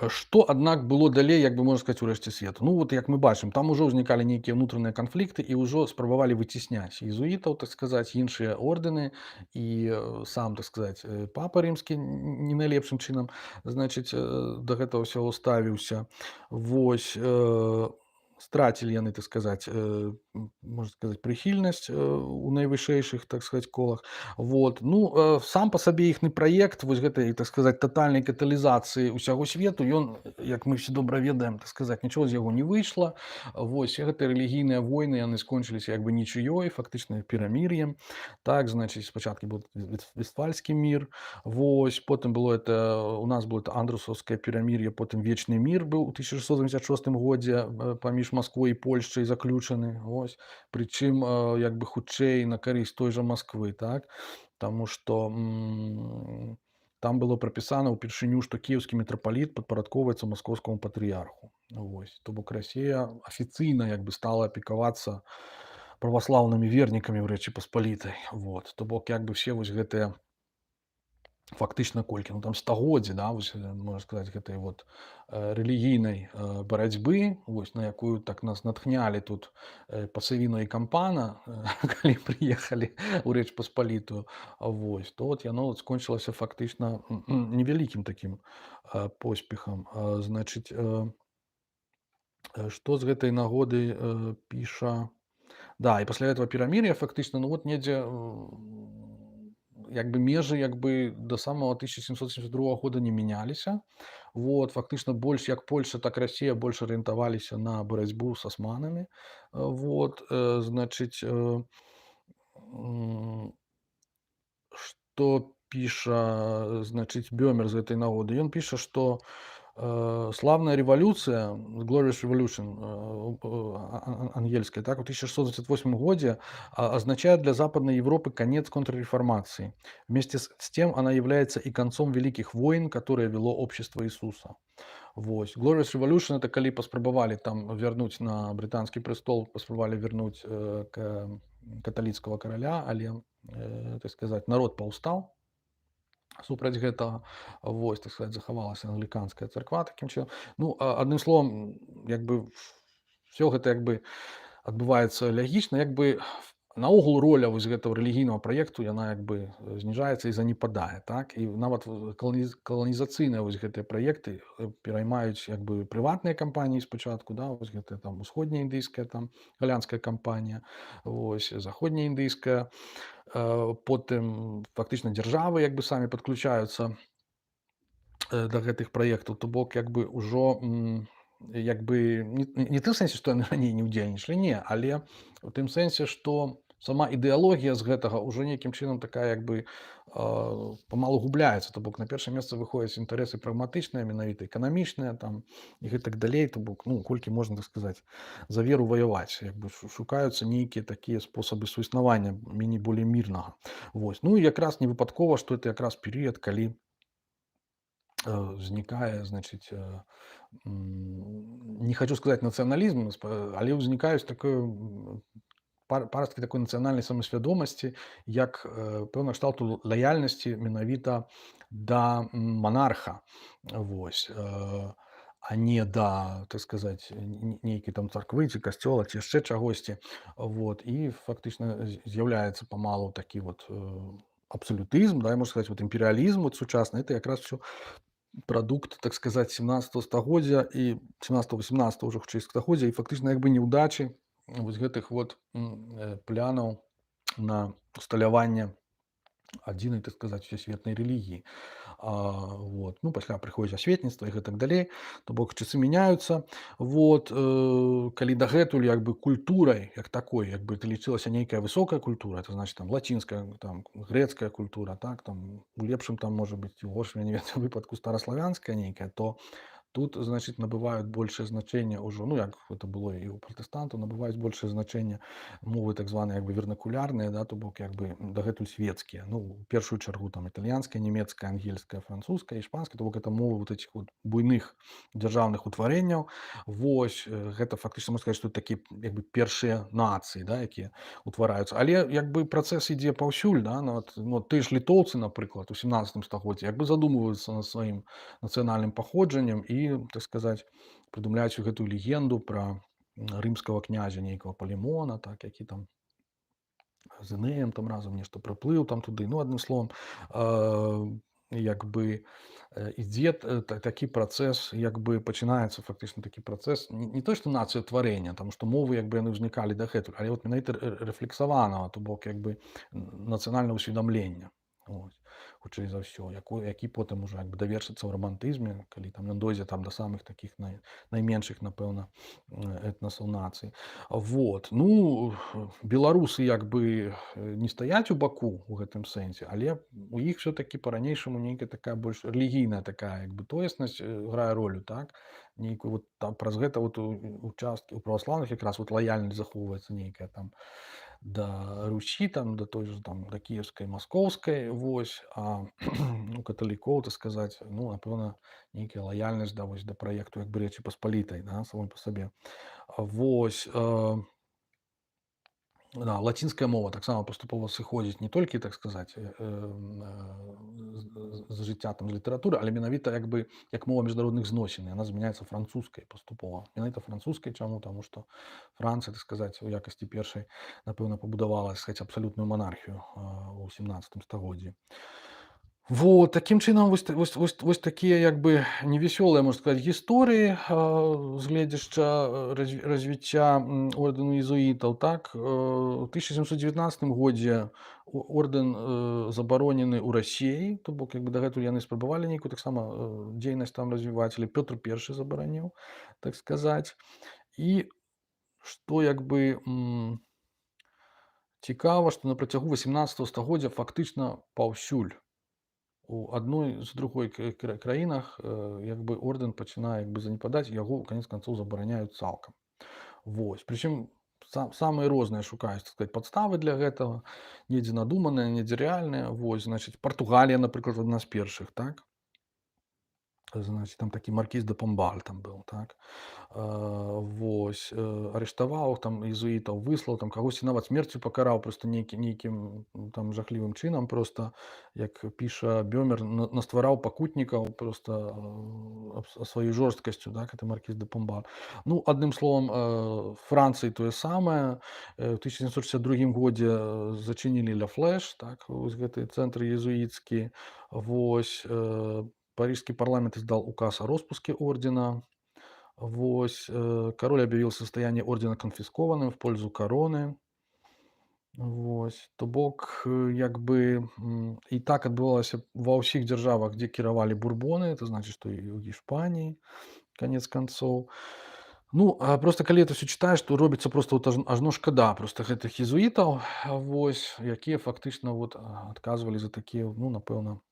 Што, аднак, было далей, як бы можна сказаць, у рэшце свету? Ну, вот як мы бачым, там ужо ўзнікалі нейкія ўнутраныя канфлікты і ўжо спрабавалі выцісняць езуітаў, так сказаць, іншыя ордэны, і сам, так сказаць, папа рымскі не найлепшым чынам, значыць, да гэтага ўсяго ставіўся. Вось, страцілі яны, так сказаць, можна сказаць, прыхільнасць у найвышэйшых, так сказаць, колах. Вот. Ну, сам па сабе іхны праект вось гэтай, так сказаць, татальнай каталізацыі ўсяго свету, ён, як мы все добра ведаем, так сказаць, нічого з яго не выйшла. Вось, гэтыя рэлігійныя войны, яны скончыліся як бы нічыёй, фактычна перамір'ем. Так, значыць, спачатку быў Вестфальскі мір, вось, потым было это, у нас было это Андрусаўскае перамір'е, потым вечны мір быў у 1676 годзе паміж Масквой і Польшчай заключаны. Вось. Прычым, як бы хутчэй на карысць той жа Масквы, так? Таму што там было прапісана ўпершыню, што кіеўскі мітрапаліт падпарадкоўваецца маскоўскаму патрыярху. Вось. То бок Расія афіцыйна як бы стала апекавацца праваслаўнымі вернікамі ў Рэчы Паспалітай. Вот. То бок як бы все вось гэтыя фактычна колькі, ну там стагоддзі, да, вось, можна сказаць, гэтай вот рэлігійнай барацьбы, вось, на якую так нас натхнялі тут Пасавіна і кампана, калі прыехалі ў Рэч Паспалітую, вось, то вот яно скончылася фактычна невялікім такім поспехам. Значыць, Што з гэтай нагоды, піша. Да, и после этого перамір'я фактычна, ну, вот недзе, як бы межы як бы да самого 1772 года не мяняліся. Вот, фактычна больш як Польша, так Расія больш арыентаваліся на барацьбу з асманамі. Вот, значыць, м, што піша, значыць, Бёмер з гэтай нагоды. Ён піша, што славная революция, Glorious Revolution, ангельская, так, в 1628 году означает для Западной Европы конец контрреформации. Вместе с тем она является и концом великих войн, которые вело общество Иисуса. Вот. Glorious Revolution — это когда паспрабавалі там вернуть на британский престол, паспрабавалі вернуть католицкого короля, але, так сказать, народ паўстаў супраць гэтага. Вось, так сказать, захавалася англіканская царква такім чынам. Ну, адным словам, як бы все гэта як бы адбываецца лягічна, як бы наогул роля вось гэтага рэлігійнага праекту яна як бы зніжаецца і занепадае, так. І нават каланізацыйныя вось гэтыя праекты пераймаюць як бы прыватныя кампаніі спачатку, да, вось гэтая там усходняіндыйская там галандская кампанія, вось заходняіндыйская. Потым фактычна дзяржавы як бы самі падключаюцца да гэтых праектаў, то бок як бы ўжо як бы не тым сэнсе, што яны раней не ўдзельнічалі, не, але у тым сэнсе, што сама ідэалогія з гэтага ўжо нейкім чынам такая як бы памалу губляецца, то бок на першае месца выходзяць інтарэсы прагматычныя, менавіта эканамічныя там і гэтак далей, то бок, ну, колькі можна, так сказаць, за веру ваяваць, як бы шукаюцца нейкія такія спосабы суіснавання меней болей мірнага. Вось. Ну і якраз не выпадкова, што это якраз перыяд, калі узнікае, значыць, не хочу сказаць нацыяналізм, але ўзнікаюць такое парасткі такой нацыянальнай самасвядомасці, як пэўна кшталту лаяльнасці менавіта да манарха. Вось. А не да, так сказаць, нейкай там царквы ці касцёла ці яшчэ чагосьці. Вот. І фактычна з'яўляецца памалу такі вот абсалютызм, да, можна сказаць, вот імперыялізм вот сучасны, это якраз всё прадукт, так сказаць, 17 стагоддзя і 17-18 ўжо хутчэй стагоддзя, і фактычна як бы неўдачы вось гэтых вот планаў на усталяванне адзінай, так сказаць, усесветнай рэлігіі. Вот. Ну, пасля прыходзіць асветніцтва і гэтак далей, то бок часы мяняюцца. Вот. Калі дагэтуль як бы культурай як такой як бы это лічылася нейкая высокая культура, это значит там лацінская, там грэцкая культура, так, там у лепшым там можа быць у горшым, я не ведаю, выпадку стараславянская нейкая, то тут, значит, набывают большее значение уже, ну, як это было и у протестантов, набываюць большее значение мовы так званыя як бы вернакулярныя, да, то бок як бы дагэтуль свецкія. Ну, у першую чаргу там італьянская, нямецкая, ангельская, французская, іспанская, то бок это мовы вот этих вот буйных дзяржаўных утварэнняў. Вось, гэта фактычна можна сказаць, што такі як бы першыя нацыі, да, якія утвараюцца. Але як бы працэс ідзе паўсюль, да, нават, ну, тыя ж літоўцы, напрыклад, у 17 стагоддзі як бы задумваюцца над сваім нацыянальным паходжаннем і, так сказаць, прыдумляюць гэтую легенду пра рымскага князя нейкага Палемона, так, які там з Энеем там разам нешта прыплыў там туды. Ну, адным словам, як бы ідзе такі працэс, як бы пачынаецца фактычна такі працэс не то што нацыятварэння, таму што мовы як бы яны ўзнікалі дагэтуль, але вот менавіта рэфлексаванага, то бок як бы нацыянальнага ўсведамлення. Хутчэй за ўсё, які потым ужо як бы давершыцца ў рамантызме, калі там ён дойдзе там да самых такіх найменшых, напэўна, этнасаў нацый. Вот. Ну, беларусы як бы не стаяць у баку ў гэтым сэнсе, але у іх все-таки па-ранейшаму нейкая такая больш рэлігійная такая як бы тоеснасць грае ролю, так, нейкую вот там праз гэта вот участкі у праваслаўных якраз вот лаяльнасць захоўваецца нейкая там да Русі, там да той же там да кіеўскай, маскоўскай, вось, а у каталікоў, так сказаць, ну, напэўна, нейкая лаяльнасць да вось да праекту як бы Рэчы Паспалітай, да, самой па сабе. Вось, да, лацінская мова таксама паступова сыходзіць не толькі, так сказаць, з жыцця там з літаратуры, але менавіта як бы як мова міжнародных зносін, яна змяняецца французскай паступова. Менавіта французскай, чаму? Таму што Францыя, так сказаць, у якасці першай, напэўна, пабудавала, так сказаць, абсалютную манархію ў 17 стагоддзі. Вот таким чынам вось такія як бы невясёлыя, можна сказаць, гісторыі з гледзяшча развіцця ордэну езуітаў. Так, у 1719 годзе ордэн забаронены ў Расіі, то бок як бы дагэтуль яны спрабавалі нейкую таксама дзейнасць там развіваць, але Пётр I забараніў, так сказаць. І што як бы цікава, што на працягу 18 стагоддзя фактычна паўсюль у адной з другой краінах як бы ордэн пачынае як бы занепадаць, яго канец канцоў забараняюць цалкам. Вось. Прычым самыя розныя шукаюць, так сказаць, падставы для гэтага, недзе надуманыя, недзе рэальныя. Вось, значыць, Партугалія, напрыклад, адна з першых, так? Значит, там такі маркіз де Помбаль там быў, так. Вось, арыштаваў там езуітаў, выслаў, там кагосьці нават смерцю пакараў проста нейкім там жахлівым чынам, просто, як піша Бёмер, наствараў пакутнікаў проста сваёй жорсткасцю, так, это маркіз де Помбаль. Ну, адным словам, Францыі тое самае. У 1762 годзе зачынілі Ля Флэш, так, вось гэты цэнтр езуіцкі. Вось, парижский парламент издал указ о распуске ордена. Вось, король объявил состояние ордена конфискованным в пользу короны. Вось, то бок, як бы і так адбывалася ва ўсіх дзяржавах, дзе кіравалі бурбоны, это значит, што і ў Іспаніі, канец канцоў. Ну, а просто калі это все чытаеш, то робіцца просто вот ажно шкада просто гэтых езуітаў, вось, якія фактычна вот адказвалі за такія, ну, напэўна,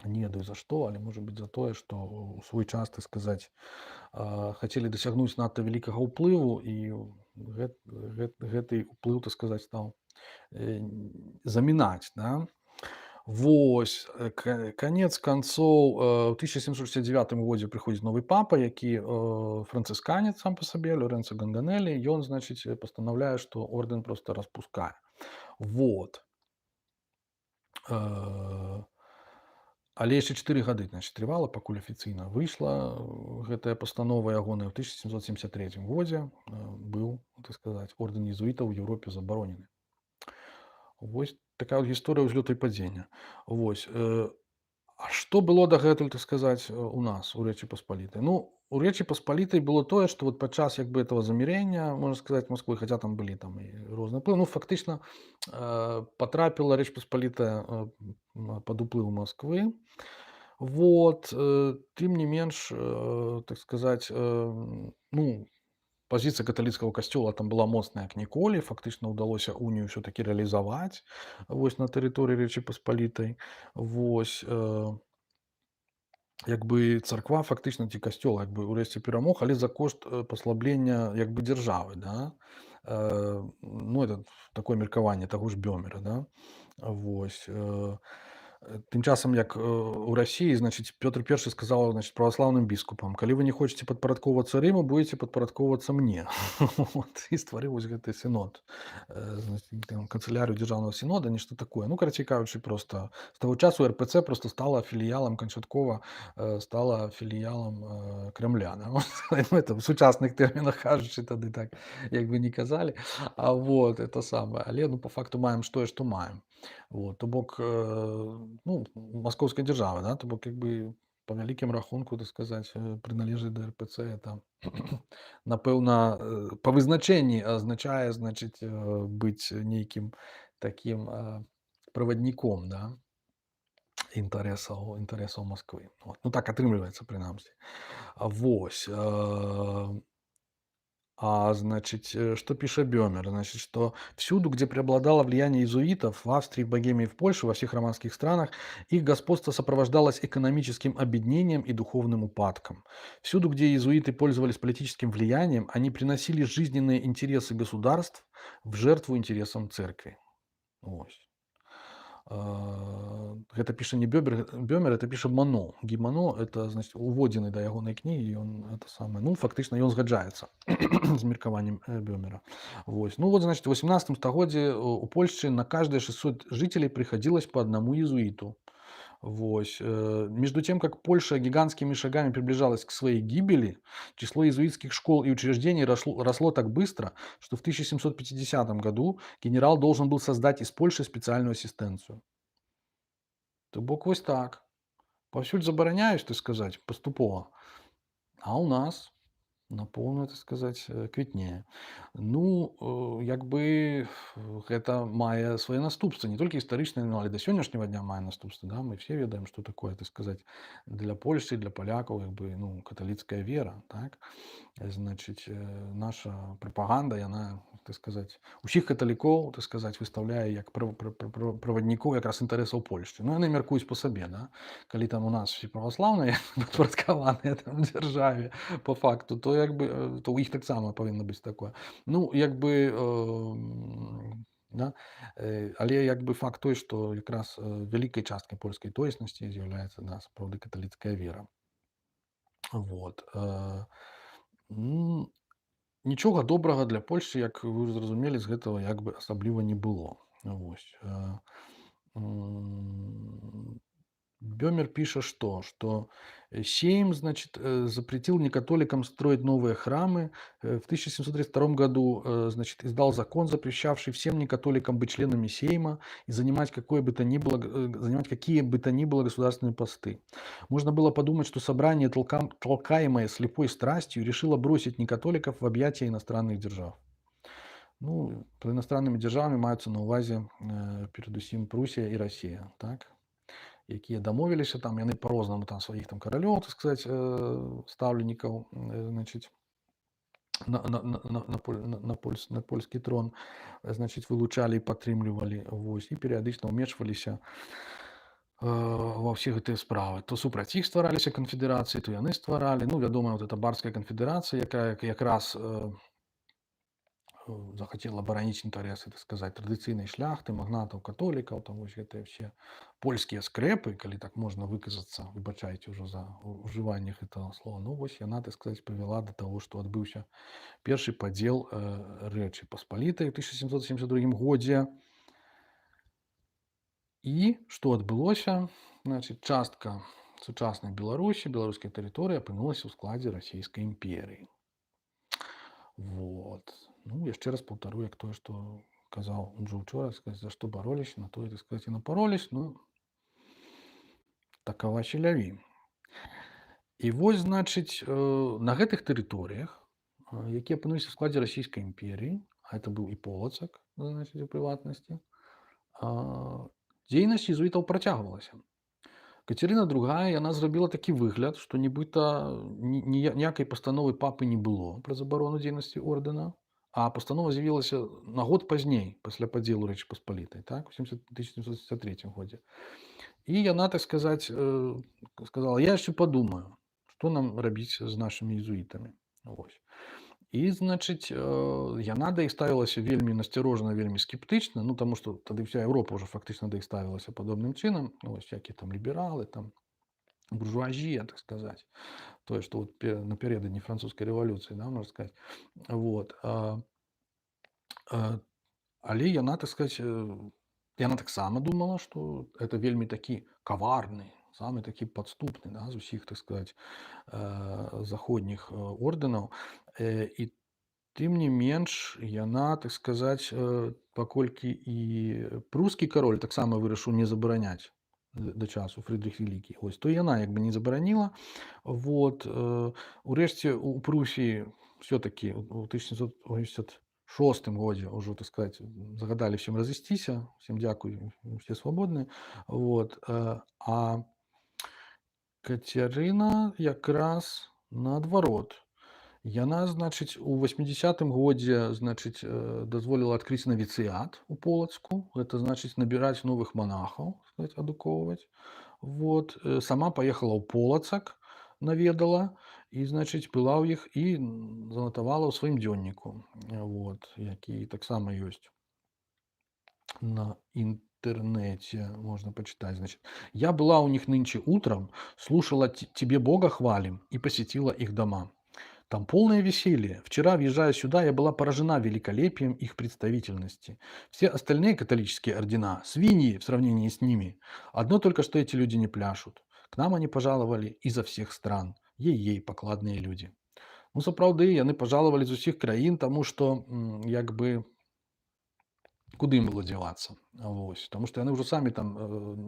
не ведаю за што, але можа быць за тое, што ў свой час, так сказаць, хацелі дасягнуць надта вялікага ўплыву, і гэты ўплыў, так сказаць, стаў замінаць, да. Вось, канец канцоў, у 1769 годзе прыходзіць новы папа, які францысканец сам па сабе, Лорэнцо Ганганелі. Ён, значыць, пастанаўляе, што ордэн проста распускае. Вот. Але яшчэ 4 гады, значыць, трывала, пакуль афіцыйна выйшла гэтая пастанова ягоная. У 1773 годзе быў, так сказаць, ордэн езуітаў у Еўропе забаронены. Вось такая вот гісторыя ўзлёту і падзення. Вось. А што было дагэтуль, так сказаць, у нас, у Рэчы Паспалітай? Ну, у Рэчы Паспалітай было тое, што вот падчас як бы этого замірення, можна сказаць, Москвы, хаця там былі там і розныя ўплывы, ну, фактычна патрапіла Рэч Паспалітая пад уплыў Москвы. Вот, тым не менш, так сказаць, ну, пазіцыя каталіцкага касцёла там была моцная як ніколі, фактычна ўдалося унію ўсё-такі рэалізаваць вось на тэрыторыі Рэчы Паспалітай. Вось, як бы царква фактычна ці касцёл як бы ўрэшце перамог, але за кошт паслаблення як бы дзяржавы, да. Ну, это такое меркаванне таго ж Бёмера, да. Вось. Тым часам, як у Расіі, значыць, Пётр I сказаў, значыць, праваслаўным біскупам: калі вы не хочаце падпарадкоўвацца Рыму, будзеце падпарадкоўвацца мне. Вот. І стварыў вось гэты сінод, канцылярыю дзяржаўнага сінода, нешта такое. Ну, карацей кажучы, просто з таго часу РПЦ просто стала філіялам, канчаткова стала філіялам Крэмля, да. Ну, это в сучасных тэрмінах кажучы, тады так як бы не казалі. А вот это самае. Але, ну, па факту маем тое, што маем. Вот, то бок, ну, маскоўская дзяржава, да, то бок як бы па вялікім рахунку, так сказаць, прыналежаць да РПЦ, это напэўна, па вызначэнні азначае, значыць, быць нейкім такім правадніком, да, інтарэсаў Масквы. Вот. Ну, так атрымліваецца, прынамсі. Вось. Значит, что пишет Бёмер? Значит, что всюду, где преобладало влияние иезуитов, в Австрии, в Богемии, в Польше, во всех романских странах, их господство сопровождалось экономическим обеднением и духовным упадком. Всюду, где иезуиты пользовались политическим влиянием, они приносили жизненные интересы государств в жертву интересам церкви. Вот. Гэта піша не Бёмер, это піша Мано. Гі Мано, это, значит, уводзены да ягонай кнігі, ён это самае, ну, фактычна ён згаджаецца з меркаваннем Бёмера. Вось. Ну, вот, значит, в 18 стагоддзе у Польшчы на каждые 600 жителей приходилось по одному иезуиту. Вось. Между тем, как Польша гигантскими шагами приближалась к своей гибели, число иезуитских школ и учреждений росло так быстро, что в 1750 году генерал должен был создать из Польши специальную ассистенцию. То бок вось так. Паўсюль забараняеш, так сказаць, паступова, а ў нас на поўную, так сказаць, квітнее. Ну, як бы гэта мае свае наступствы, не толькі гістарычныя, но але да сённяшняга дня мае наступствы. Да? Мы все ведаем, што такое, так сказаць, для Польшчы, для палякаў, як бы, ну, каталіцкая вера. Так? Значыць, наша прапаганда, яна, так сказаць, усіх каталікоў, так сказаць, выстаўляе як праваднікоў якраз інтарэсаў Польшчы. Ну, яны мяркуюць па сабе, да? Калі там у нас усе праваслаўныя падпарадкаваныя там дзяржаве по факту, то як бы то ў іх таксама павінна быць такое. Ну, як бы да? Але як бы факт той, што якраз вялікай часткай польскай тоеснасці з'яўляецца, да, сапраўды каталіцкая вера. Вот. Нічога добрага для Польшчы, як вы зразумелі, з гэтага як бы асабліва не было. Вось. Бёмер пишет, что Сейм, значит, запретил некатоликам строить новые храмы. В 1732 году, значит, издал закон, запрещавший всем некатоликам быть членами Сейма и занимать занимать какие бы то ни было государственные посты. Можно было подумать, что собрание, толкаемое слепой страстью, решило бросить некатоликов в объятия иностранных держав. Ну, под иностранными державами маюцца на ўвазе перадусім Прусія і Расія, так? Якія дамовіліся там, яны по-рознаму там сваіх там каралёў, так сказаць, стаўленікаў, значыць, на польскі трон, значыць, вылучалі і падтрымлівалі, вось, і перыядычна ўмешваліся ва ўсе гэтыя справы. То супраць іх ствараліся канфедэрацыі, то яны стваралі. Ну, вядома, вот эта барская канфедэрацыя, якая якраз захацела абараніць інтарэсы, так сказаць, традыцыйнай шляхты, магнатаў, католікаў, там вось гэтыя ўсе польскія скрэпы, калі так можна выказацца, выбачайце ўжо за ўжыванне гэтага слова. Ну, вось яна, так сказаць, прывяла да таго, што адбыўся першы падзел Рэчы Паспалітай у 1772 годзе. І што адбылося? Значыць, частка сучаснай Беларусі, беларускай тэрыторыі апынулася ў складзе расійскай імперыі. Вот. Ну, яшчэ раз паўтару, як тое, што казаў Джо учора, сказаць, за што бароліся, на тое, так сказаць, і напароліся. Ну, такова селяві. І вось, значыць, на гэтых тэрыторыях, якія апынуліся ў складзе расійскай імперіі, а гэта быў і Полацак, значыць, у прыватнасці, дзейнасць езуітаў працягвалася. Кацярына II, яна зрабіла такі выгляд, што нібыта ніякай пастановы папы не было пра забарону дзейнасці ордэна, а пастанова з'явілася на год пазней, пасля падзелу Рэчы Паспалітай, так, у 1773 годзе. І яна, так сказаць, сказала, я яшчэ падумаю, што нам рабіць з нашымі езуітамі. Вось. І, значыць, яна да іх ставілася вельмі насцярожана, вельмі скептычна, ну, таму што тады вся Еўропа ўжо фактычна да іх ставілася падобным чынам, вось, всякія там лібералы, там, буржуазія, так сказаць, тое, што вот напярэдадні французскай рэвалюцыі, да, можна сказаць. Вот. Але яна, так сказаць, яна таксама думала, што гэта вельмі такі каварны, самы такі падступны, да, з усіх, так сказаць, заходніх ордэнаў. І тым не менш, яна, так сказаць, паколькі і прускі кароль таксама вырашыў не забараняць да часу Фрыдрых Вялікі, ось, то яна як бы не забараніла. Вот. Урэшце у Прусіі все-таки у 1786 годзе ўжо, так сказаць, загадалі всем разысціся, всем дзякуй, все свабодныя. Вот. А Кацярына якраз наадварот. Яна, значыць, у 80-м годзе, значыць, дазволіла адкрыць навіцыят у Полацку. Гэта значыць набіраць новых монахаў, сказаць, адукоўваць. Вот. Сама паехала ў Полацак, наведала, і, значыць, была ў іх і занатавала ў сваім дзённіку, вот, які таксама ёсць на интернете, можно почитать. Значит, я была у них нынче утром, слушала «Тебе Бога хвалим» и посетила их дома. Там полное веселье. Вчера, въезжая сюда, я была поражена великолепием их представительности. Все остальные католические ордена – свиньи в сравнении с ними. Одно только, что эти люди не пляшут. К нам они пожаловали изо всех стран. Ей-ей, покладные люди. Ну, сапраўды, яны пожаловали з усіх краін, тому што, як бы, куды ім было дзявацца. Вось. Таму што яны ўжо самі там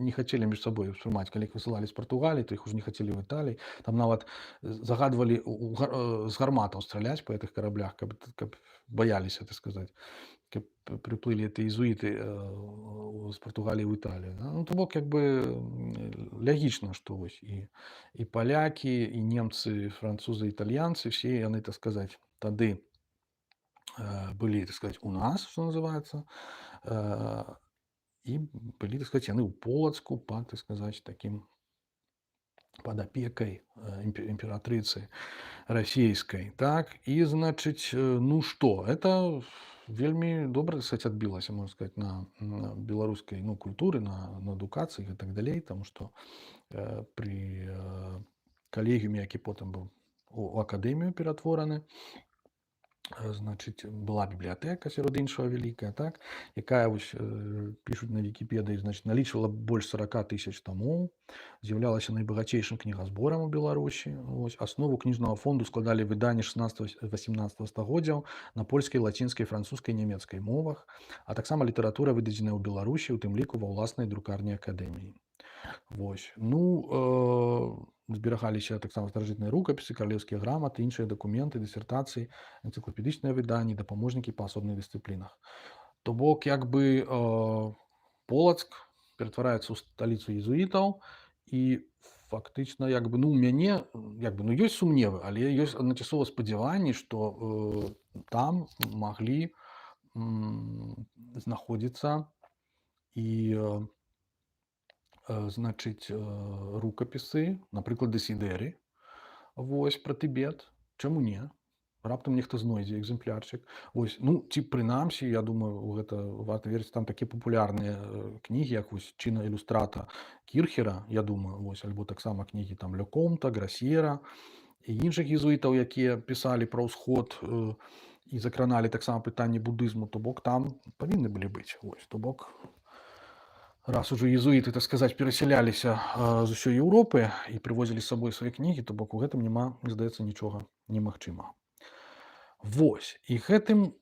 не хацелі між сабой успрымаць, калі іх высылалі з Партугаліі, то іх уже не хацелі ў Італіі. Там нават загадвалі з гарматаў страляць па гэтых караблях, каб баяліся, так сказаць, каб прыплылі эти езуіты з Партугаліі ў Італію. Ну, то бок як бы лягічна, што вось і палякі, і немцы, французы, італьянцы, все яны, так сказаць, тады были, так сказать, у нас, что называется, и были, так сказать, яны ў Полацку под, так сказать, таким под опекой императрицы российской. Так, и, значит, ну что, это вельмі добра, кстати, адбілася, можна сказать, на беларускай, ну, культуры, на адукацыі і так далей, тому што при калегіуме, які потым быў у акадэмію ператвораны, значит, была библиотека, сярод іншага вялікая, так, якая, вось, пишуць на Вікіпедыі, значит, налічвала больш 40 000 томоў, з'яўлялася найбагацейшым кнігазборам у Беларусі. Вось, аснову кніжнага фонду складалі выданні 16-18 стагоддзяў на польскай, лацінскай, французскай, нямецкай мовах, а таксама літаратура, выдадзеная ў Беларусі, у тым ліку ва ўласнай друкарні акадэміі. Вось. Ну, зберагаліся таксама старажытныя рукапісы, каралеўскія граматы, іншыя дакументы, дысертацыі, энцыклапедычныя выданні, дапаможнікі па асобных дысцыплінах. То бок, як бы Полацк ператвараецца ў сталіцу езуітаў, і фактычна, як бы, ну, у мяне, як бы, ну, ёсць сумневы, але ёсць адначасова спадзяванні, што там маглі знаходзіцца і значыць, рукапісы, напрыклад, Дэсідэры, вось, пра Тыбет. Чаму не? Раптам нехта знойдзе экземплярчык. Вось, ну, ці прынамсі, я думаю, гэта варта верыць, там такія папулярныя кнігі, як вось «Чына ілюстрата» Кірхера, я думаю, вось, альбо таксама кнігі там Лекомта, Грасьера і іншых езуітаў, якія пісалі пра ўсход і закраналі таксама пытанні будызму, то бок там павінны былі быць. Вось, то бок, раз уже езуіты, так сказаць, перасяляліся з усёй Еўропы і прывозілі з сабой свае кнігі, то бок у гэтым няма, мне здаецца, нічога немагчымага. Вось, і гэтым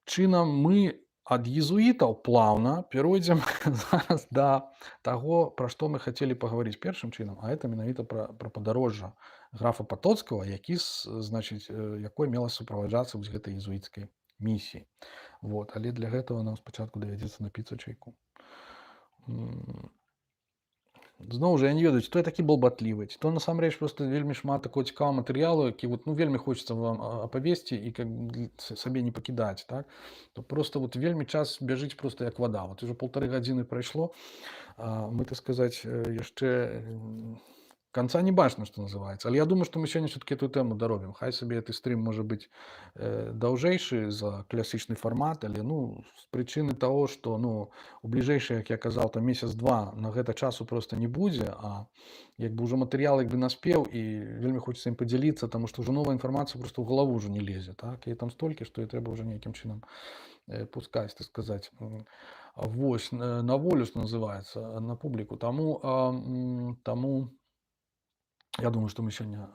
чынам мы ад езуітаў плаўна перайдзем зараз да таго, пра што мы хацелі пагаварыць першым чынам, а это менавіта пра падарожжа графа Патоцкага, значыць, якое мела суправаджацца вось гэтай езуіцкай місіі. Вот, але для гэтага нам спачатку давядзецца напіцца чайку. Зноў жа, я не ведаю, ці то я такі балбатлівы, ці то насамрэч проста вельмі шмат такого цікавага матэрыялу, які вот, ну, вельмі хочацца вам апавесці і сабе не пакідаць, так? То просто вот вельмі час бяжыць просто як вада. Вот уже 1,5 гадзіны прайшло, мы, так сказаць, яшчэ конца не бачна, што называецца. Але я думаю, што мы сёння все-таки эту тэму даробім. Хай сабе гэты стрым можа быць даўжэйшы за класічны фармат, але, ну, з прычыны таго, што, ну, у бліжэйшы, як я казаў, там месяц-два на гэта часу просто не будзе, а як бы ўжо матэрыял як бы наспеў і вельмі хочацца ім падзяліцца, таму што ўжо новая інфармацыя просто ў галаву ўжо не лезе, так? І там столькі, што і трэба ўжо нейкім чынам пускаць, так сказаць, вось, на волю, што называецца, на публіку. Таму я думаю, што мы сёння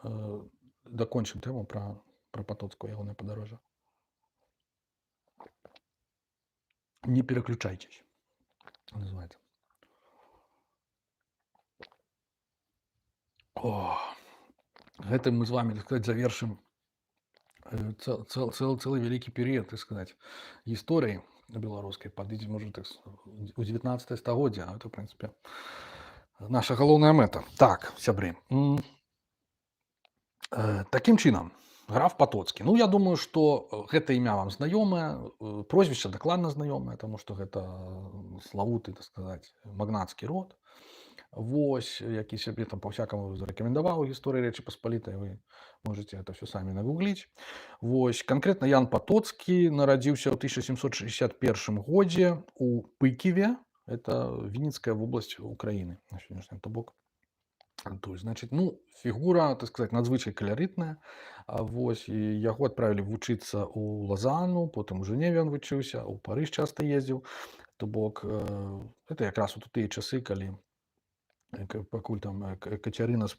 дакончым тэму пра Патоцкага, ягонае падарожжа. Не пераключайцесь, называецца. Гэтым мы з вами, так сказаць, завершым цэлы вялікі перыяд, так сказаць, гісторыі беларускай. Падыдзе, можа, так, у 19 стагоддзе, а это, в прынцыпе, наша галоўная мэта. Так, сябры. Такім чынам, граф Патоцкі. Ну, я думаю, што гэта імя вам знаёмае, прозвішча дакладна знаёмае, таму што гэта славуты, так сказаць, магнацкі род. Вось, які сябе там па-всякаму зарэкамендаваў у гісторыі Рэчы Паспалітай, вы можаце гэта ўсё самі нагугліць. Вось, канкрэтна Ян Патоцкі нарадзіўся ў 1761 годзе у Пыківе, это Вінніцкая вобласць Украіны на сённяшні бок. То есть, значит, ну, фігура, так сказать, надзвычай каларытная. Вось, і яго адправілі вучыцца ў Лазану, потым у Жэневе ён вучыўся, у Парыж часта ездзіў. То бок, это якраз у тыя часы, калі Пакуль там Кацярына з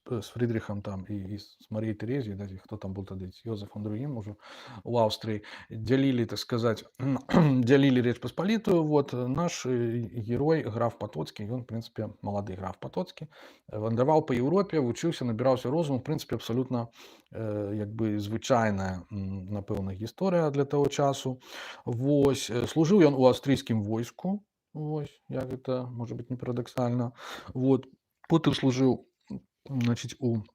Фрыдрыхам там і з Маріяй Тэрэзіяй, да, хто там быў тады, з Йозефам другім ужо у Аўстрыі, дзялілі, так сказаць, дзялілі Рэч Паспалітую. Вот наш герой, граф Патоцкі, ён, в прынцыпе, малады граф Патоцкі, вандраваў па Еўропе, вучыўся, набіраўся розуму, в прынцыпе, абсалютна як бы звычайная, напэўна, гісторыя для таго часу. Вось, служыў ён у аўстрыйскім войску, вось, як гэта можа быць не парадаксальна. Вот. Потым служыў, значыць, у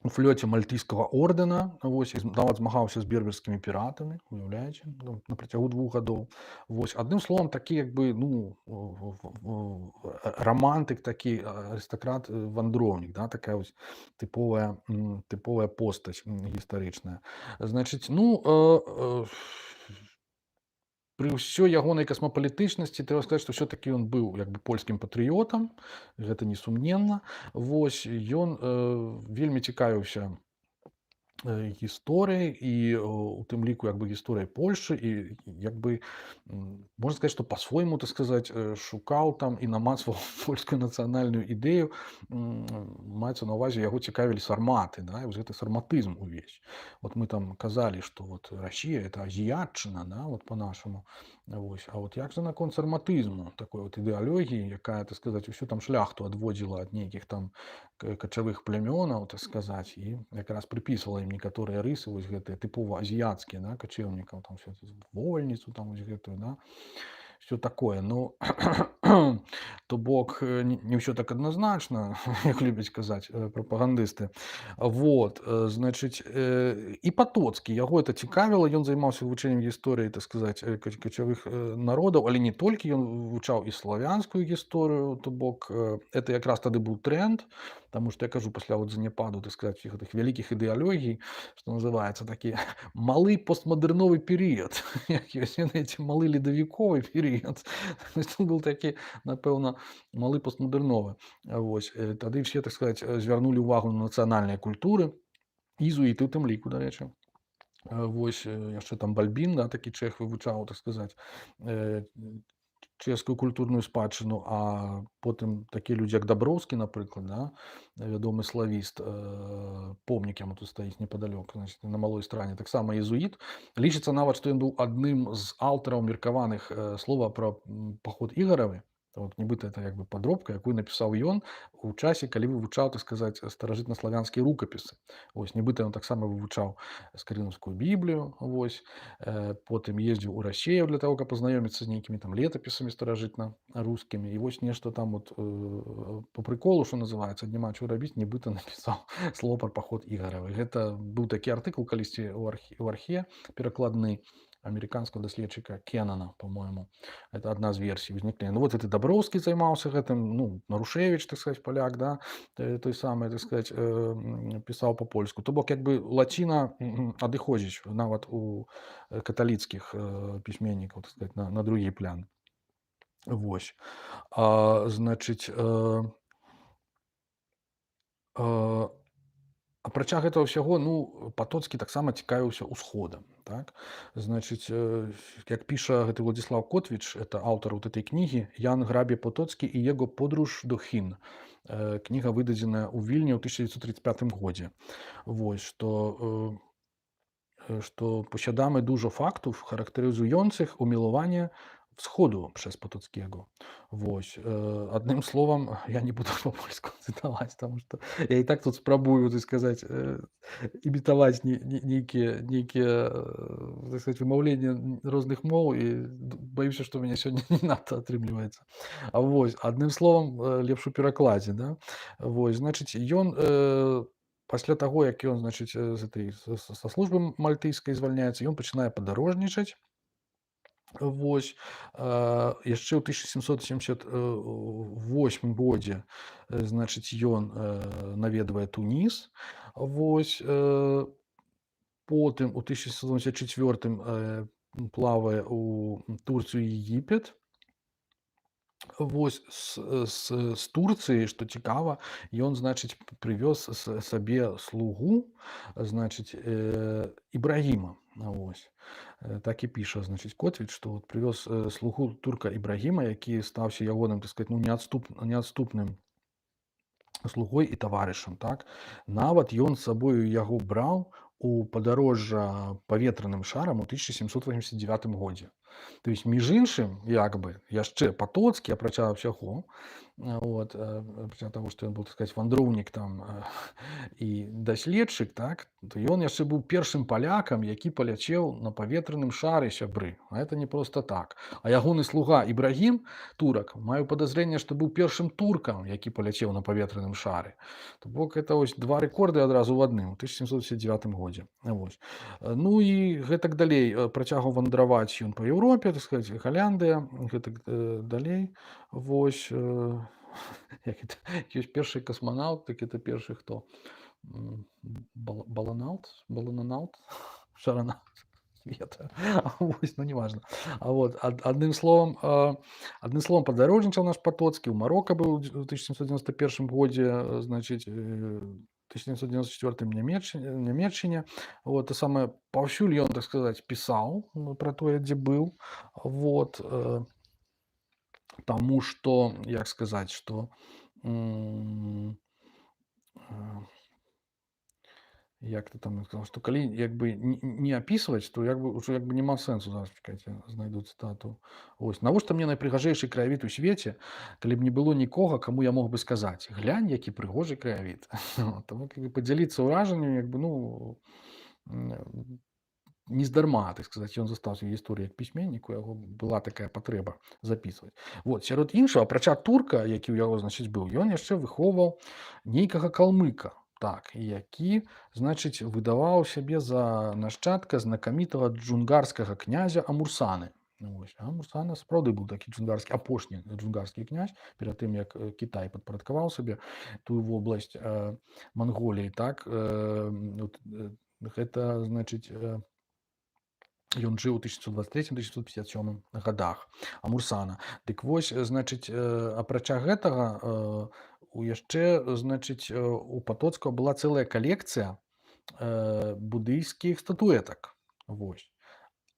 флёце мальтыйскага ордэна, вось, і нават змагаўся з берберскімі піратамі, уяўляеце, ну, на працягу 2 гадоў. Вось, адным словам, такі як бы, ну, рамантык такі, арыстакрат, вандроўнік, да, такая вось тыповая постаць гістарычная. Значыць, ну, пры ўсёй ягонай касмапалітычнасці трэба сказаць, што ўсё-такі ён быў як бы польскім патрыётам, гэта несумненна. Вось, ён вельмі цікавіўся гісторыяй і у тым ліку як бы гісторыяй Польшчы, і як бы можна сказаць, што па-свойму, так сказаць, шукаў там і намацваў польскую нацыянальную ідэю. Маецца на ўвазе, яго цікавілі сарматы, да, і вось гэты сарматызм увесь. Вот мы там казалі, што вот Расія это азіятчына, да, вот по-нашаму. Вось. А вот як жа наконт сарматызму, такой вот ідэалогіі, якая, так сказаць, усю там шляхту адводзіла ад нейкіх там качавых плямёнаў, так сказаць, і якраз прыпісвала ім некаторыя рысы вось гэтыя тыпова азіяцкія, да, качэўнікаў, там всё вольніцу, там вось гэтую, да, всё такое. Ну, то бок не ўсё так адназначна, як любяць казаць прапагандысты. Вот, значыць, і Патоцкі, яго это цікавіла, ён займаўся вывучэннем гісторыі, так сказаць, качавых народаў, але не толькі, ён вывучаў і славянскую гісторыю, то бок это якраз тады быў тренд, таму што я кажу, пасля вот заняпаду, так сказаць, всіх гэтых вялікіх ідэалогій, што называецца, такі малы постмадэрновы перыяд, як ёсць, ці малы ледавіковы перыяд. Ён быў такі, напэўна, малы постмадэрновы. Вось, тады все, так сказаць, звярнулі ўвагу на нацыянальныя культуры, езуіты ў тым ліку, дарэчы. Вось, яшчэ там Бальбін, да, такі чэх вывучаў, так сказаць, чэшскую культурную спадчыну, а потым такія людзі, як Даброўскі, напрыклад, да, вядомы славіст, помнік яму тут стаіць непадалёк, значит, на малой стране, таксама езуіт. Лічыцца нават, што ён быў адным з аўтараў меркаваных слова пра паход Ігаравы. Вот, нібыта это як бы падробка, якую напісаў ён у часе, калі вывучаў, так сказаць, старажытнаславянскія рукапісы. Вось, нібыта ён таксама вывучаў скарынаўскую Біблію, вось, потым ездзіў у Расею для таго, каб пазнаёміцца з нейкімі там летапісамі старажытна-рускімі. І вось нешта там вот по прыколу, што называецца, няма чаго рабіць, нібыта напісаў слова пра паход Ігаравы. Гэта быў такі артыкул калісьці ў архе перакладны амерыканскага даследчыка Кенана, по-моему. Это адна з версій узнікнення. Ну вот гэты Даброўскі займаўся гэтым, ну, Нарушевіч, так сказаць, паляк, да, той самы, так сказаць, пісаў па-польску. То бок як бы лаціна адыходзіць нават у каталіцкіх пісьменнікаў, так сказаць, на другі план. Вось. Значыць, апрача гэтага ўсяго, ну, Патоцкі таксама цікавіўся ўсходам, так. Значыць, як піша гэты Владзіслаў Котвіч, это аўтар вот этой кнігі, Ян Грабе Потоцкі і его подруж до Хін. Кніга выдадзеная ў Вільні ў 1935 годзе. Вось, што posiadamy dużo faktów charakteryzujących umiłowanie wschodu przez Potockiego. Вось. Адным словам, я не буду па-польску цытаваць, таму што я і так тут спрабую, так сказаць, імітаваць нейкія, так сказаць, вымаўленні розных моў, і баюся, што ў мяне сёння не надта атрымліваецца. Вось. Адным словам, лепш у перакладзе, да. Вось, значыць, ён пасля таго, як ён, значыць, са службы мальтыйскай звальняецца, ён пачынае падарожнічаць. Вось, яшчэ ў 1778 годзе, значыць, ён наведвае Туніс. Вось, потым у 1784 плавае ў Турцыю і Егіпет. Вось, з Турцыі, што цікава, ён, значыць, прывёз сабе слугу, значыць, Ібрагіма. Вось. Так і піша, значыць, Котвіч, што вот прывёз слугу турка Ібрагіма, які стаўся ягоным, так сказаць, ну, неадступным слугой і таварышам, так. Нават ён з сабою яго браў у падарожжа паветраным шарам у 1789 годзе. То есть, між іншым, як бы, яшчэ Патоцкі, апрача ўсяго, апрача таго, што ён быў, так сказаць, вандроўнік там, і даследчык, так, то ён яшчэ быў першым палякам, які паляцеў на паветраным шары, сябры. А это не проста так. А ягоны слуга Ібрагім, турак, маю падазрэнне, што быў першым туркам, які паляцеў на паветраным шары. То бок это вось два рэкорды адразу ў адным у 1759 годзе. Вось. Ну і гэтак далей працягваў вандраваць ён па Еўропе, так сказаць, Галяндыя, гэтак далей. Вось як это, ёсць першы касманаўт, так это першы хто? Баланаут, шаранавт, света. Вось, ну неважно. Адным словам, падарожнічаў наш Патоцкі, у Марока быў у 1791 годзе, значыць, 1794 Нямецчыне. То самае, паўсюль ён, так сказаць, пісаў пра тое, дзе быў. Таму што, як сказаць, што як ты там сказал, што калі як бы не апісваць, то як бы ўжо як бы няма сэнсу. Зараз чакайце, знайду цытату. Вось, навошта мне найпрыгажэйшы краявід у свеце, калі б не было нікога, каму я мог бы сказаць: глянь, які прыгожы краявід. Таму падзяліцца ўражаннем, як бы, ну, нездарма, так сказаць, ён застаўся ў гісторыі як пісьменнік, у яго была такая патрэба запісваць. Сярод іншага, апрача турка, які ў яго, значыць, быў, ён яшчэ выхоўваў нейкага калмыка, так, які, значыць, выдаваў сябе за нашчадка знакамітага джунгарскага князя Амурсаны. Амурсана сапраўды быў такі джунгарскі, апошні джунгарскі князь, перад тым, як Кітай падпарадкаваў сабе тую вобласць Манголіі, так, гэта, значыць, ён жыў у 1623-1657 годах, Амурсана. Дык вось, значыць, апрача гэтага, яшчэ, значыць, у Патоцкага была цэлая калекцыя будыйскіх статуэтак. Вось.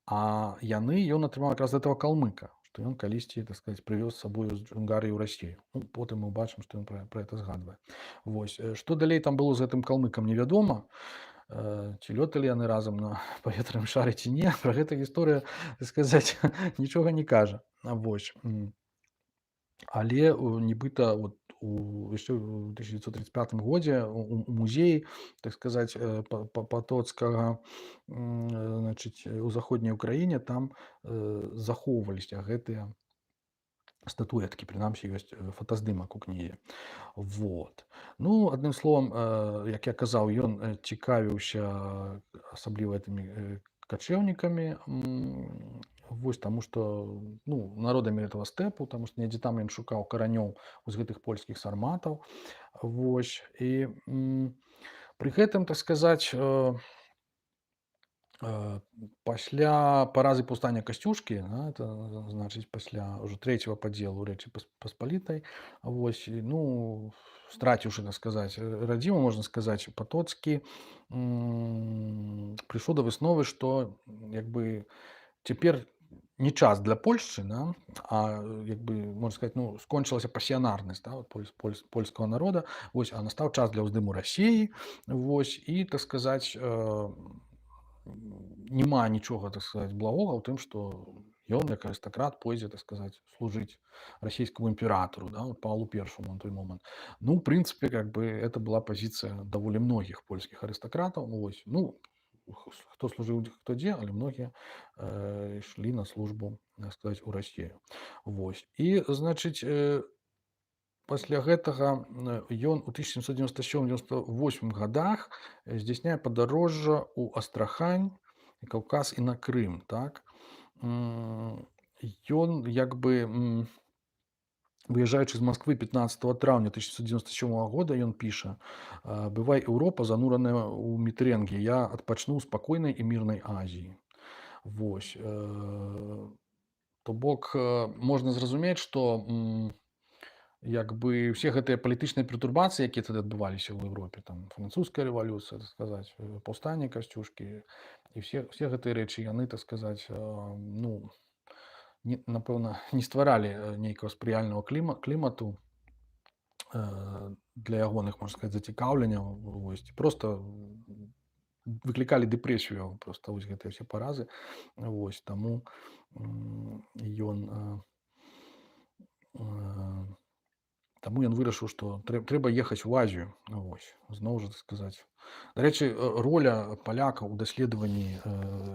А ён атрымаў якраз гэтага калмыка, што ён калісьці, так сказаць, прывёз з сабою з Джунгарыі ў Расію. Ну, потым мы бачым, што ён пра гэта згадвае. Вось. Што далей там было з гэтым калмыкам, невядома. Ці лёталі яны разам на паветраным шары ці не, пра гэта гісторыя, так сказаць, нічога не кажа. Вось. Але нібыта яшчэ ў 1935 годзе у музеі, так сказаць, Патоцкага, значыць, у заходняй Украіне там захоўваліся гэтыя статуэткі, прынамсі ёсць фотаздымак у кнізе. Ну, адным словам, як я казаў, ён цікавіўся асабліва гэтымі качэўнікамі, вось, таму што, ну, народамі гэтага стэпу, таму што недзе там ён шукаў каранёў з гэтых польскіх сарматаў. Вось. І пры гэтым, так сказаць, пасля паразы паўстання Касцюшкі, это значыць пасля ўжо трэцяга падзелу Рэчы Паспалітай, вось, ну, страціўшы, так сказаць, радзіму, можна сказаць, Патоцкі прыйшоў да высновы, што як бы цяпер не час для Польшчы, да, а як бы, можна сказаць, ну, скончылася пасіянарнасць, да, польскага народа, вось, а настаў час для ўздыму Расіі, вось, і, так сказаць, няма нічога, так сказаць, благога ў тым, што ён, як арыстакрат, пойдзе, так сказаць, служыць расійскаму імператару, да, Павлу I на той момант. Ну, ў прынцыпе, как бы, это была пазіцыя даволі многіх польскіх арыстакратаў. Вось. Ну, хто служыў хто дзе, але многія ішлі на службу, так сказаць, у Расію. Вось. І, значыць, пасля гэтага ён у 1797-98 годах здзяйсняе падарожжа ў Астрахань, Каўказ і на Крым, так. Ён, як бы, выязджаючы з Москвы 15 траўня 1997 года, ён піша: «Бывай, Еўропа, занураная ў мітрэнгі, я адпачну ў спакойнай і мірнай Азіі». Вось. То бок, можна зразумець, што як бы ўсе гэтыя палітычныя пертурбацыі, якія тады адбываліся ў Еўропе, там французская рэвалюцыя, так сказаць, паўстанне Касцюшкі, і все гэтыя рэчы, яны, так сказаць, ну, напэўна, не стваралі нейкага спрыяльнага клімату для ягоных, можна сказаць, зацікаўленняў, вось, ці проста выклікалі дэпрэсію проста вось гэтыя ўсе паразы. Вось, таму ён таму ён вырашыў, што трэба ехаць у Азію. Вось, зноў жа, так сказаць. Дарэчы, роля палякаў у даследаванні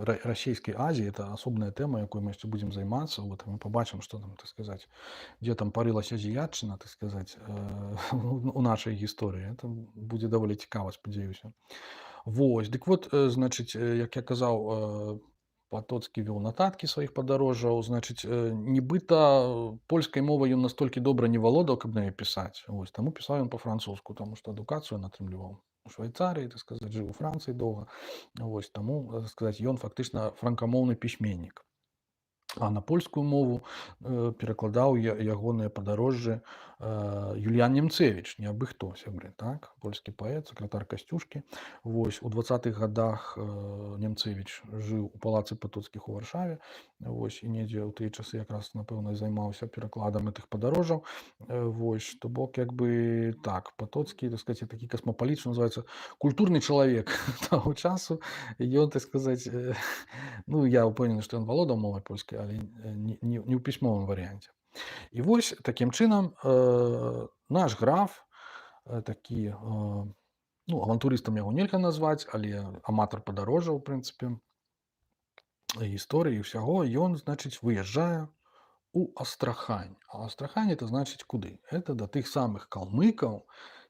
расійскай Азіі это асобная тэма, якой мы яшчэ будзем займацца. Вот, мы пабачым, што там, так сказаць, дзе там парылася азіятчына, так сказаць, у нашай гісторыі. Это будзе даволі цікава, спадзяюся. Вось, дык вот, значыць, як я казаў, Патоцкі вёў нататкі сваіх падарожжаў, значыць, нібыта польскай мовай ён настолькі добра не валодаў, каб на яе пісаць. Вось, таму пісаў ён па-французску, таму што адукацыю ён атрымліваў у Швейцарыі, так сказаць, жыў у Францыі доўга. Вось, таму, так сказаць, ён фактычна франкамоўны пісьменнік. А на польскую мову перакладаў ягоныя падарожжы Юліян Немцевіч, не абы хто, сябры, так? Польскі паэт, сакратар Касцюшкі. Вось, у 20-х гадах Немцевіч жыў у палацы Патоцкіх у Варшаве. Вось, і недзе ў тыя часы якраз, напэўна, займаўся перакладам гэтых падарожжаў. Вось, то бок, як бы, так, Патоцкі, так сказаць, такі касмапаліт, што называецца, культурны чалавек таго часу. Ён, так сказаць, ну, я ўпэўнены, што ён валодаў мовай польскай, але не ў пісьмовым варыянце. І вось такім чынам наш граф такі, ну, авантурыстам яго нельга назваць, але аматар падарожжаў, у прынцыпе, гісторыі і ўсяго, ён, значыць, выязджае у Астрахань. А Астрахань это значыць куды? Это да тых самых калмыкаў,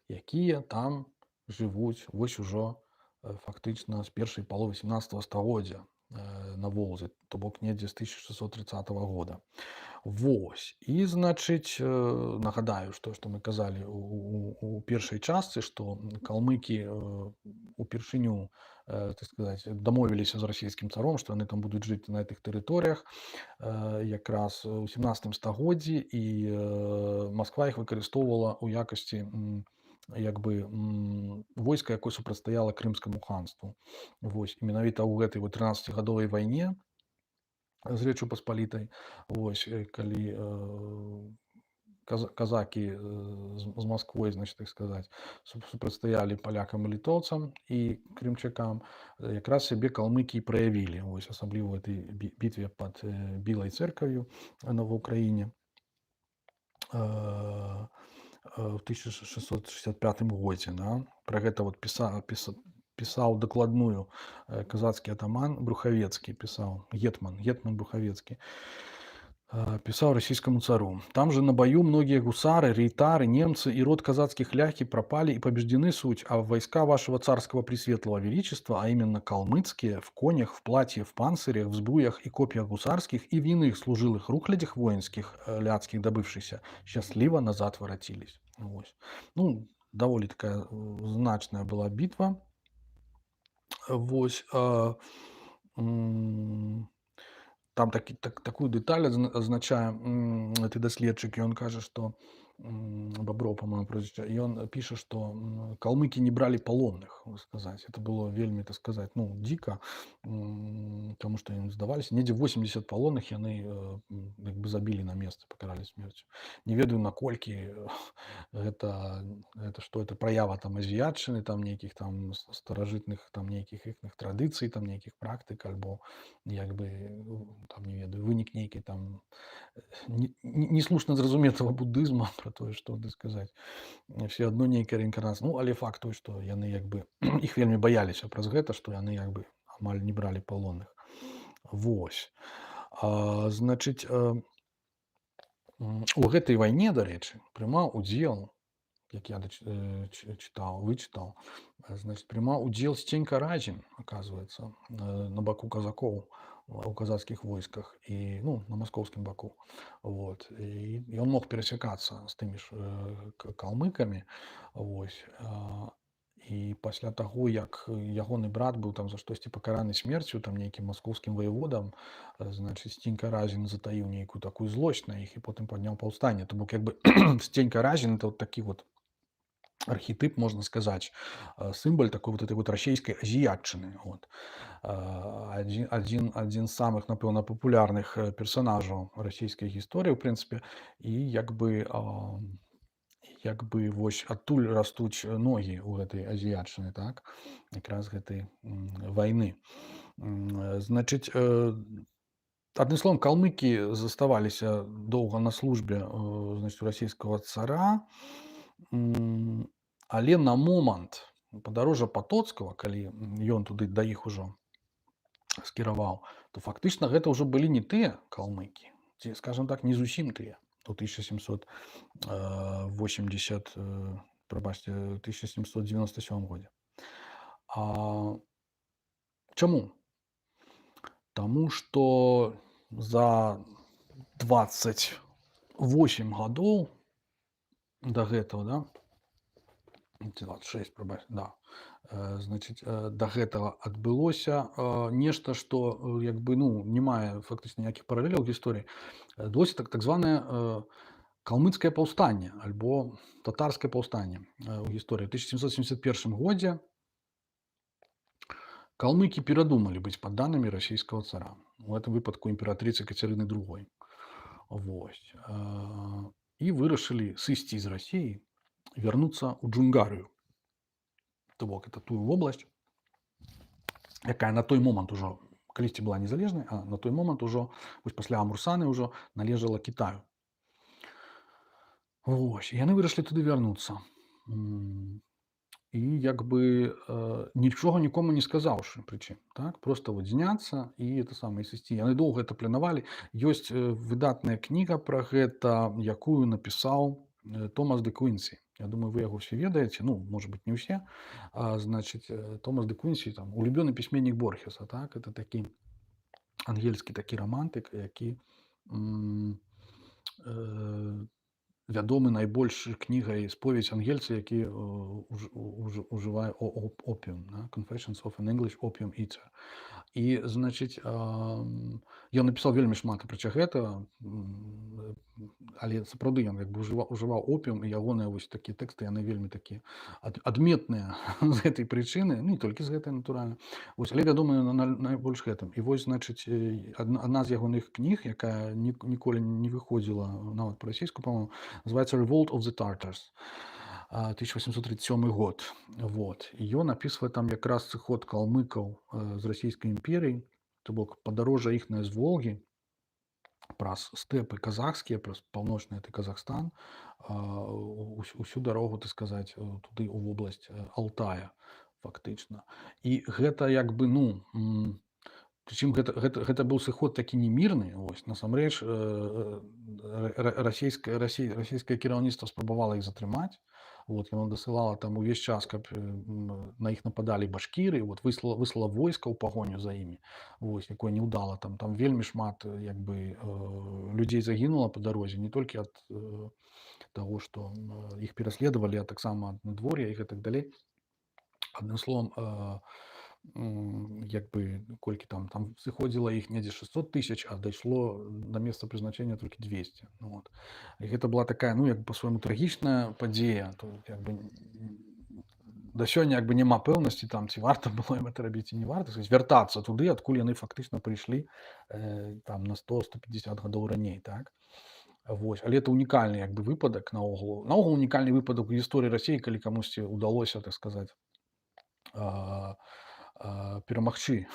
якія там жывуць вось ужо фактычна з першай паловы 17 стагоддзя на Волзе, то бок недзе з 1630 года. Вось. І, значыць, нагадаю, што мы казалі у першай частцы, што калмыкі упершыню, так сказаць, дамовіліся з расійскім царом, што яны там будуць жыць на гэтых тэрыторыях якраз у 17 стагоддзі, і Масква іх выкарыстоўвала ў якасці як бы войска, якое супрацьстаяла крымскаму ханству. Вось, і менавіта ў гэтай 13-гадовай вайне з Рэччу Паспалітай, вось, калі казакі з Масквой, значит, так сказаць, супрацьстаялі палякам і літоўцам і крымчакам, якраз сябе калмыкі праявілі, вось, асабліва ў этой бітве пад Білай церкваю на Украіне в 1665 годзе. Да? Пра гэта вот пісаў дакладную казацкі атаман Брухавецкі, пісаў гетман Брухавецкі, писал российскому цару. Там же на бою многие гусары, рейтары, немцы и род казацких ляхи пропали и побеждены суть, а войска вашего царского пресветлого величества, а именно калмыцкие, в конях, в платье, в панцирях, в сбруях и копьях гусарских и в иных служилых рухлядях воинских, ляцких добывшихся, счастливо назад воротились. Вот. Ну, довольно такая значная была битва. Вот. Там такую дэталь адзначае гэты даследчык, і ён кажа, што Баброў, по-моему, прозвішча, і ён піша, што калмыкі не бралі палонных, сказаць. Это было вельмі, так сказаць, ну, дзіка, таму што ім здаваліся. Недзе 80 палонных яны як бы забілі на месцы, пакаралі смерцю. Не ведаю, наколькі гэта што, это праява там азіятчыны, там нейкіх там старажытных там нейкіх іхных традыцый, там нейкіх практык, альбо як бы, там, не ведаю, вынік нейкі там неслушна зразумелага буддызма, пра тое, што сказаць, все адно нейкая рэінкарнацыя. Ну, але факт той, што яны як бы іх вельмі баяліся праз гэта, што яны як бы амаль не бралі палонных. Вось. Значыць, у гэтай вайне, дарэчы, прымаў удзел, як я вычытаў, значыць, прымаў удзел Сценька Разін, аказваецца, на баку казакоў у казацкіх войсках і, ну, на маскоўскім баку. Вот. І ён мог перасякацца з тымі ж калмыкамі. Вось. І пасля таго, як ягоны брат быў там за штосьці пакараны смерцю, там нейкім маскоўскім ваяводам, значыць, Сценька Разін затаіў нейкую такую злосць на іх і потым падняў паўстанне. То бок, як бы, Сценька Разін это вот такі вот архетип, можно сказать, символ такой вот этой вот расійской азіятчыны. Вот. Один з самых, напэўна, папулярных персонажаў расійскай гісторыі, в прынцыпе, і як бы як бы вось адтуль растуць ногі ў гэтай азіятчыны, так, якраз гэтай вайны. Значыць, адным словам, калмыкі заставаліся доўга на службе, значыць, у расійскага цара, але на момант падарожжа Патоцкага, калі ён туды да іх ужо скіраваў, то фактычна гэта ўжо былі не тыя калмыкі, ці, скажам так, не зусім тыя. У 1797 годзе. Чаму? Таму што за 28 гадоў да гэтага, да, 26, да, значыць, да гэтага адбылося нешта, што як бы, ну, не мае фактычна ніякіх паралеляў у гісторыі. Адбылося так званае калмыцкае паўстанне альбо татарскае паўстанне у гісторыі. У 1771 годзе калмыкі перадумалі быць падданымі расійскага цара. У гэтым выпадку імператрыцы Кацярыны II. Вось. І вырашылі сысці з Расіі, вярнуцца ў Джунгарыю. То бок, это тую вобласць, якая на той момант ужо калісьці была незалежнай, а на той момант ужо, вось пасля Амурсаны ўжо належала Кітаю. Вось. Яны вырашылі туды вярнуцца. І як бы нічога нікому не сказаўшы, прычым, так, проста вот зняцца і это самае сысці. Яны доўга гэта планавалі. Ёсць выдатная кніга пра гэта, якую напісаў Томас де Квінсі. Я думаю, вы яго ўсе ведаеце, ну, можа быць, не ўсе. Значыць, Томас де Квінсі, там, улюбёны пісьменнік Борхеса, так, это такі ангельскі такі рамантык, які вядомы найбольш кнігай споведь ангельца, які ужывае опіум, да? Confessions of an English Opium Eater. І, значыць, ён напісаў вельмі шмат апрача гэтага, але сапраўды ён як бы ужываў опіум, і ягоныя вось такія тэксты, яны вельмі такія адметныя з гэтай прычыны, ну, не толькі з гэтай, натуральна. Вось, але вядомыя найбольш гэтым. І вось, значыць, адна з ягоных кніг, якая ніколі не выходзіла нават па-расійску, па-моему, называется Revolt of the Tartars, 1837 год. Вот. І ён апісвае там якраз сыход калмыкаў з расійскай імперіі, то бок падарожжа іхняе з Волгі праз стэпы казахскія, праз паўночны гэты Казахстан, усю дарогу, так сказаць, туды ў вобласць Алтая, фактычна. І гэта як бы, ну, прычым гэта быў сыход такі не мірны, вось, насамрэч расійскае кіраўніцтва спрабавала іх затрымаць. Вот, яно дасылала там увесь час, каб на іх нападалі башкіры, вот, выслала войска ў пагоню за імі, вось, якое не ўдала. Там вельмі шмат як бы людзей загінула па дарозе, не толькі ад таго, што іх пераследавалі, а таксама ад надвор'я і гэтак далей. Адным словам, як бы колькі там сыходзіла іх недзе 600 000, а дайшло да месца прызначэння толькі 200. Вот. І гэта была такая, ну, як па-свойму трагічная падзея. Тут як бы да сёння як бы няма пэўнасці там, ці варта было ім гэта рабіць, ці не варта, вяртацца туды, адкуль яны фактычна прыйшлі там на 100-150 гадоў раней, так. Вось. Але это унікальны як бы выпадак наогул. Наогул унікальны выпадак у гісторыі Расіі, калі камусьці ўдалося, так сказаць, перамагчы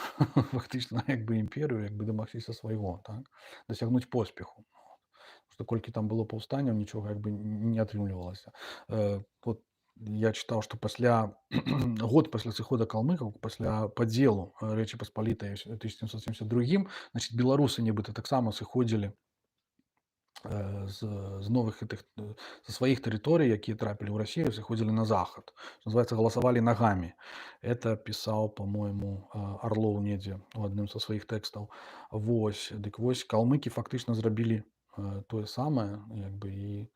фактычна як бы імперыю, як бы дамагчыся свайго, так, дасягнуць поспеху. Што колькі там было паўстанняў, нічога як бы не атрымлівалася. Вот я чытаў, што пасля год пасля сыхода калмыкаў, пасля падзелу Рэчы Паспалітай ў 1772, значыць, беларусы нібыта таксама сыходзілі з новых гэтых, са сваіх тэрыторый, якія трапілі ў Расію, сыходзілі на захад. Што называецца, галасавалі нагамі. Это пісаў, па-мойму, Арлоў недзе ў адным са сваіх тэкстаў. Вось. Дык вось, калмыкі фактычна зрабілі тое самае, як бы, і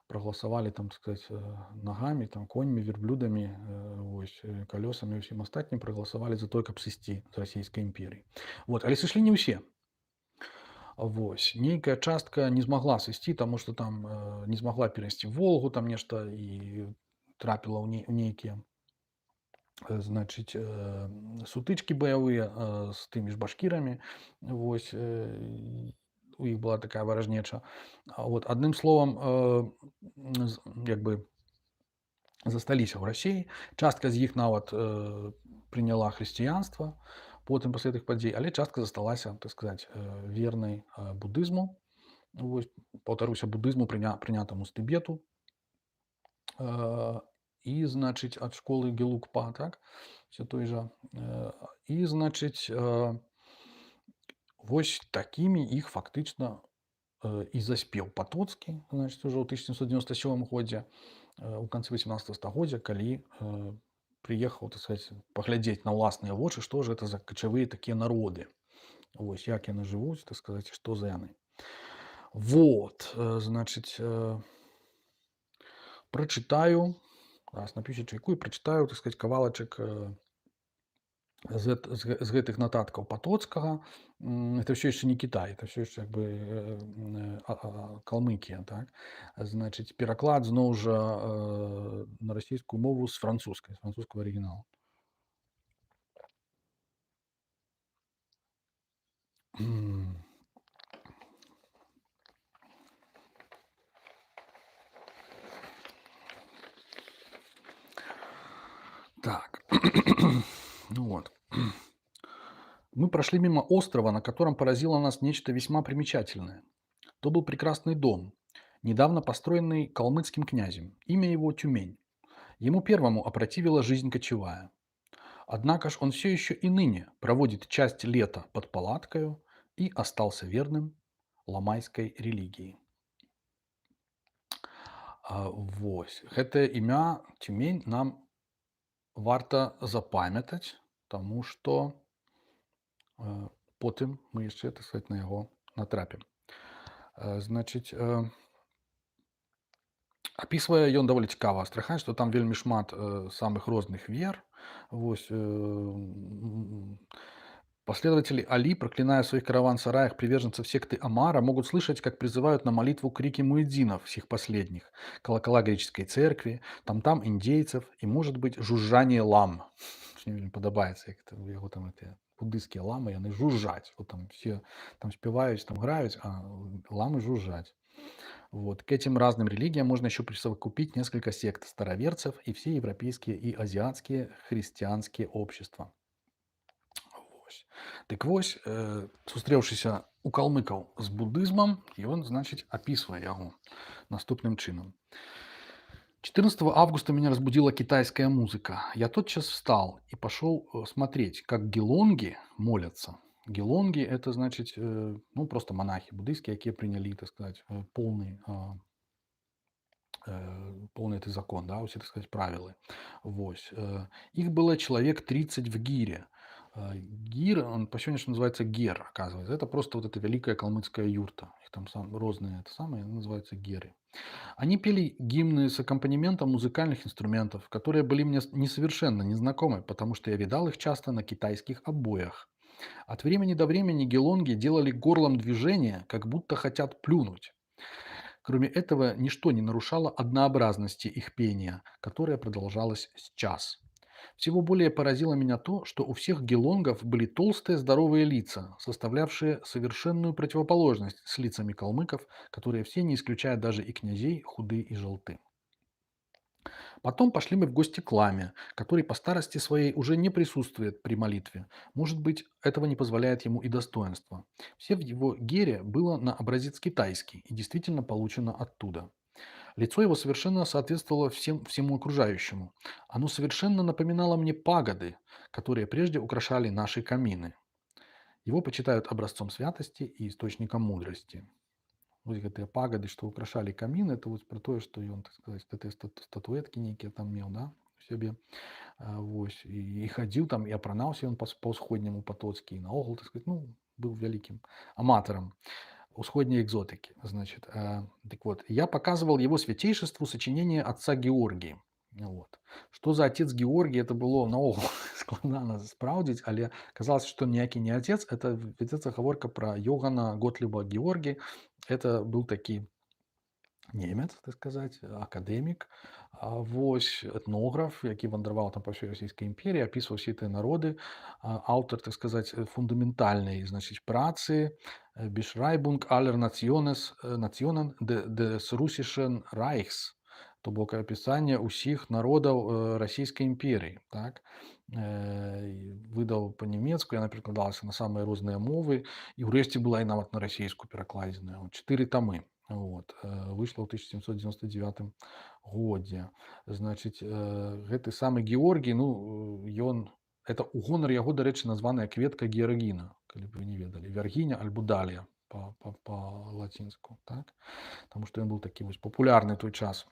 прагаласавалі, там, так сказаць, нагамі, там, коньмі, верблюдамі, вось, калёсамі і ўсім астатнім прагаласавалі за тое, каб сысці з расійскай імперіі. Вот. Але сышлі не ўсе. Вось. Нейкая частка не змагла сысці, таму што там не змагла перайсці Волгу, там нешта і трапіла ў нейкія, значыць, сутычкі баявыя з тымі ж башкірамі. Вось. у іх была такая варажнеча. Вот, адным словам, як бы засталіся ў рассіі. Частка з іх нават прыняла хрысціянства потым пасля гэтых падзей, але частка засталася, так сказаць, вернай будызму. Вось, паўтаруся, будызму прынятаму з Тыбету. І, значыць, ад школы Гелугпа, так, все той жа. І, значыць, вось такімі іх фактычна і заспеў Патоцкі, значыць, ужо ў 1797 годзе, у канцы 18 стагоддзя, калі прыехаў, так сказаць, паглядзець на ўласныя вочы, што ж гэта за качавыя такія народы. Вось, як яны жывуць, так сказаць, што за яны. Вот, значыць, прачытаю, зараз напішу чайку і прачытаю, так сказаць, кавалачак з гэтых нататкаў Патоцкага. Это ўсё яшчэ не Кітай, это ўсё яшчэ як бы Калмыкія, так. Значыць, пераклад зноў жа на расійскую мову з французскага арыгіналу. Так, ну вот. Мы прошли мимо острова, на котором поразило нас нечто весьма примечательное. То был прекрасный дом, недавно построенный калмыцким князем. Имя его Тюмень. Ему первому опротивила жизнь кочевая. Однако ж он все еще и ныне проводит часть лета под палаткою и остался верным ламайской религии. Вось. Гэтае імя Тюмень нам варта запамятаць, таму што потым мы яшчэ, так сказаць, на яго натрапім. Значыць, апісвае ён даволі цікава Астрахань, што там вельмі шмат самых розных вер. Вось, последователи Али, проклиная в своих караван-сараях приверженцев секты Амара, могут слышать, как призывают на молитву крики муэдзинов, всех последних, колокола греческой церкви, там-там индейцев и, может быть, жужжание лам. Мне подобаецца, як яго там буддыйскія ламы, яны жужжаць. Вот там все там спеваюць, там граюць, а ламы жужжаць. Вот. К этим разным религиям можно еще присовокупить несколько сект староверцев и все европейские и азиатские христианские общества. Вось. Дык вось, сустрэўшыся у калмыкаў з буддызмам, ён, значыць, описывае яго наступным чынам. 14 августа меня разбудила китайская музыка. Я тотчас встал и пошел смотреть, как гелонги молятся. Гелонги – это, значит, ну, просто монахи буддийские, которые приняли, так сказать, полный этот закон, да, все, так сказать, правила. Вось. Их было человек 30 в гире. Гир, он по сегодняшнему называется гер, оказывается. Это просто вот эта великая калмыцкая юрта. Их там разные, это самое, называются геры. Они пели гимны с аккомпанементом музыкальных инструментов, которые были мне несовершенно незнакомы, потому что я видал их часто на китайских обоях. От времени до времени гелонги делали горлом движение, как будто хотят плюнуть. Кроме этого, ничто не нарушало однообразности их пения, которое продолжалось с час. Всего более поразило меня то, что у всех гелонгов были толстые здоровые лица, составлявшие совершенную противоположность с лицами калмыков, которые все, не исключая даже и князей, худы и желты. Потом пошли мы в гости к ламе, который по старости своей уже не присутствует при молитве. Может быть, этого не позволяет ему и достоинство. Все в его гере было на образец китайский и действительно получено оттуда. Лицо его совершенно соответствовало всему окружающему. Оно совершенно напоминало мне пагоды, которые прежде украшали наши камины. Его почитают образцом святости и источником мудрости. Вот гэтыя пагоды, что украшали камин, это вот про то, что он, так сказать, гэтыя статуэтки некие там мел, да, у себе. Вось. И ходил там, и апранаўся он по ўсходняму Патоцкі, и наогул, так сказать, ну, был великим аматором усходней экзотики. Значит, так вот, я показывал его святейшеству сочинение отца Георгия. Вот. Что за отец Георгий, это было наогул складана спраўдзіць, але казалось, что ніякі не отец, это ведется гаворка про Йогана Готлиба Георгий. Это был такі немец, так сказать, акадэмік, вось, этнограф, які вандраваў там па ўсёй расійскай імперіі, апісваў усе тыя народы, аўтар, так сказать, фундаментальнай, значыць, працы, Beschreibung aller Nationen des Russischen Reichs, то бок апісанне ўсіх народаў расійскай імперіі, так. Выдаў па-нямецку, яна перакладалася на самыя розныя мовы, і ўрэшце была і нават на расійскую перакладзеная. 4 тамы. Вот. Выйшла ў 1799 годзе. Значыць, гэты самы Георгій, ну, ён, это ў гонар яго, дарэчы, названая кветка Геаргіна, калі б вы не ведалі. Вяргіня альбо далія па-лацінску, так? Таму што ён быў такі вось папулярны той час,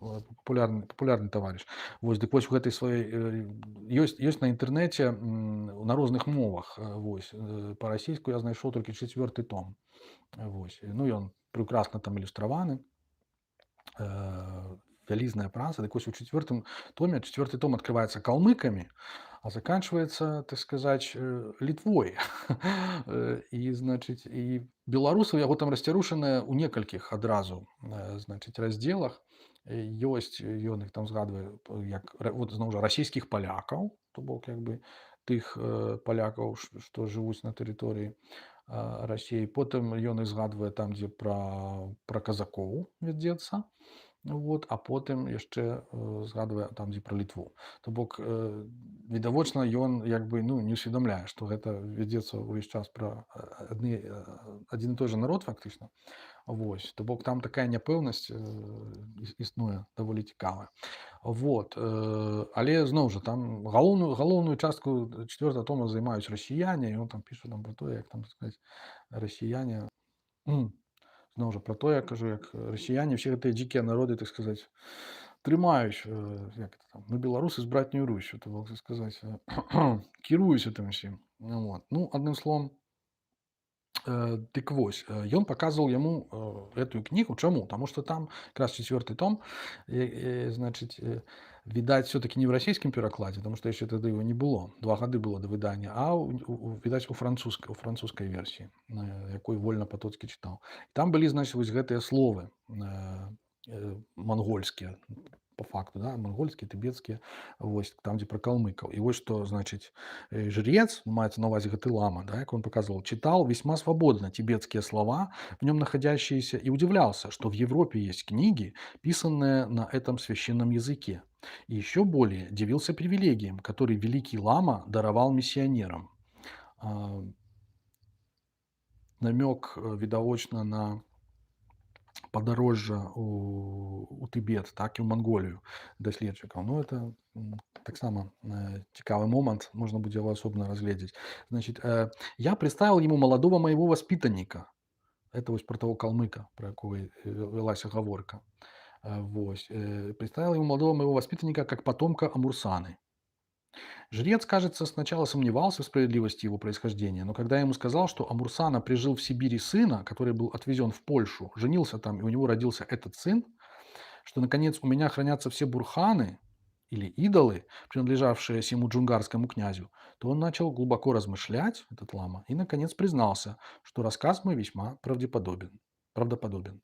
папулярны таварыш. Вось, дык вось у гэтай сваёй ёсць на інтэрнэце на розных мовах. Вось, па-расійску я знайшоў толькі 4 том. Вось. Ну, ён прекрасна там ілюстраваны. Вялізная праца. Дык вось у 4 томе, 4 том открываецца калмыкамі, а заканчивается, так сказать, Літвой. І, значыць, і беларусы яго там расцярушаныя ў некалькіх адразу, значыць, раздзелах. Ёсць, ён іх там згадвае, як, вот, зноў жа, расійскіх палякаў, то бок, як бы, тых палякаў, што жывуць на тэрыторыі Расіі. Потым ён іх згадвае там, дзе пра казакоў вядзецца. Вот, а потым яшчэ згадвае там, дзе пра Літву. То бок, відавочна, ён, як бы, ну, не ўсведамляе, што гэта вядзецца ўвесь час пра адзін і той жа народ, фактычна. Вось. То бок, там такая няпэўнасць існуе даволі цікавая. Вот. Але, зноў жа, там галоўную частку 4 тома займаюць расіяне, і ён там піша там пра тое, як, там, так сказаць, расіяне... Зноў жа, пра тое, я кажу, як расіяне, ўсе гэтыя дзікія народы, так сказаць, трымаюць, як это там, ну, беларусы з братнюю Русю, то бок сказаць, кіруюць гэтым усім. Вот. Ну, адным словам, дык вось, ён паказваў яму гэтую кнігу. Чаму? Таму што там якраз 4 том, значыць, відаць, все-таки не в расійскім перакладзе, таму што яшчэ тады его не было. 2 гады было да выдання, а відаць у французскай версіі, якой вольна Патоцкі чытаў. Там былі, значыць, вось гэтыя словы монгольскія, по факту, да, монгольские, тибетские, вось, там, где про калмыков. И вот что, значит, жрец, мається на увазі гэты лама, да, как он показывал, читал весьма свободно тибетские слова, в нем находящиеся, и удивлялся, что в Европе есть книги, писанные на этом священном языке. И еще более дивился привилегиям, которые великий лама даровал миссионерам. Намек, відавочна, на падарожжа у Тыбет, так і ў Манголію даследчыкаў. Ну, это таксама цікавы момант, можно будзе его особенно разгледзець. Значит, я представил ему молодого моего воспитанника. Это вось про того калмыка, про якого велася гаворка. Вось. Представил ему молодого моего воспитанника как потомка Амурсаны. Жрец, кажется, сначала сомневался в справедливости его происхождения, но когда я ему сказал, что Амурсана прижил в Сибири сына, который был отвезен в Польшу, женился там, и у него родился этот сын, что, наконец, у меня хранятся все бурханы или идолы, принадлежавшие сему джунгарскому князю, то он начал глубоко размышлять, этот лама, и, наконец, признался, что рассказ мой весьма правдоподобен.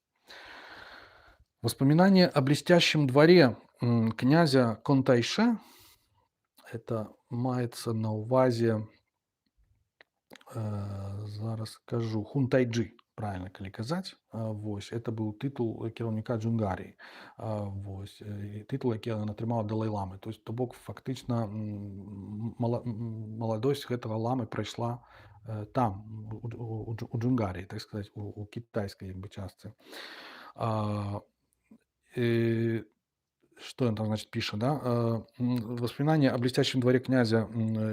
Воспоминание о блестящем дворе князя Контайше, это маецца на ўвазе, зараз скажу, Хунтайджи, правильно, калі казаць. Вось, это быў тытул кіраўніка Джунгарыі. Вось, тытул, які ён атрымаў ад Далай-ламы. То есть, то бок, фактычна, маладосць гэтага ламы прайшла там, у Джунгарыі, так сказаць, у кітайскай, як бы, частцы. Что он там, значит, пишет, да? Воспоминание о блестящем дворе князя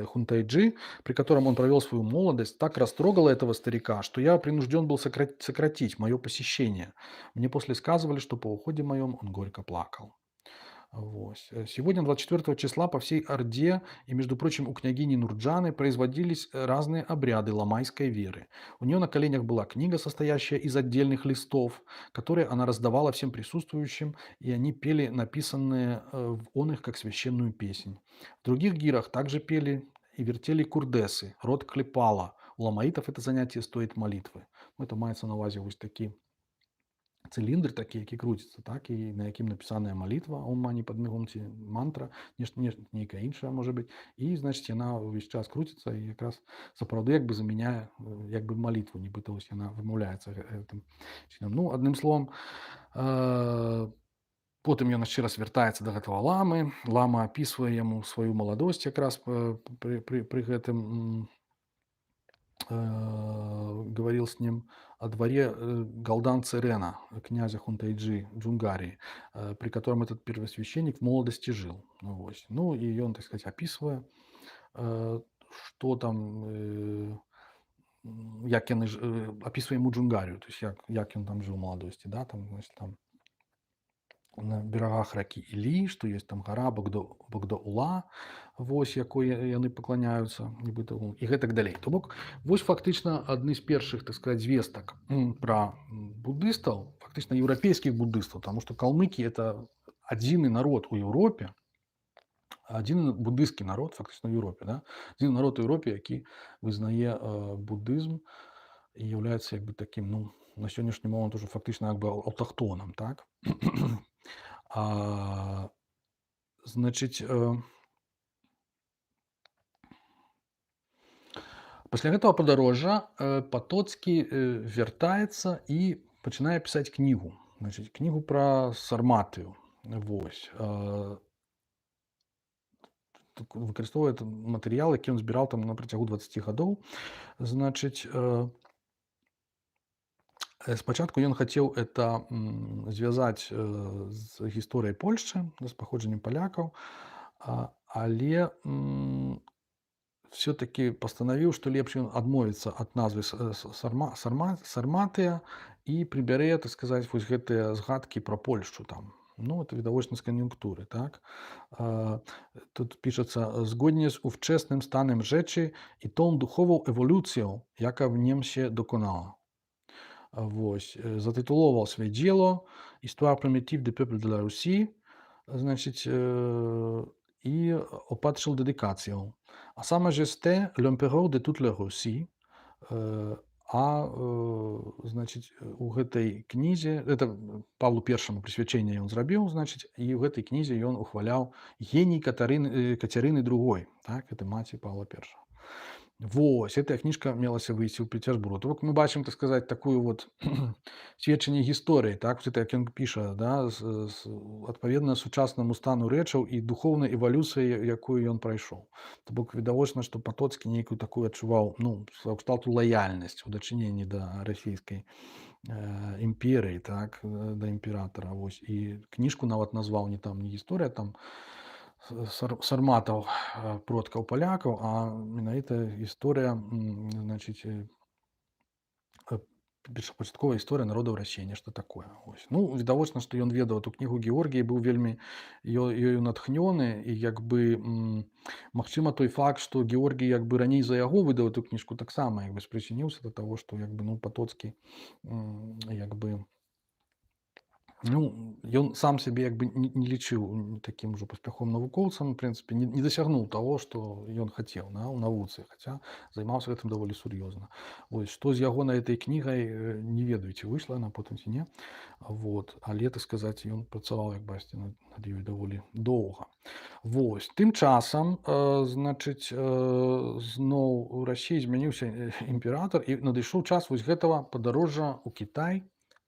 Хунтайджи, при котором он провел свою молодость, так растрогало этого старика, что я принужден был сократить мое посещение. Мне после сказывали, что по уходе моем он горько плакал. Вот. Сегодня, 24 числа, по всей Орде и, между прочим, у княгини Нурджаны производились разные обряды ламайской веры. У нее на коленях была книга, состоящая из отдельных листов, которые она раздавала всем присутствующим, и они пели написанные он их как священную песнь. В других гирах также пели и вертели курдесы, род клепала. У ламаитов это занятие стоит молитвы. Это мається на увазі ось такі цыліндр такі, які круціцца, так, і на якім напісаная малітва «Ом мани падме гум» ці мантра, нейкая іншая можа быць. І, значыць, яна ўвесь час круціцца і якраз сапраўды як бы замяняе як бы малітву, нібыта вось яна вымаўляецца гэтым чынам. Ну, адным словам, потым ён яшчэ раз вяртаецца да гэтага ламы. Лама апісвае яму сваю маладосць якраз пры гэтым, говорил с ним о дворе Галдан Церена, князя Хунтайджи Джунгарии, при котором этот первосвященник в молодости жил. Ну, вось. Ну и он, так сказать, описывая, что там, як яны описывая ему Джунгарию, то есть як он там жил в молодости, да, там, значит, там на берагах ракі Ілі, што ёсць там гара Богдаула, вось якой яны пакланяюцца нібыта і гэтак далей. То бок вось фактычна адны з першых, так сказать, звестак пра буддыстаў, фактычна еўрапейскіх буддыстаў, таму што калмыкі это адзіны народ у Еўропе, адзін буддысцкі народ фактычна ў Еўропе, да? Адзін народ у Еўропе, які вызнае буддызм і з'яўляецца як бы такім, ну, на сённяшні момант ужо фактычна як бы аўтахтонам, так? Значыць, пасля гэтага падарожжа Патоцкі вяртаецца і пачынае пісаць кнігу. Значыць, кнігу пра Сарматыю. Вось. Выкарыстоўвае матэрыял, які ён збіраў там на працягу 20 гадоў. Значыць, спачатку ён хацеў это звязаць з гісторыяй Польшчы, з паходжаннем палякаў, але все-таки пастанавіў, што лепш ён адмовіцца ад назвы Сарматыя і прыбярэ, так сказаць, вось гэтыя згадкі пра Польшчу там. Ну, это відавочна з кан'юнктуры, так? Тут пішацца «Згодnie z ówczesnym stanem rzeczy i tą duchową ewolucją, jaka w nim się dokonała». Вось. Затытуловаў сваё дзело «Histoire primitive du peuple de la Russie», значыць, і опатрыў дэдыкацыяў. А ça majesté l'empereur de toute la Russie, значыць, у гэтай кнізе, это Павлу I прысвячэнне ён зрабіў, значыць, і ў гэтай кнізе ён ухваляў геній Кацярыны II, так, это маці Павла I. Вось, гэтая кніжка мелася выйсці ў Петербургу. То бок мы бачым, так сказаць, такую вот сведчанне гісторыі, так, вот это, як ён піша, да, адпаведна сучаснаму стану рэчаў і духоўнай эвалюцыі, якую ён прайшоў. То бок відавочна, што Патоцкі нейкую такую адчуваў, ну, сваю кшталту лаяльнасць у дачыненні да расійскай імперыі, так, да імператара. Вось. І кніжку нават назваў не там не гісторыя, там сарматаў продкаў палякаў, а менавіта гісторыя, значыць, першапачатковая гісторыя народаў Расіі, нешта такое. Ось. Ну, відавочна, што ён ведаў эту кнігу Георгій, быў вельмі ёю натхнёны, і як бы магчыма той факт, што Георгій як бы раней за яго выдаў эту кніжку, таксама як бы спрычыніўся да таго, што як бы, ну, Патоцкі як бы, ну, ён сам сябе як бы не лічыў такім ужо паспяховым навукоўцам, у прынцыпе, не дасягнуў таго, што ён хацеў, да, у навуцы, хаця займаўся гэтым даволі сур'ёзна. Вось, што з ягонай этой кнігай, не ведаю, ці выйшла яна потым ці не. Вот. Але, так сказаць, ён працаваў, як бачыце, над ёй даволі доўга. Вось. Тым часам, значыць, зноў у Расіі змяніўся імператар, і надышоў час вось гэтага падарожжа ў Кітай,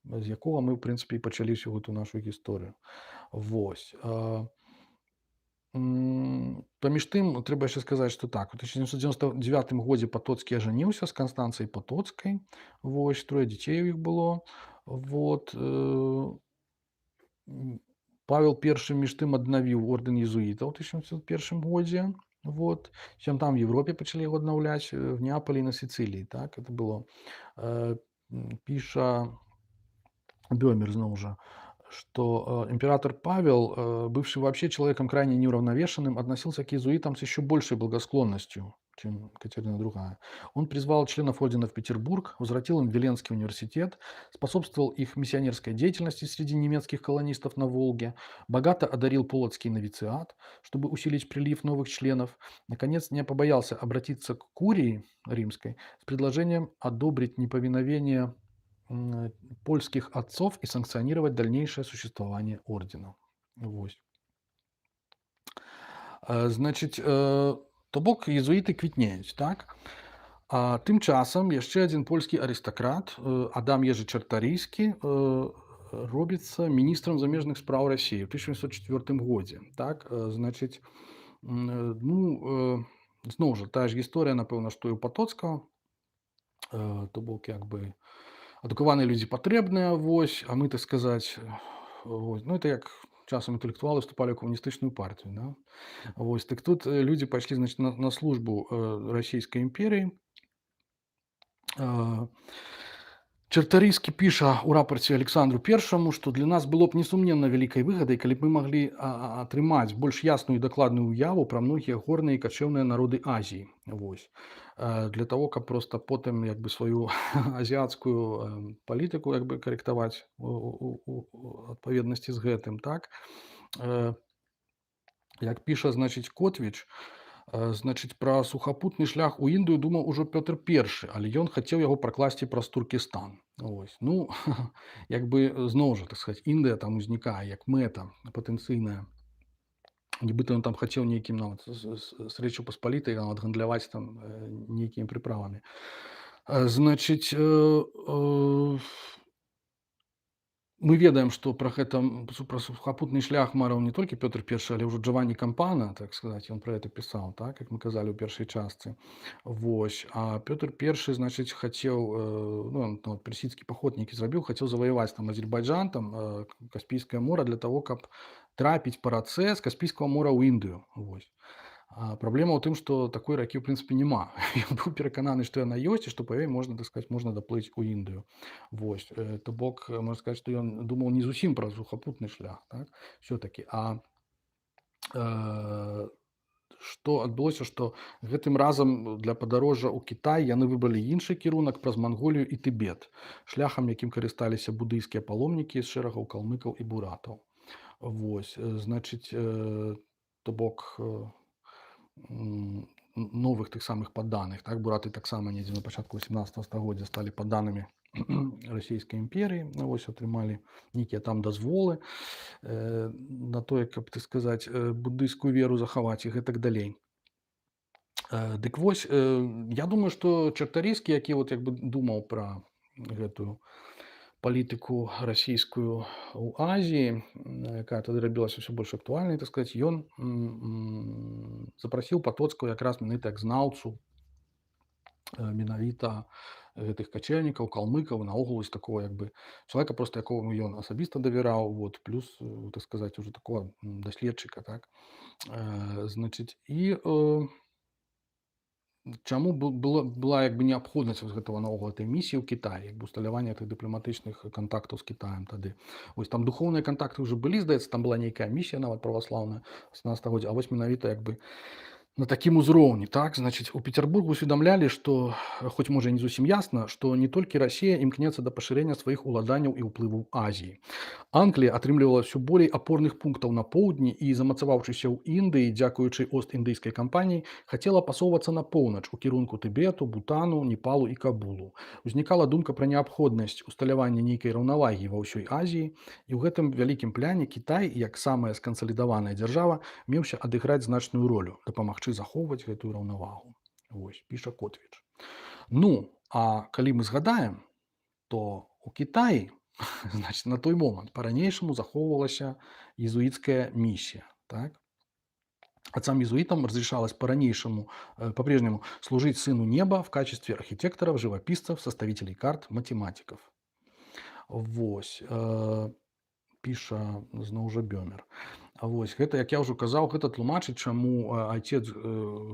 з якога мы, ў прынцыпе, і пачалі всю гэту нашу гісторыю. Вось. Паміж тым, трэба яшчэ сказаць, што так, у 1999 годзе Патоцкі ажаніўся з Канстанцыяй Патоцкай. Вось, 3 дзяцей у іх было. Вот. Павел I між тым аднавіў ордэн езуітаў у 1901 годзе. Вот. Там в Европе пачалі яго аднаўляць, в Неаполі і на Сіцыліі. Так, это было. Піша Бёмер, зноў жа, что император Павел, бывший вообще человеком крайне неуравновешенным, относился к иезуитам с еще большей благосклонностью, чем Катерина II. Он призвал членов ордена в Петербург, возвратил им Виленский университет, способствовал их миссионерской деятельности среди немецких колонистов на Волге, богато одарил Полоцкий новициат, чтобы усилить прилив новых членов. Наконец, не побоялся обратиться к курии римской с предложением одобрить неповиновение польских отцов и санкционировать дальнейшее существование ордена. Вось. Значыць, то бок езуіты квітнеюць, так? А тым часам яшчэ адзін польскі арыстакрат, Адам Ежы Чартарыйскі, робіцца міністрам замежных спраў Расіі ў 1804 годзе. Так, значыць, ну, зноў жа, тая ж гісторыя, напэўна, што і ў Патоцкага, то бок як бы адукаваныя людзі патрэбныя, вось, а мы, так сказаць, вось, ну, это як часам інтэлектуалы вступалі ў камуністычную партыю, да? Вось, так тут людзі пайшлі, значыць, на службу расійскай імперыі. Чартарыйскі піша ў рапарце Александру Першаму, што для нас было б несумненна вялікай выгадай, калі б мы маглі атрымаць больш ясную і дакладную ўяву пра многія горныя і качэўныя народы Азіі. Вось. Для таго, каб проста потым як бы сваю азіяцкую палітыку як бы карэктаваць у адпаведнасці з гэтым, так? Як піша, значыць, Котвіч, значыць, пра сухапутны шлях у Індыю думаў ужо Пётр I, але ён хацеў яго пракласці праз Туркестан. Ось. Ну, як бы зноў жа, так сказаць, Індыя там узнікае як мэта патэнцыйная. Нібыта ён там хацеў нейкім нават з Рэчы Паспалітай нават гандляваць там нейкімі прыправамі. Значыць, мы ведаем, што пра гэта пра сухапутны шлях марыў не толькі Пётр I, але ўжо Джаванні Кампана, так сказаць, ён пра гэта пісаў, так, як мы казалі ў першай частцы. Вось. А Пётр I, значыць, хацеў, ну, персідскі паход нейкі зрабіў, хацеў заваяваць там Азербайджан, там Каспійскае мора для таго, каб трапіць па рацэ з Каспійскага мора ў Індыю. Вось. А праблема ў тым, што такой ракі ў прынцыпе няма. Ён быў перакананы, што яна ёсць і што па ёй можна, так сказаць, можна даплыць у Індыю. Вось. То бок, можна сказаць, што ён думаў не зусім пра сухапутны шлях, так, все-таки. А што адбылося, што гэтым разам для падарожжа ў Кітай яны выбралі іншы кірунак праз Манголію і Тыбет, шляхам, якім карысталіся будыйскія паломнікі з шэрагаў калмыкаў і буратаў. Вось. Значыць, то бок новых тых самых падданых, так, бураты таксама недзе на пачатку 18 стагоддзя сталі падданымі расійскай імперыі, вось, атрымалі нейкія там дазволы на тое, каб, так сказаць, буддыйскую веру захаваць і гэтак далей. Дык вось, я думаю, што Чартарыйскі, які вот як бы думаў пра гэтую палітыку расійскую ў Азіі, якая тады рабілася ўсё больш актуальнай, так сказаць, ён запрасіў Патоцкага якраз менавіта як знаўцу менавіта гэтых качэльнікаў, калмыкаў, наогул з такого як бы чалавека, проста якому ён асабіста давяраў, вот, плюс, так сказаць, уже такого даследчыка, так. Значыць, і чаму была як бы неабходнасць гэтага наогул этой місіі ў Кітаі, як бы усталявання тых дыпламатычных кантактаў з Кітаем тады. Вось там духоўныя кантакты ўжо былі, здаецца, там была нейкая місія нават праваслаўная 18 стагоддзя, а вось менавіта як бы на такім узроўні, так, значыць, у Петербургу усведамлялі, што, хоць можа не зусім ясна, што не толькі Расія імкнецца да пашырэння сваіх уладанняў і ўплыву Азіі. Англія атрымлівала ўсё болей апорных пунктаў на поўдні і, замацаваўшыся ў Індыі, дзякуючы Ост-індыйскай кампаніі, хацела пасоўвацца на поўнач у кірунку Тыбету, Бутану, Непалу і Кабулу. Узнікала думка пра неабходнасць усталявання нейкай раўнавагі ва ўсёй Азіі, і ў гэтым вялікім пляне Кітай, як самая скансалідаваная дзяржава, меўся адыграць значную ролю, дапамагчы захоўваць гэтую раўнавагу. Вось, піша Котвіч. Ну, а калі мы згадаем, то у Кітаі, значит, на той момант по-ранейшаму захоўвалася езуіцкая миссия, так? Отцам езуитам разрешалось по-ранейшаму, по-прежнему служить сыну неба в качестве архитекторов, живописцев, составителей карт, математиков. Вось, піша зноў жа Бёмер. Вось, гэта, як я ўжо казаў, гэта тлумачыць, чаму айцец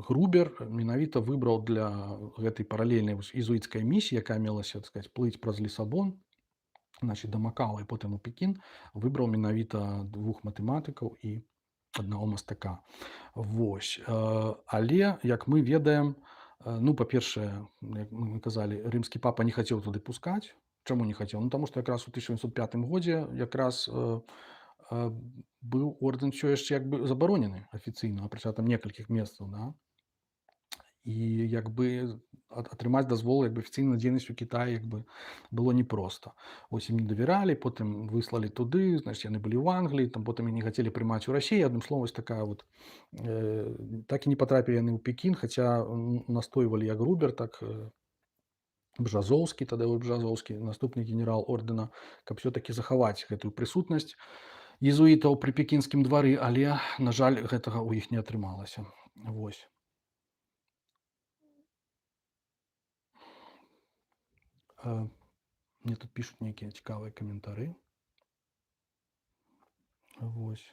Грубер менавіта выбраў для гэтай паралельнай езуіцкай місіі, якая мелася, так сказаць, плыць праз Лісабон, значит, да Макао і потым у Пекін, выбраў менавіта двух матэматыкаў і аднаго мастака. Вось. Але, як мы ведаем, ну, па-першае, як мы казалі, рымскі папа не хацеў туды пускаць. Чаму не хацеў? Ну, таму што якраз у 1705 годзе якраз быў ордэн ўсё яшчэ як бы забаронены афіцыйна, апрача там некалькіх месцаў, да? І якби атрымаць дазвол афіцыйна дзейнасць у Кітаі было непроста. Вось ім не давяралі, потым выслалі туды, значыць яны былі ў Англіі, там потым іх не хацелі прымаць у Расіі. Адным словам, вось такая вот так і не патрапілі яны ў Пекін, хаця настойвалі як Грубер, так Бжазоўскі, тады Бжазоўскі, наступны генерал ордэна, каб ўсё-такі захаваць гэтую прысутнасць езуітаў пры пекінскім двары, але, на жаль, гэтага ў іх не атрымалася. Вось. Мне тут пишут некие цікавыя каментары. Вось.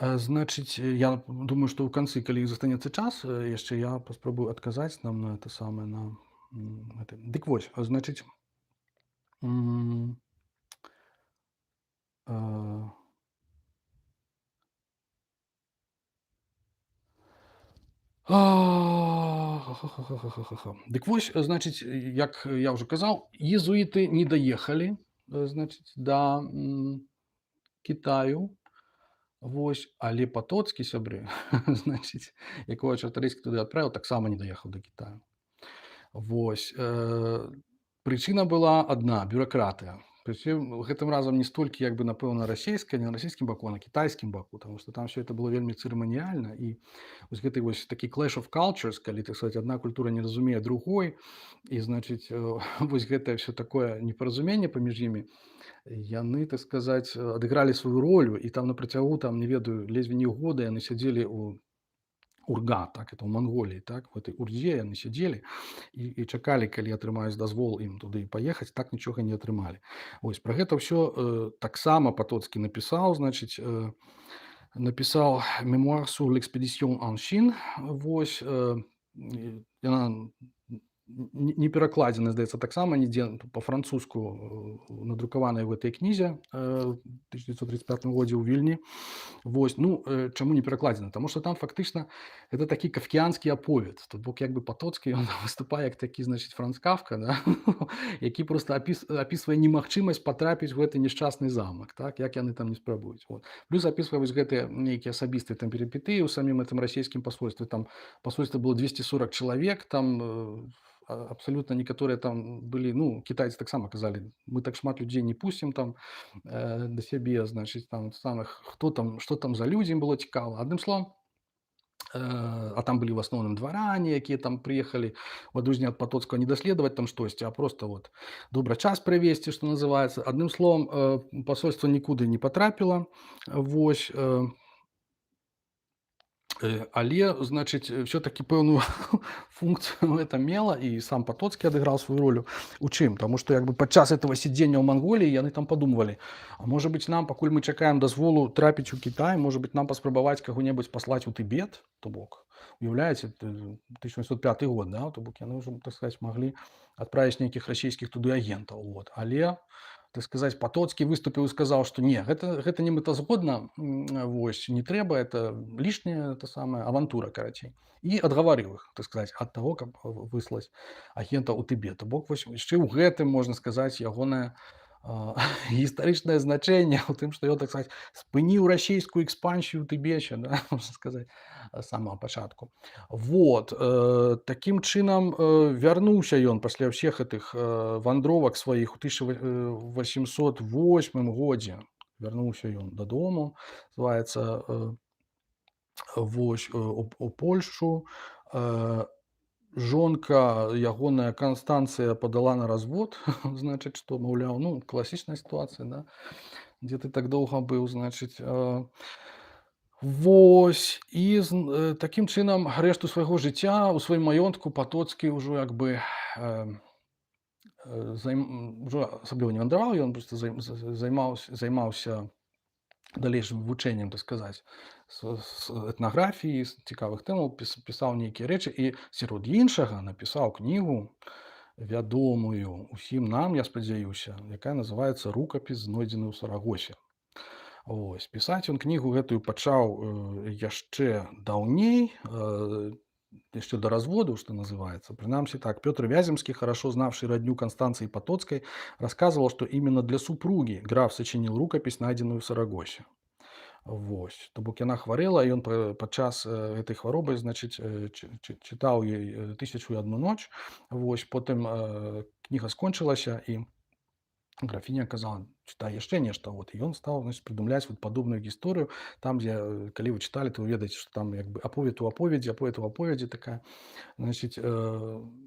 Значыць, я думаю, што ў канцы, калі застанецца час, яшчэ я паспрабую адказаць нам на это самае на гэта. Дык вось, значыць, Дык вось, значыць, як я ўжо казаў, езуіты не даехалі, значыць, да Кітаю. Вось, але Патоцкі, сябры, значыць, якога Чартарыйскі туды адправіў, таксама не даехаў да Кітаю. Вось. Прычына была адна бюракратыя. Прычым гэтым разам не столькі як бы напэўна расійская, не на расійскім баку, а на кітайскім баку, таму што там все это было вельмі цырыманіяльна, і вось гэты вось такі clash of cultures, калі, так сказаць, адна культура не разумее другой, і значыць вось гэтае все такое непаразуменне паміж імі, яны, так сказаць, адыгралі сваю ролю, і там на працягу, там не ведаю, ледзьве не года яны сядзелі ў Урга, так, это ў Манголіі, так, в этой Урдзе яны сядзелі і чакалі, калі атрымаюць дазвол ім туды паехаць, так нічога не атрымалі. Вось, пра гэта ўсё таксама Патоцкі напісаў, значыць, напісаў мемуар sur l'expédition en Chine, вось, яна не перакладзена, здаецца, таксама нідзе па-французску надрукаваная ў гэтай кнізе 1935 годзе ў Вільні. Вось, ну, чаму не перакладзена? Таму што там фактычна это такі кафкіанскі аповед. То бок як бы Патоцкі ён выступае як такі, значыць, Франц Кафка, да? Які проста апісвае немагчымасць патрапіць у гэты няшчасны замак, так, як яны там не спрабуюць. Вот. Плюс апісвае вось гэтыя нейкія асабістыя там перыпетыі ў самім гэтым расійскім пасольстве. Там пасольства было 240 чалавек, там абсалютна некаторыя там былі, ну, кітайцы таксама казалі, мы так шмат людзей не пусцім там да сябе, значыць, там самых, хто там, што там за людзі, ім было цікава. Адным словам, а там былі ў асноўным дваране, якія там прыехалі у адрозненне ад Патоцкага не даследаваць там штосьці, а просто вот добра час правесці, што называецца. Адным словам, пасольства нікуды не патрапіла. Вось, але, значыць, все-таки пэўную функцыю это мела, і сам Патоцкі адыграў сваю ролю. У чым? Таму што як бы падчас этого сядзення ў Манголіі яны там падумвалі, а можа быць нам, пакуль мы чакаем дазволу трапіць у Кітай, можа быць нам паспрабаваць каго-небудзь паслаць у Тыбет, то бок, уяўляеце, 1805 год, да, то бок яны ўжо, так сказаць, маглі адправіць нейкіх расійскіх туды агентаў, вот. Але, так сказаць, Патоцкі выступіў і сказаў, што не, гэта не мэтазгодна, вось, не трэба, это лішняя, это самая авантура, карацей. І адгаварыў іх, так сказаць, ад таго, каб выслаць агента ў Тыбет. Бок вось яшчэ ў гэтым, можна сказаць, ягонае гістарычнае значэнне ў тым, што ён, так сказаць, спыніў расійскую экспансію ў Тыбеце, да, можна сказаць, з самага пачатку. Вот, такім чынам вярнуўся ён пасля ўсіх гэтых вандровак сваіх у 1808 годзе. Вярнуўся ён дадому, называецца, вось, у Польшчу. Жонка ягоная Канстанцыя падала на развод, значыць, што, маўляў, ну, класічная сітуацыя, да? Дзе ты так доўга быў, значыць. Вось, і такім чынам рэшту свайго жыцця ў сваім маёнтку Патоцкі ўжо як бы ўжо асабліва не вандраваў, ён проста займаўся далейшым вывучэннем, так сказаць, з этнаграфіі, з цікавых тэмаў, пісаў нейкія рэчы і сярод іншага напісаў кнігу вядомую усім нам, я спадзяюся, якая называецца «Рукапіс, знойдзены ў Сарагосе». Вось, пісаць ён кнігу гэтую пачаў яшчэ даўней, еще до развода, что называется. Принамсі так, Петр Вяземский, хорошо знавший родню Констанции Потоцкой, рассказывал, что именно для супруги граф сочинил рукопись, найденную в Сарагосе. Вось. То бок яна хварэла, і ён падчас гэтай хваробы, значыць, чытаў ёй «1001 ноч». Вось. Потым кніга скончылася, і графіня казала: «Чытай яшчэ нешта». Вот. І ён стаў, значыць, прыдумляць вот падобную гісторыю. Там, дзе, калі вы чыталі, то вы ведаеце, што там як бы аповед у аповедзе такая. Значить,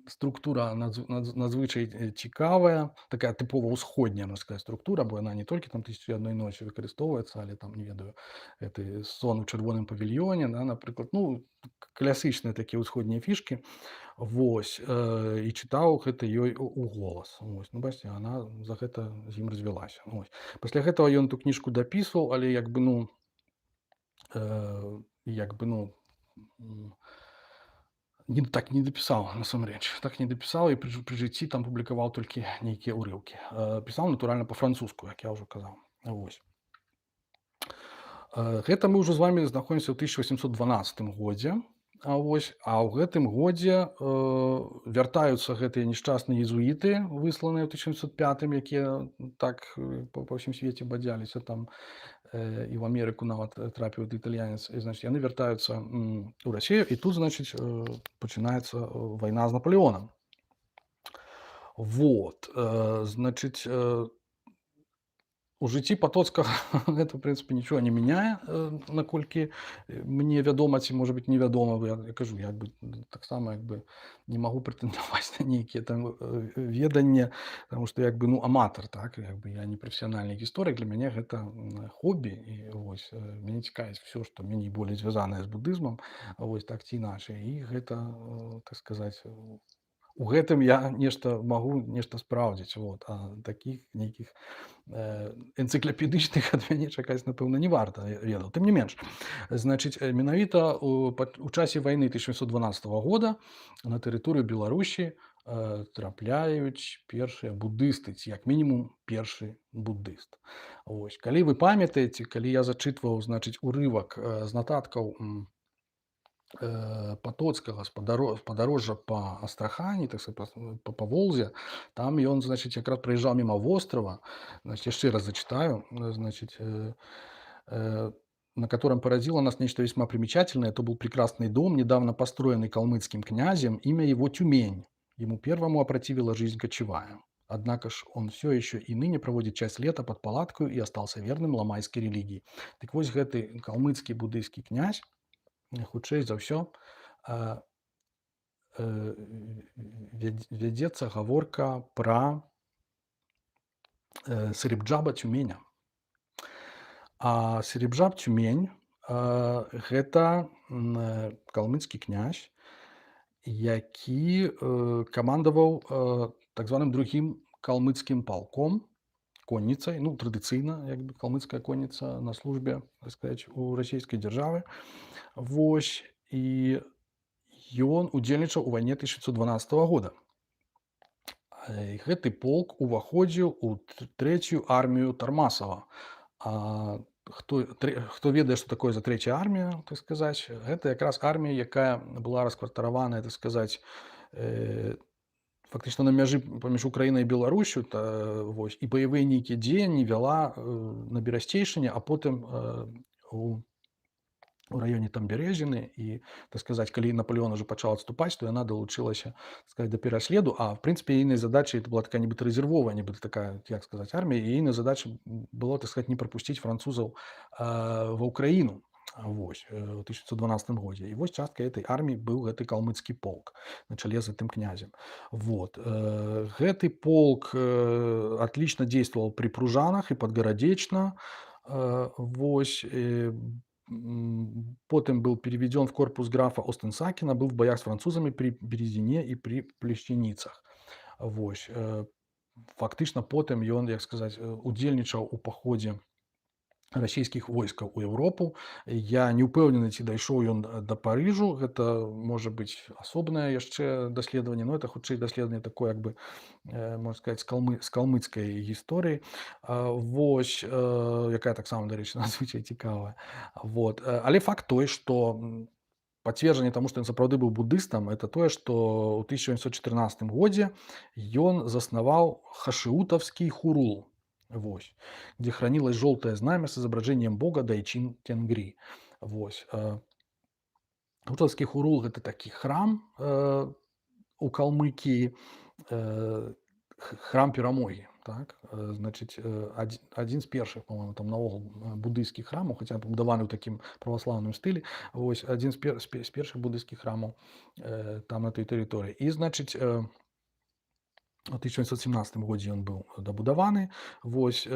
структура надзвичай цікавая, така типова усходня, можна сказати, структура, бо вона не тільки там «1001 ночі» використовується, але там, не ведаю, це сон у червоному павільйоні, да, наприклад, ну, класичні такі усходні фішки. Вось, і чытаў гэта ёй у голас. Вось, ну, бачите, она за гэта з ім развялася. Вось. Пасля гэтага ён ту кніжку дапісваў, але як бы, ну, так не дапісаў, насамрэч. Так не дапісаў, і пры жыцці там публікаваў толькі нейкія ўрыўкі. Пісаў, натуральна, па-французску, як я ўжо казаў. Вось. Гэта мы ўжо з вамі знаходзімся ў 1812 годзе. Вось. А ў гэтым годзе вяртаюцца гэтыя нешчасныя езуіты, высланыя ў 1705, якія так па ўсім свеце бадзяліся там, і ў Амерыку нават трапіў італьянец. І, значыць, яны вяртаюцца ў Расію, і тут, значыць, пачынаецца вайна з Наполеонам. Вот. Значыць, у жыцці Патоцкага гэта, в прынцыпе, нічога не мяняе, наколькі мне вядома, ці, можа быць, невядома. Я кажу, я таксама не магу прэтэндаваць на нейкія там веданні, таму што ну, аматар, так, я не прафесіянальны гісторык, для мяне гэта хобі, і вось, мяне цікавіць всё, што меней болей звязанае з будызмам, вось, так ці іначай, і гэта, так сказаць, у гэтым я нешта магу нешта спраўдзіць, вот, а такіх нейкіх энцыклапедычных ад мяне чакаць, напэўна, не варта, ведаў. Тым не менш, значыць, менавіта у часе вайны 1812 года на тэрыторыю Беларусі трапляюць першыя будысты, ці як мінімум першы будыст. Вось. Калі вы памятаеце, калі я зачытваў, значыць, урывак з нататкаў Патоцкага з падарожжа па Астрахані, так сказать, па Волзе, там ён, значыць, якраз праязджаў міма вострава, значит, яшчэ раз зачитаю, значит, на котором поразило нас нечто весьма примечательное. Это был прекрасный дом, недавно построенный калмыцким князем, имя его Тюмень. Ему первому опротивила жизнь кочевая. Однако ж он все еще и ныне проводит часть лета под палаткою и остался верным ламайской религии. Так вось гэты калмыцкі будыйскі князь, хутчэй за ўсё, вядзецца гаворка пра Серебджаба Тюменя. А Серебджаб Тюмень гэта калмыцкі князь, які камандаваў так званым другім калмыцкім палком, конніцай, ну, традыцыйна, калмыцкая конніца на службе, так сказать, у расійскай дзяржавы. Вось, і ён удзельнічаў у вайне 1912 года. І гэты полк уваходзіў у трэцюю армію Тармасава. Хто ведае, што такое за трэцяя армія, так сказаць, гэта якраз армія, якая была раскватараваная, так сказаць, фактычна на мяжы паміж Украінай і Беларусю, вось, і баявыя нейкія дзеянні вяла на Берасцейшыне, а потым у раёне там Бярэзіны, і, так сказаць, калі Наполеон уже пачаў адступаць, то яна далучылася, так сказаць, да пераследу, а в прынцыпе ейнай задачай это была такая нібыта рэзервовая, нібыта такая, як сказаць, армія, і ейнай задачай было, так сказаць, не прапусціць французаў ва Ўкраіну. Вось, у 1912 годзе. І вось частка этой арміі быў гэты калмыцкі полк на чале з гэтым князем. Вот. Гэты полк отлично действовал при Пружанах и Подгородечно. Вось. Потым был переведен в корпус графа Остенсакена, был в боях с французами при Березине и при Плещеніцах. Вось. Фактычна потым ён, як сказаць, удзельнічаў у паходзе расійскіх войскаў у Еўропу. Я не ўпэўнены, ці дайшоў ён да Парыжу. Гэта можа быць асобнае яшчэ даследаванне, но это хутчэй даследаванне такое, можна сказаць, з калмыцкай гісторыі. Вось, якая таксама, дарэчы, надзвычай цікавая. Вот. Але факт той, што пацверджанне таму, што ён сапраўды быў будыстам, это тое, што ў 1814 годзе ён заснаваў хашыутаўскі хурул. вось, где хранилось желтое знамя с изображением бога Дайчин Тенгри. Вось. Бутовскі Хурул гэта такі храм у Калмыкіі, храм перамогі. Так? Значыць, адзін з першых, по-моему, там наогул будыйскіх храмаў, хаця пабудаваны ў такім праваслаўным стылі, вось адзін з першых будыйскіх храмаў там на той тэрыторыі. І значыць, у 1917 годзе ён быў дабудаваны. Вось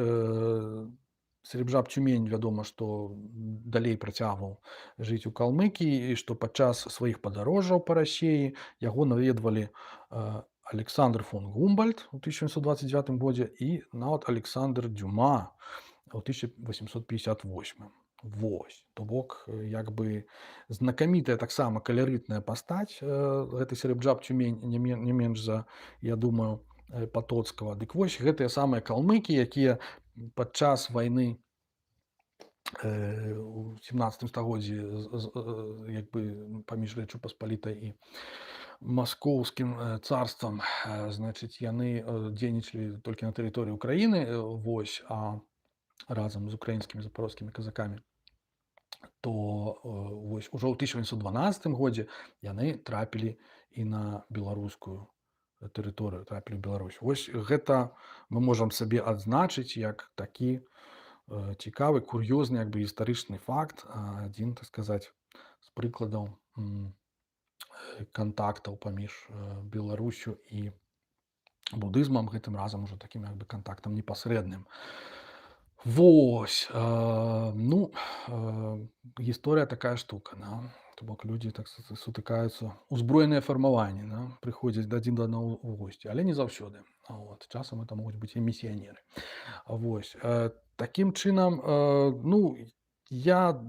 Серебжап Тюмень, вядома, што далей працягваў жыць у Калмыкіі і што падчас сваіх падарожжаў па Расіі яго наведвалі Александр фон Гумбольдт у 1829 годзе і нават Александр Дюма у 1858. Вось. То бок, як бы знакамітая таксама каларытная пастаць гэты Серебджап Тюмень не менш за, я думаю, Патоцкага. Дык вось гэтыя самыя калмыкі, якія падчас вайны у 17 стагоддзі як бы паміж Рэччу Паспалітай і маскоўскім царствам, значыць, яны дзейнічалі толькі на тэрыторыі Украіны, вось, а разам з украінскімі запарожскімі казакамі, то вось ужо ў 1812 годзе яны трапілі і на беларускую тэрыторыю, трапілі ў Беларусь. Вось гэта мы можам сабе адзначыць як такі цікавы, кур'ёзны, як бы гістарычны факт, адзін, так сказаць, з прыкладаў кантактаў паміж Беларусю і будызмам, гэтым разам ужо такім як бы кантактам непасрэдным. Вось, ну, гісторыя такая штука, да? То бок людзі так сутыкаюцца, узброеныя фармаванні, да? Прыходзяць адзін да аднаго ў госці, але не заўсёды. Вот. Часам это могуць быць і місіянеры. Вось. Такім чынам, ну, я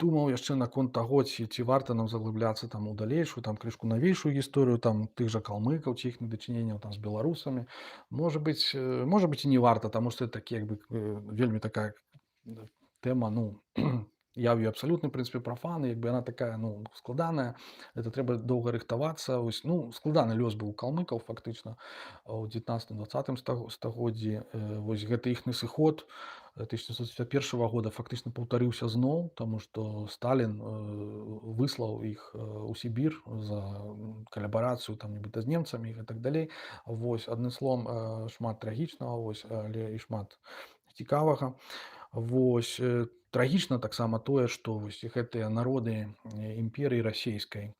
думаў яшчэ наконт таго, ці варта нам заглыбляцца там у далейшую, там крышку навейшую гісторыю там тых жа калмыкаў, ці іхніх дачыненняў там з беларусамі. Можа быць, і не варта, таму што такі як бы вельмі такая тэма, ну, я ў ёй абсалютны, прынцыпе, прафан, як бы яна такая, ну, складаная, это трэба доўга рыхтавацца. Вось, ну, складаны лёс быў у калмыкаў фактычна ў 19-20 стагоддзі. Вось гэты іхны сыход 1951 года фактычна паўтарыўся зноў, таму што Сталін выслаў іх у Сібір за калабарацыю там нібыта з немцамі і так далей. Вось, адным словам, шмат трагічнага, вось, але і шмат цікавага. Вось, трагічна таксама тое, што вось гэтыя народы імперыі расійскай,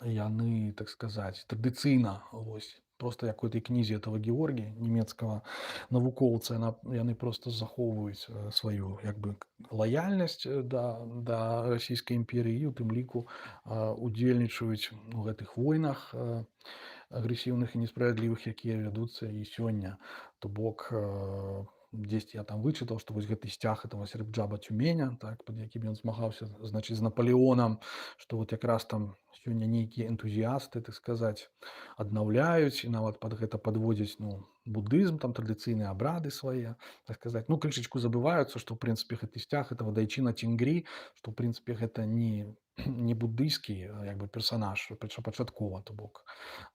яны, так сказаць, традыцыйна, вось, просто як у этой кнізе этого Георгія, нямецкага навукоўца, яны просто захоўваюць сваю як бы лаяльнасць да расійскай імперыі і у тым ліку удзельнічаюць у гэтых войнах агрэсіўных і несправядлівых, якія вядуцца і сёння. То бок дзесьці я там вычытаў, што вось гэты сцяг этого Серебджаба Тюменя, так, пад якім ён змагаўся, значыць, з Наполеонам, што вот якраз там сёння нейкія энтузіясты, так сказаць, аднаўляюць і нават пад гэта падводзяць, ну, будызм, там традыцыйныя абрады свае, так сказаць. Ну, крышачку забываюцца, што ў прынцыпе гэты сцяг этого Дайчына Тенгри, што ў прынцыпе гэта не буддыйскі як бы персанаж першапачаткова, то бок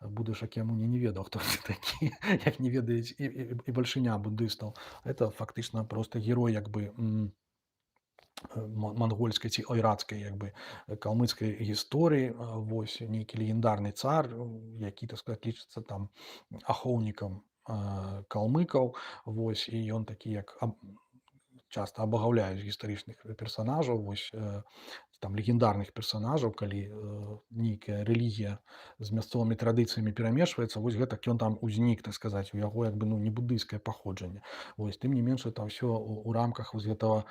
Будда Шакьямуні не ведаў, хто це такі, як не ведаюць і бальшыня буддыстаў. Это фактычна просто герой як бы мангольскай ці ойрацкай як бы калмыцкай гісторыі. Вось нейкі легендарны цар, які, так сказаць, лічыцца там ахоўнікам калмыкаў. Вось, і ён такі як часта абагаўляюць гістарычных персанажаў, вось там легендарных персанажаў, калі нейкая рэлігія з мясцовымі традыцыямі перамешваецца, вось гэтак ён там узнік, так сказаць, у яго як бы ну не буддыйскае паходжанне. Вось, тым не менш это ўсё у рамках вось гэтага,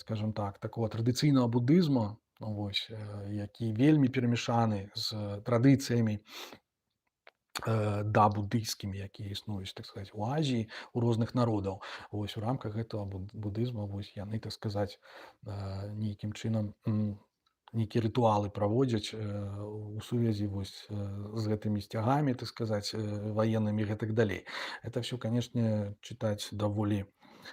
скажем так, такого традыцыйнага буддызма, вось, які вельмі перамешаны з традыцыямі да буддыйскімі, якія існуюць, так сказаць, у Азіі, у розных народаў. Вось у рамках гэтага буддызма вось яны, так сказаць, нейкім чынам нейкія рытуалы праводзяць у сувязі вось з гэтымі сцягамі, так сказаць, ваеннымі і гэтак далей. Это всё, канешне, чытаць даволі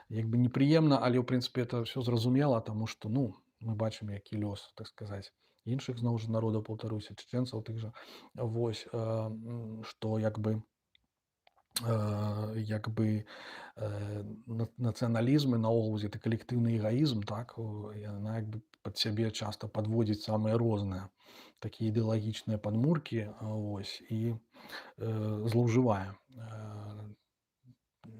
як бы непрыемна, але ў прынцыпе это ўсё зразумела, таму што, ну, мы бачым, які лёс, так сказаць, іншых зноў жа народаў, паўтаруся, чэчэнцаў тых жа. Вось, што як бы як бы нацыяналізм і наогул гэты калектыўны эгаізм, так, яна як бы пад сябе часта падводзіць самыя розныя такія ідэалагічныя падмуркі, вось, і злоўжывае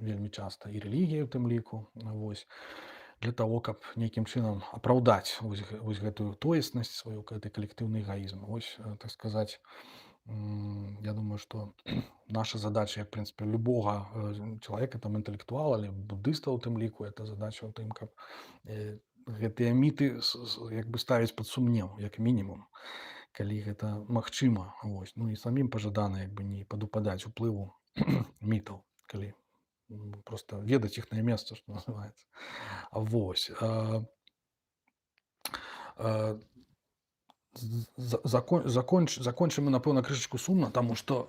вельмі часта і рэлігія ў тым ліку, вось, для того, каб нейкім чынам апраўдаць вось гэтую тоеснасць сваю, гэты калектыўны эгаізм. Вось, так сказаць, я думаю, што наша задача, як, в прынцыпе, любога чалавека, там, інтэлектуала, але буддыста ў тым ліку, это задача ў тым, каб гэтыя міты як бы ставіць пад сумнеў, як мінімум, калі гэта магчыма. Вось. Ну і самім пажадана як бы не падупадаць уплыву мітаў, калі просто ведаць іхнае месца, што называецца. Вось. Закончым мы, напэўна, крышачку сумна, таму што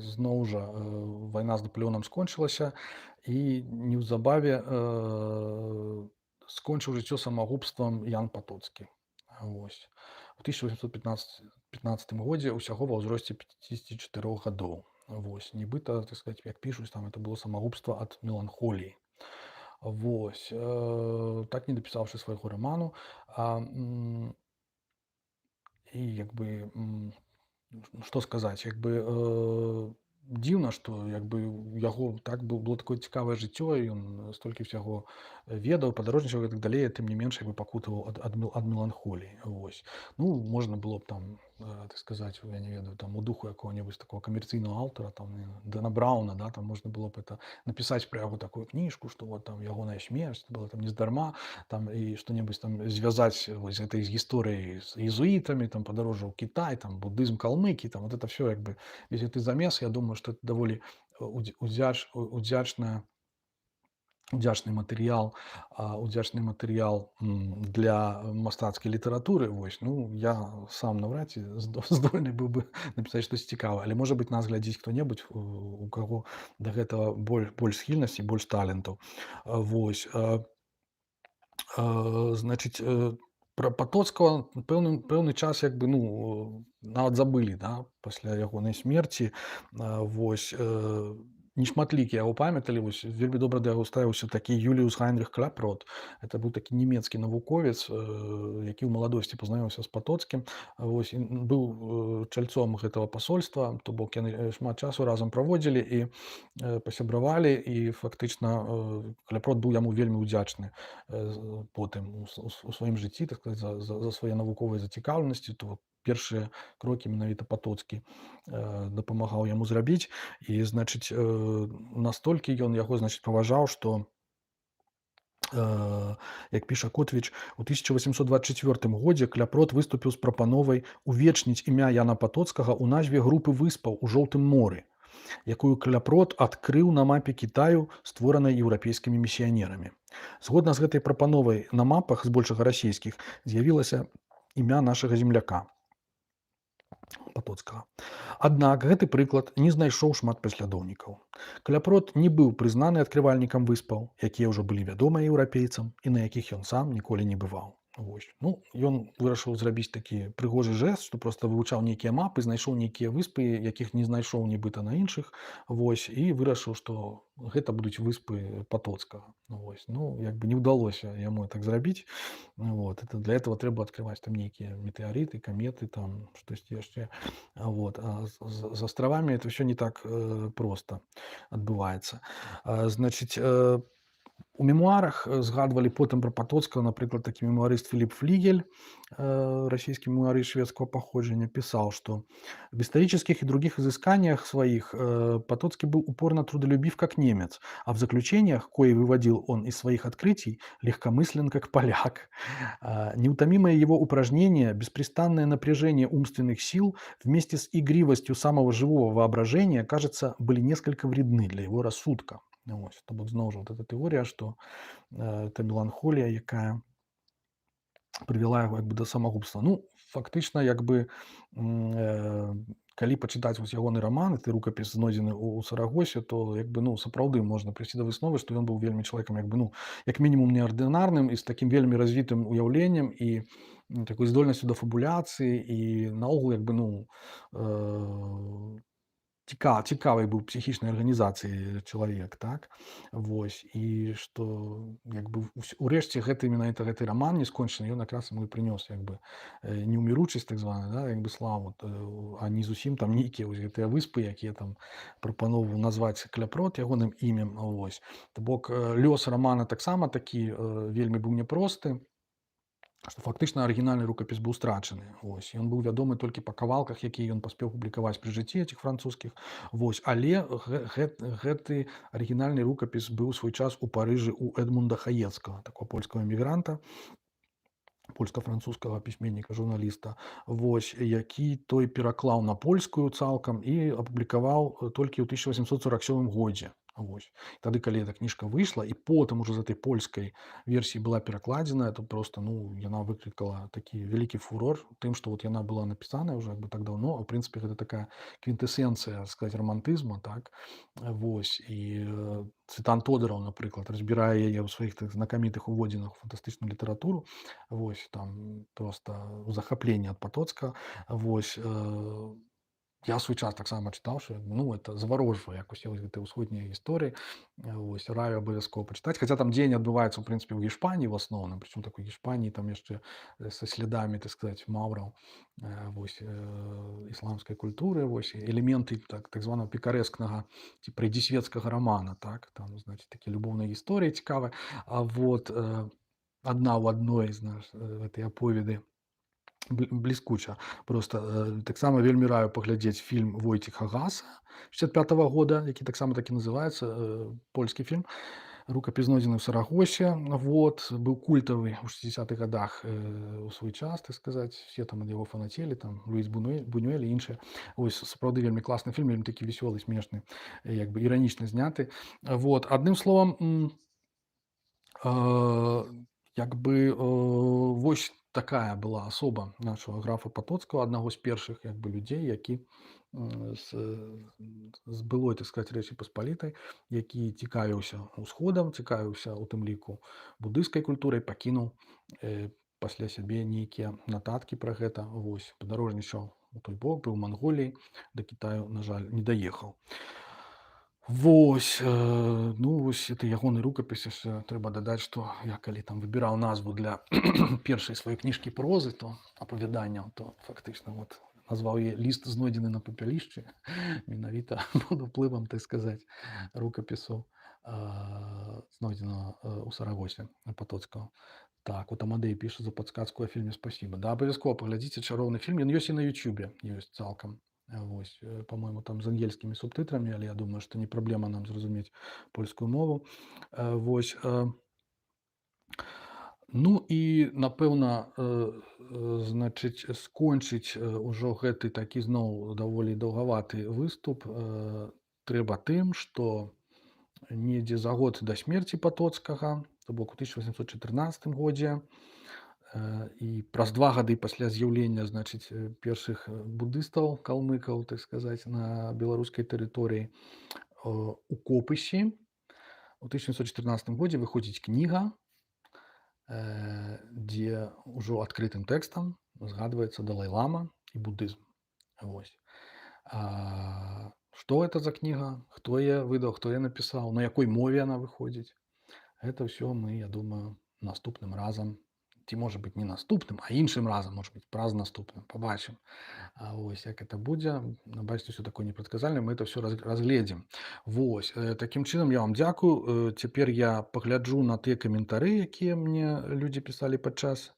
зноў жа вайна з Напалеонам скончылася, і неўзабаве скончыў жыццё самагубствам Ян Патоцкі. Вось. У 1815 годзе ўсяго ва ўзросце 54 гадоў. Вось. Нібыта, так сказаць, як пішуць, там это было самагубства ад меланхоліі. Вось, так не дапісаўшы свайго раману. І як бы, што сказаць, як бы дзіўна, што як бы у яго так было такое цікавае жыццё, і ён столькі ўсяго ведаў, падарожнічаў і так далей, тым не менш як бы пакутаваў ад меланхоліі. Вось. Ну, можна было б там, так сказаць, я не ведаю, там у духу якога-небудзь такого камерцыйнага аўтара, там Дэна Брауна, да, там можна было б это напісаць пра яго такую кніжку, што вот там ягоная смерць была там нездарма, там і што-небудзь там звязаць вось гэтай з гісторыяй з езуітамі, там падарожжа ў Кітай, там буддызм Калмыкіі, там вот это все як бы весь гэты замес, я думаю, што это даволі удзячны матэрыял для мастацкай літаратуры. Вось. Ну, я сам наўрад ці здольны быў бы напісаць штось цікавае, але можа быць нас глядзіць хто-небудзь, у каго да гэтага больш схільнасці, больш талентаў. Вось. Значыць, пра Патоцкага пэўны час як бы, ну, нават забылі, да, пасля ягонай смерці. Вось. Нешматлікія яго памяталі. Вось вельмі добра да яго ставіўся такі Юліус Гайнрых Кляпрот. Это быў такі нямецкі навуковец, які ў маладосці пазнаёміўся з Патоцкім. Вось. Быў чальцом гэтага пасольства, то бок яны шмат часу разам праводзілі і пасябравалі, і фактычна Кляпрот быў яму вельмі ўдзячны потым у сваім жыцці, так сказаць, за свае навуковыя зацікаўленасці. То першыя крокі менавіта Патоцкі дапамагаў яму зрабіць. І, значыць, настолькі ён яго, значыць, паважаў, што, як піша Котвіч, у 1824 годзе Кляпрот выступіў з прапановай увечніць імя Яна Патоцкага ў назве групы выспаў у Жоўтым моры, якую Кляпрот адкрыў на мапе Кітаю, створанай еўрапейскімі місіянерамі. Згодна з гэтай прапановай на мапах, збольшага расійскіх, з'явілася імя нашага земляка Патоцкага. Аднак гэты прыклад не знайшоў шмат паслядоўнікаў. Кляпрот не быў прызнаны адкрывальнікам выспаў, якія ўжо былі вядомыя еўрапейцам і на якіх ён сам ніколі не бываў. Вось. Ну, ён вырашыў зрабіць такі прыгожы жэст, што проста вывучаў нейкія мапы, знайшоў нейкія выспы, якіх не знайшоў нібыта на іншых. Вось. І вырашыў, што гэта будуць выспы Патоцкага. Вось. Ну, як бы не ўдалося яму так зрабіць. Вот. Это для этого трэба адкрываць там нейкія метэарыты, каметы, там штосьці яшчэ. Вот. А з астравамі это ўсё не так проста адбываецца. Значыць, у мемуарах згадвалі потым пра Патоцкага, напрыклад, такі мемуарыст Філіп Флігель, расійскі мемуарыст шведского походження, писал, что в исторических и других изысканиях своих Потоцкий был упорно трудолюбив, как немец, а в заключениях, кои выводил он из своих открытий, легкомыслен, как поляк. Неутомимое его упражнение, беспрестанное напряжение умственных сил вместе с игривостью самого живого воображения, кажется, были несколько вредны для его рассудка. Ось, то бок зноў жа вот эта тэорія, што это меланхолія, якая прывяла яго як бы да самагубства. Ну, фактычна, як бы, калі пачытаць вось ягоны раман, ты рукапіс знойдзены ў Сарагосе, то як бы, ну, сапраўды можна прыйсці да высновы, што ён быў вельмі чалавекам, як бы, ну, як мінімум неардынарным і з такім вельмі развітым уяўленнем і такой здольнасцю да фабуляцыі і наогул, як бы, ну, цікавай быў псіхічнай арганізацыі чалавек, так. Вось і што як бы урэшце гэты менавіта гэты раман не скончаны, ён якраз яму і прынёс як бы неўміручасць так званую, да, як бы славу, а не зусім там нейкія вось гэтыя выспы, якія там прапаноўваў назваць кляпрот ягоным імем. Вось. То бок лёс рамана таксама такі вельмі быў няпросты, што фактычна арыгінальны рукапіс быў страчаны. Вось. Ён быў вядомы толькі па кавалках, якія ён паспеў публікаваць пры жыцці этих французскіх. Вось. Але гэты арыгінальны рукапіс быў у свой час у Парыжы у Эдмунда Хаецкага, такого польскага эмігранта, польска-французскага пісьменніка, журналіста, вось, які той пераклаў на польскую цалкам і апублікаваў толькі ў 1847 годзе. Вось. Тады, калі эта кніжка выйшла, і потым ужо з этой польскай версіі была перакладзеная, то просто яна выклікала такі вялікі фурор тым, што вот яна была напісаная ўжо як бы так даўно, а ў прынцыпе гэта такая квінтэсенцыя, сказаць, романтызму, так. Вось. І Цвітан Тодораў, напрыклад, разбірае яе ў сваіх так знакамітых уводзінах у фантастычную літаратуру. Вось, там просто захапленне ад Патоцкага. Вось, я свой час таксама чытаў, што это заварожвае як усе гэтыя ўсходнія гісторыі. Вось, раю абавязкова пачытаць. Хаця там дзеянне адбываецца, ў прынцыпе, ў Гішпаніі в асноўным, прычым такой Гішпаніі там яшчэ са слядамі, так сказаць, маўраў, вось, ісламскай культуры, вось, элементы так званага пікарэскнага ці прыдзісвецкага рамана, так, там, значит, такі любоўныя гісторыі цікавыя. А вот адна ў адной, знаеш, гэтай аповеды бліскуча. Просто таксама вельмі раю паглядзець фільм Войцеха Гаса 65-го года, які таксама такі называецца, польскі фільм. Рукапіс знойдзены ў Сарагосе. Вот. Быў культавы ў 60-х годах у свой час, так сказаць. Все там ад яго фанацелі, там Луіс Бунюэль і іншыя. Вось, сапраўды вельмі класны фільм, вельмі такі весёлы, смешны, як бы іранічна зняты. Вот. Адным словам, як бы вось такая была асоба нашага графа Патоцкага, аднаго з першых як бы людзей, які з былой, так сказаць, Рэчы Паспалітай, які цікавіўся ўсходам, цікавіўся у тым ліку будысцкай культурай, пакінуў пасля сябе нейкія нататкі пра гэта. Вось, падарожнічаў у той бок, быў у Манголіі, да Кітаю, на жаль, не даехаў. Вось, вось это ягоны рукапіс. Яшчэ трэба дадаць, што я калі там выбіраў назву для першай сваёй кніжкі прозы, то апавяданняў, то фактычна вот назваў яе «Ліст, знойдзены на папялішчы», менавіта пад уплывам, так сказаць, рукапісу, знойдзенага ў Сарагосе Патоцкага. Так, вот Амадэй піша за падсказку о фільме «Спасибо». Да, абавязкова паглядзіце, чароўны фільм, ён ёсць і на Ютубе, ёсць цалкам. Вось, по-моему, там з ангельскімі субтытрамі, але я думаю, што не праблема нам зразумець польскую мову. Вось. Ну і, напэўна, значыць, скончыць ужо гэты такі зноў даволі даўгаваты выступ трэба тым, што недзе за год да смерці Патоцкага, то бок у 1814 годзе, і праз 2 гады пасля з'яўлення, значыць, першых будыстаў, калмыкаў, так сказаць, на беларускай тэрыторыі, у Копысе у 1914 годзе выходзіць кніга, дзе ўжо адкрытым тэкстам згадваецца Далай-лама і будызм. Вось. Што гэта за кніга, хто яе выдаў, хто яе напісаў, на якой мове яна выходзіць. Гэта ўсё мы, я думаю, наступным разам, ці можа быць не наступным, а іншым разам, можа быць, праз наступным, пабачым. Вось, як это будзе. Бачыце, ўсё такое непрадказальнае, мы это ўсё разгледзім. Вось, такім чынам я вам дзякую. Цяпер я пагляджу на тыя каментары, якія мне людзі пісалі падчас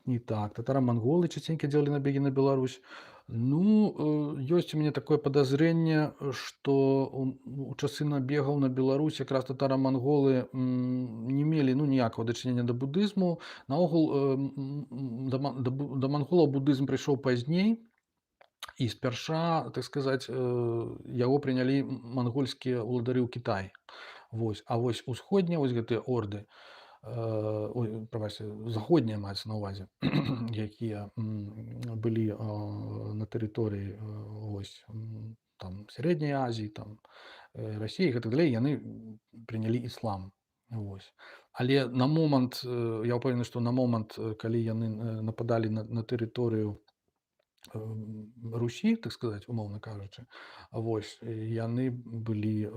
не так, татаро-монголы частенько делали набеги на Беларусь. Ёсць у мяне такое падазрэнне, што у часы набегаў на Беларусь якраз татаро-монголы не мелі ніякага дачынення да будызму. Наогул да монголаў будызм прыйшоў пазней, і спярша, так сказаць, яго прынялі мангольскія ўладары ў Кітаі. Вось. А вось усходнія вось гэтыя орды, заходнія маецца на ўвазе, якія былі на тэрыторыі вось там сярэдняй Азіі, там Расіі, гэтак далей, яны прынялі іслам. Вось. Але на момант, я ўпэўнены, што на момант, калі яны нападалі на тэрыторыю Русі, так сказаць, умоўна кажучы. Вось, яны былі,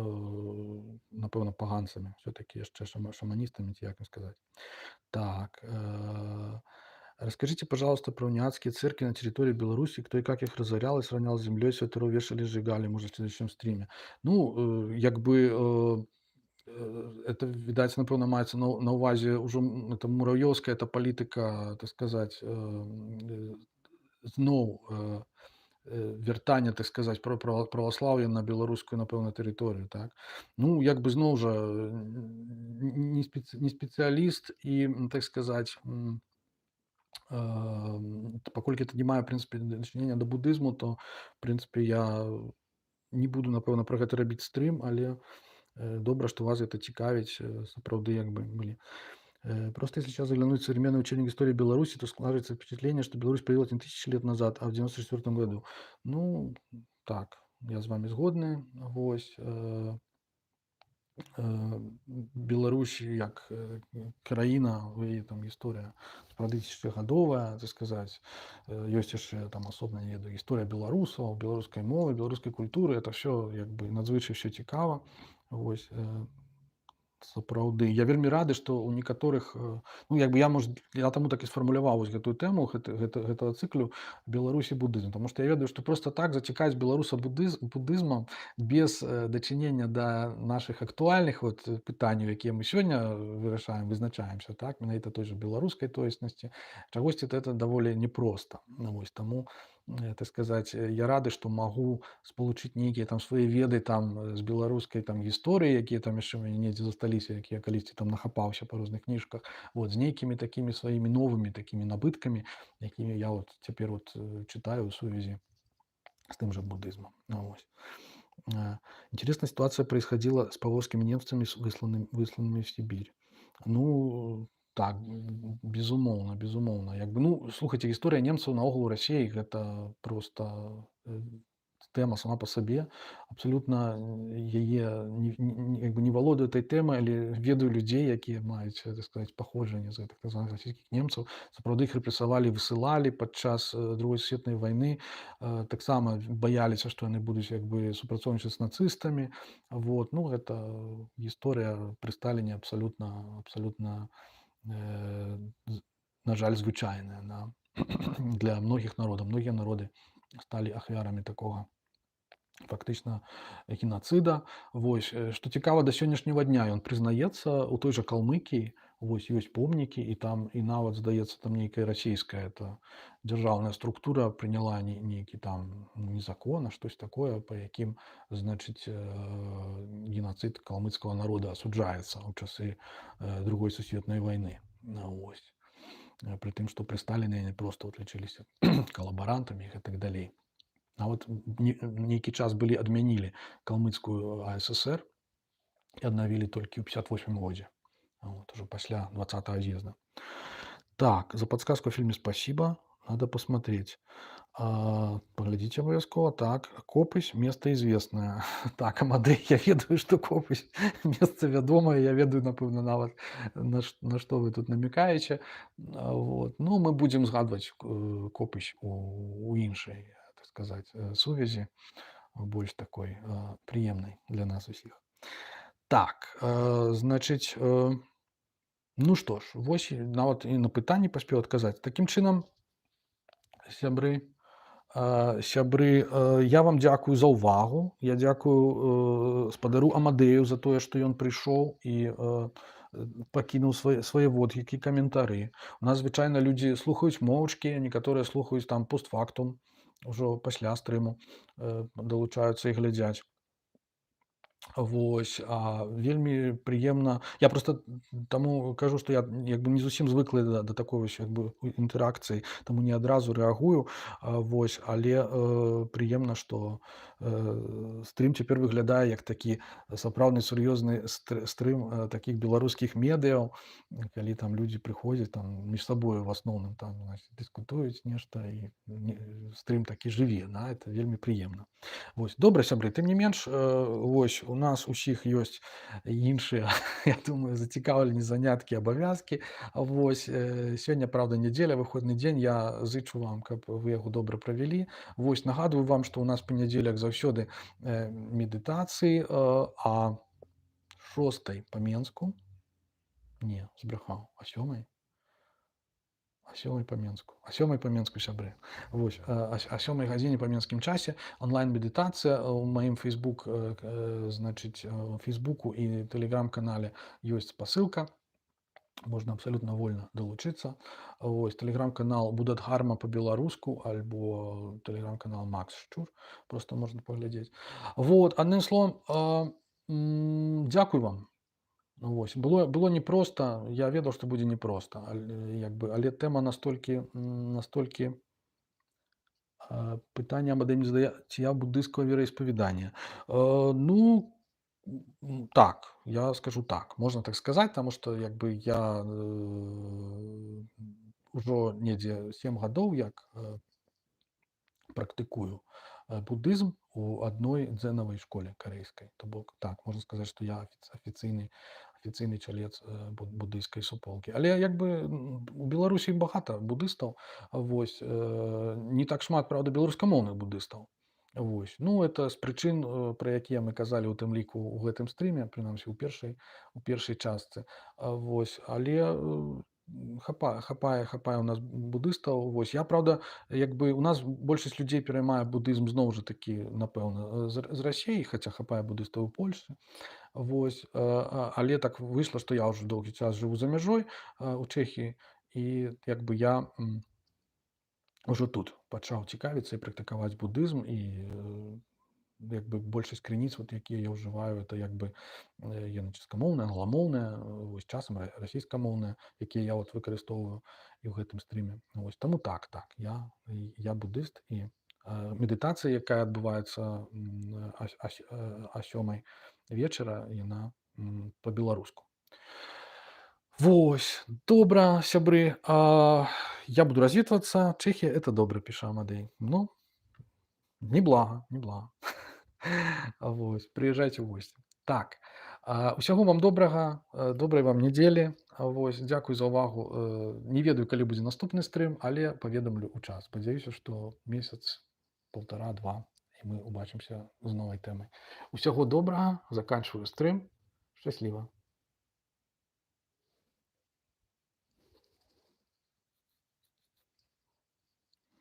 напэўна, паганцамі, всё-таки яшчэ шаманістамі, ці як ім сказаць. Так, расскажите, пожалуйста, про униатские церкви на территории Беларуси, кто и как их разорял и сравнял с землей, святого вешали, сжигали, может, в следующем стриме. Ну, это, відаць, напэўна, маецца на ўвазе ўжо это муравёўская это палітыка, так сказаць, зноў вяртання, так сказаць, праваслаўя на беларускую, напэўна, тэрыторыю, так. Ну, як бы зноў жа не спецыяліст і, так сказаць, паколькі это не мае, в прынцыпе, дачынення да будызму, то, в прынцыпе, я не буду, напэўна, пра гэта рабіць стрым, але добра, што вас гэта цікавіць, сапраўды як бы былі. Просто если сейчас заглянуть в современный учебник истории Беларуси, то складывается впечатление, что Беларусь появилась не тысячи лет назад, а в 94 году. Ну, так, я с вами згодны. Вось, Беларусь як краіна, яе там гісторыя сапраўды тысячагадовая, так сказаць. Ёсць яшчэ там асобна, не ведаю, гісторыя беларусаў, беларускай мовы, беларускай культуры. Это ўсё як бы надзвычай ўсё цікава. Вось, сапраўды. Я вельмі рады, што ў некаторых, ну, як бы я таму так і сфармуляваў вось гэтую тэму гэтага цыклю Беларусь і будызм. Таму што я ведаю, што проста так зацікавіць беларуса будызмам без дачынення да нашых актуальных вот пытанняў, якія мы сёння вырашаем, вызначаемся, так, менавіта той жа беларускай тоеснасці, чагосьці это даволі непроста. Вось, таму, так сказаць, я рады, што магу спалучыць нейкія там свае веды там з беларускай там гісторыі, якія там яшчэ ў мяне недзе засталіся, якія калісьці там нахапаўся па розных кніжках, вот, з нейкімі такімі сваімі новымі такімі набыткамі, якімі я вот цяпер вот чытаю ў сувязі с тем же буддизмом. Ну, вот. Интересная ситуация происходила с поволжскими немцами, высланными в Сибирь. Ну, так, безумоўна, безумоўна. Як бы, ну, слухайте, гісторыя немцаў наогул у Расіі гэта проста тэма сама па сабе. Абсалютна яе як бы не валодаю этой тэмай, але ведаю людзей, якія маюць, так сказаць, паходжанне з гэтых так званых расійскіх немцаў. Сапраўды іх рэпрэсавалі, высылалі падчас другой сусветнай вайны. Таксама баяліся, што яны будуць як бы супрацоўнічаць з нацыстамі. Вот. Ну, гэта гісторыя пры Сталіне абсалютна на жаль, звычайная для многіх народаў. Многія народы сталі ахвярамі такога фактычна геноцида. Вось, што цікава, да сённяшняга дня ён прызнаецца у той жа Калмыкіі. Вось ёсць помнікі, і там і нават, здаецца, там нейкая расійская это дзяржаўная структура прыняла нейкі там не закон, а штось такое, па якім, значыць, геноцид калмыцкага народа асуджаецца ў часы другой сусветнай вайны. Вось. Пры тым, што пры Сталіне яны проста вот лічыліся калабарантамі і гэтак далей. А вот нейкі час былі адмянілі калмыцкую АССР і аднавілі толькі ў 58 годзе. Вот, уже пасля 20-го съезда. Так, за подсказку о фильме спасибо. Надо посмотреть. Поглядите обовязково. Так, Копысь, место известное. Так, Амадей, я ведаю, что Копысь место вядомае. Я ведаю, напэўна, нават на што вы тут намекаеце. Вот. Ну, мы будзем згадваць Копысь у іншай, так сказаць, сувязі, больш такой прыемнай для нас усіх. Так, значыць, ну што ж, вось нават і на пытанні паспеў адказаць. Такім чынам, сябры, я вам дзякую за ўвагу. Я дзякую спадару Амадею за тое, што ён прыйшоў і пакінуў свае водгукі, каментары. У нас звычайна людзі слухаюць моўчкі, некаторыя слухаюць там постфактум, ужо пасля стрыму далучаюцца і глядзяць. Вось, вельмі прыемна. Я просто таму кажу, што я як бы не зусім звыклы да такой вось як бы інтэракцыі, таму не адразу рэагую. Вось, але прыемна, што стрым цяпер выглядае як такі сапраўдны сур'ёзны стрым такіх беларускіх медыяў, калі там людзі прыходзяць там між сабою в асноўным там дыскутуюць нешта і стрым такі жыве, это вельмі прыемна. Вось, добра, сябры, тым не менш, вось, у нас усіх ёсць іншыя, я думаю, зацікаўленні, заняткі, абавязкі. Вось, сёння, праўда, нядзеля, выходны дзень. Я зычу вам, каб вы яго добра правялі. Вось, нагадваю вам, што ў нас панядзелак заўсёды медытацыі, а 6 па Менску, не, збрэхаў, а 7? А 7 па Менску. А 7 па Менску, сябры. Вось, а 7 гадзіне па менскім часе онлайн-медытацыя ў маім Фейсбук, значыць, Фейсбуку і тэлеграм-канале ёсць спасылка. Можна абсалютна вольна далучыцца. Вось, тэлеграм-канал Будадгарма па-беларуску альбо тэлеграм-канал Макс Шчур. Проста можна паглядзець. Вот, адным словам, дзякуй вам. Вось. Было непроста. Я ведаў, што будзе непроста. Але тэма настолькі пытанне аб адэмізацыя буддыйскага вераіспавядання. Ну, так, я скажу так. Можна так сказаць, таму што я ўжо недзе 7 гадоў як практыкую буддызм у адной дзенавай школе карэйскай. То бок, так, можна сказаць, што я афіцыйны чалец буддыйскай суполкі. Але у Беларусі багата буддыстаў. Вось, не так шмат, праўда, беларускамоўных буддыстаў. Вось. Ну, это з прычын, пра якія мы казалі ў тым ліку ў гэтым стрыме, прынамсі у першай частцы. Вось. Але хапае у нас буддыстаў. Вось. Я, праўда, у нас большасць людзей пераймае буддызм зноў жа такі, напэўна, з Расіі, хаця хапае буддыстаў у Польшчы. Вось. Але так выйшла, што я ўжо доўгі час жыву за мяжой у Чэхіі, і я ўжо тут пачаў цікавіцца і практыкаваць буддызм, і большасць крыніц, якія я ўжываю, это яны чэшскамоўныя, англамоўныя, вось часам расійскамоўныя, якія я выкарыстоўваю і ў гэтым стрыме. Вось. Таму так, я буддыст, і медытацыя, якая адбываецца а 7 вечара, яна па-беларуску. Вось, добра, сябры. Я буду развітвацца. Чэхія — это добра, піша Амадэй. Ну, неблага. Вось, прыязджайце ў госці. Так, усяго вам добрага, добрай вам нядзелі. Вось, дзякуй за ўвагу. Не ведаю, калі будзе наступны стрым, але паведамлю ў час. Спадзяюся, што месяц, 1,5-2, і мы ўбачымся з новай тэмай. Усяго добрага, заканчваю стрым. Шчасліва.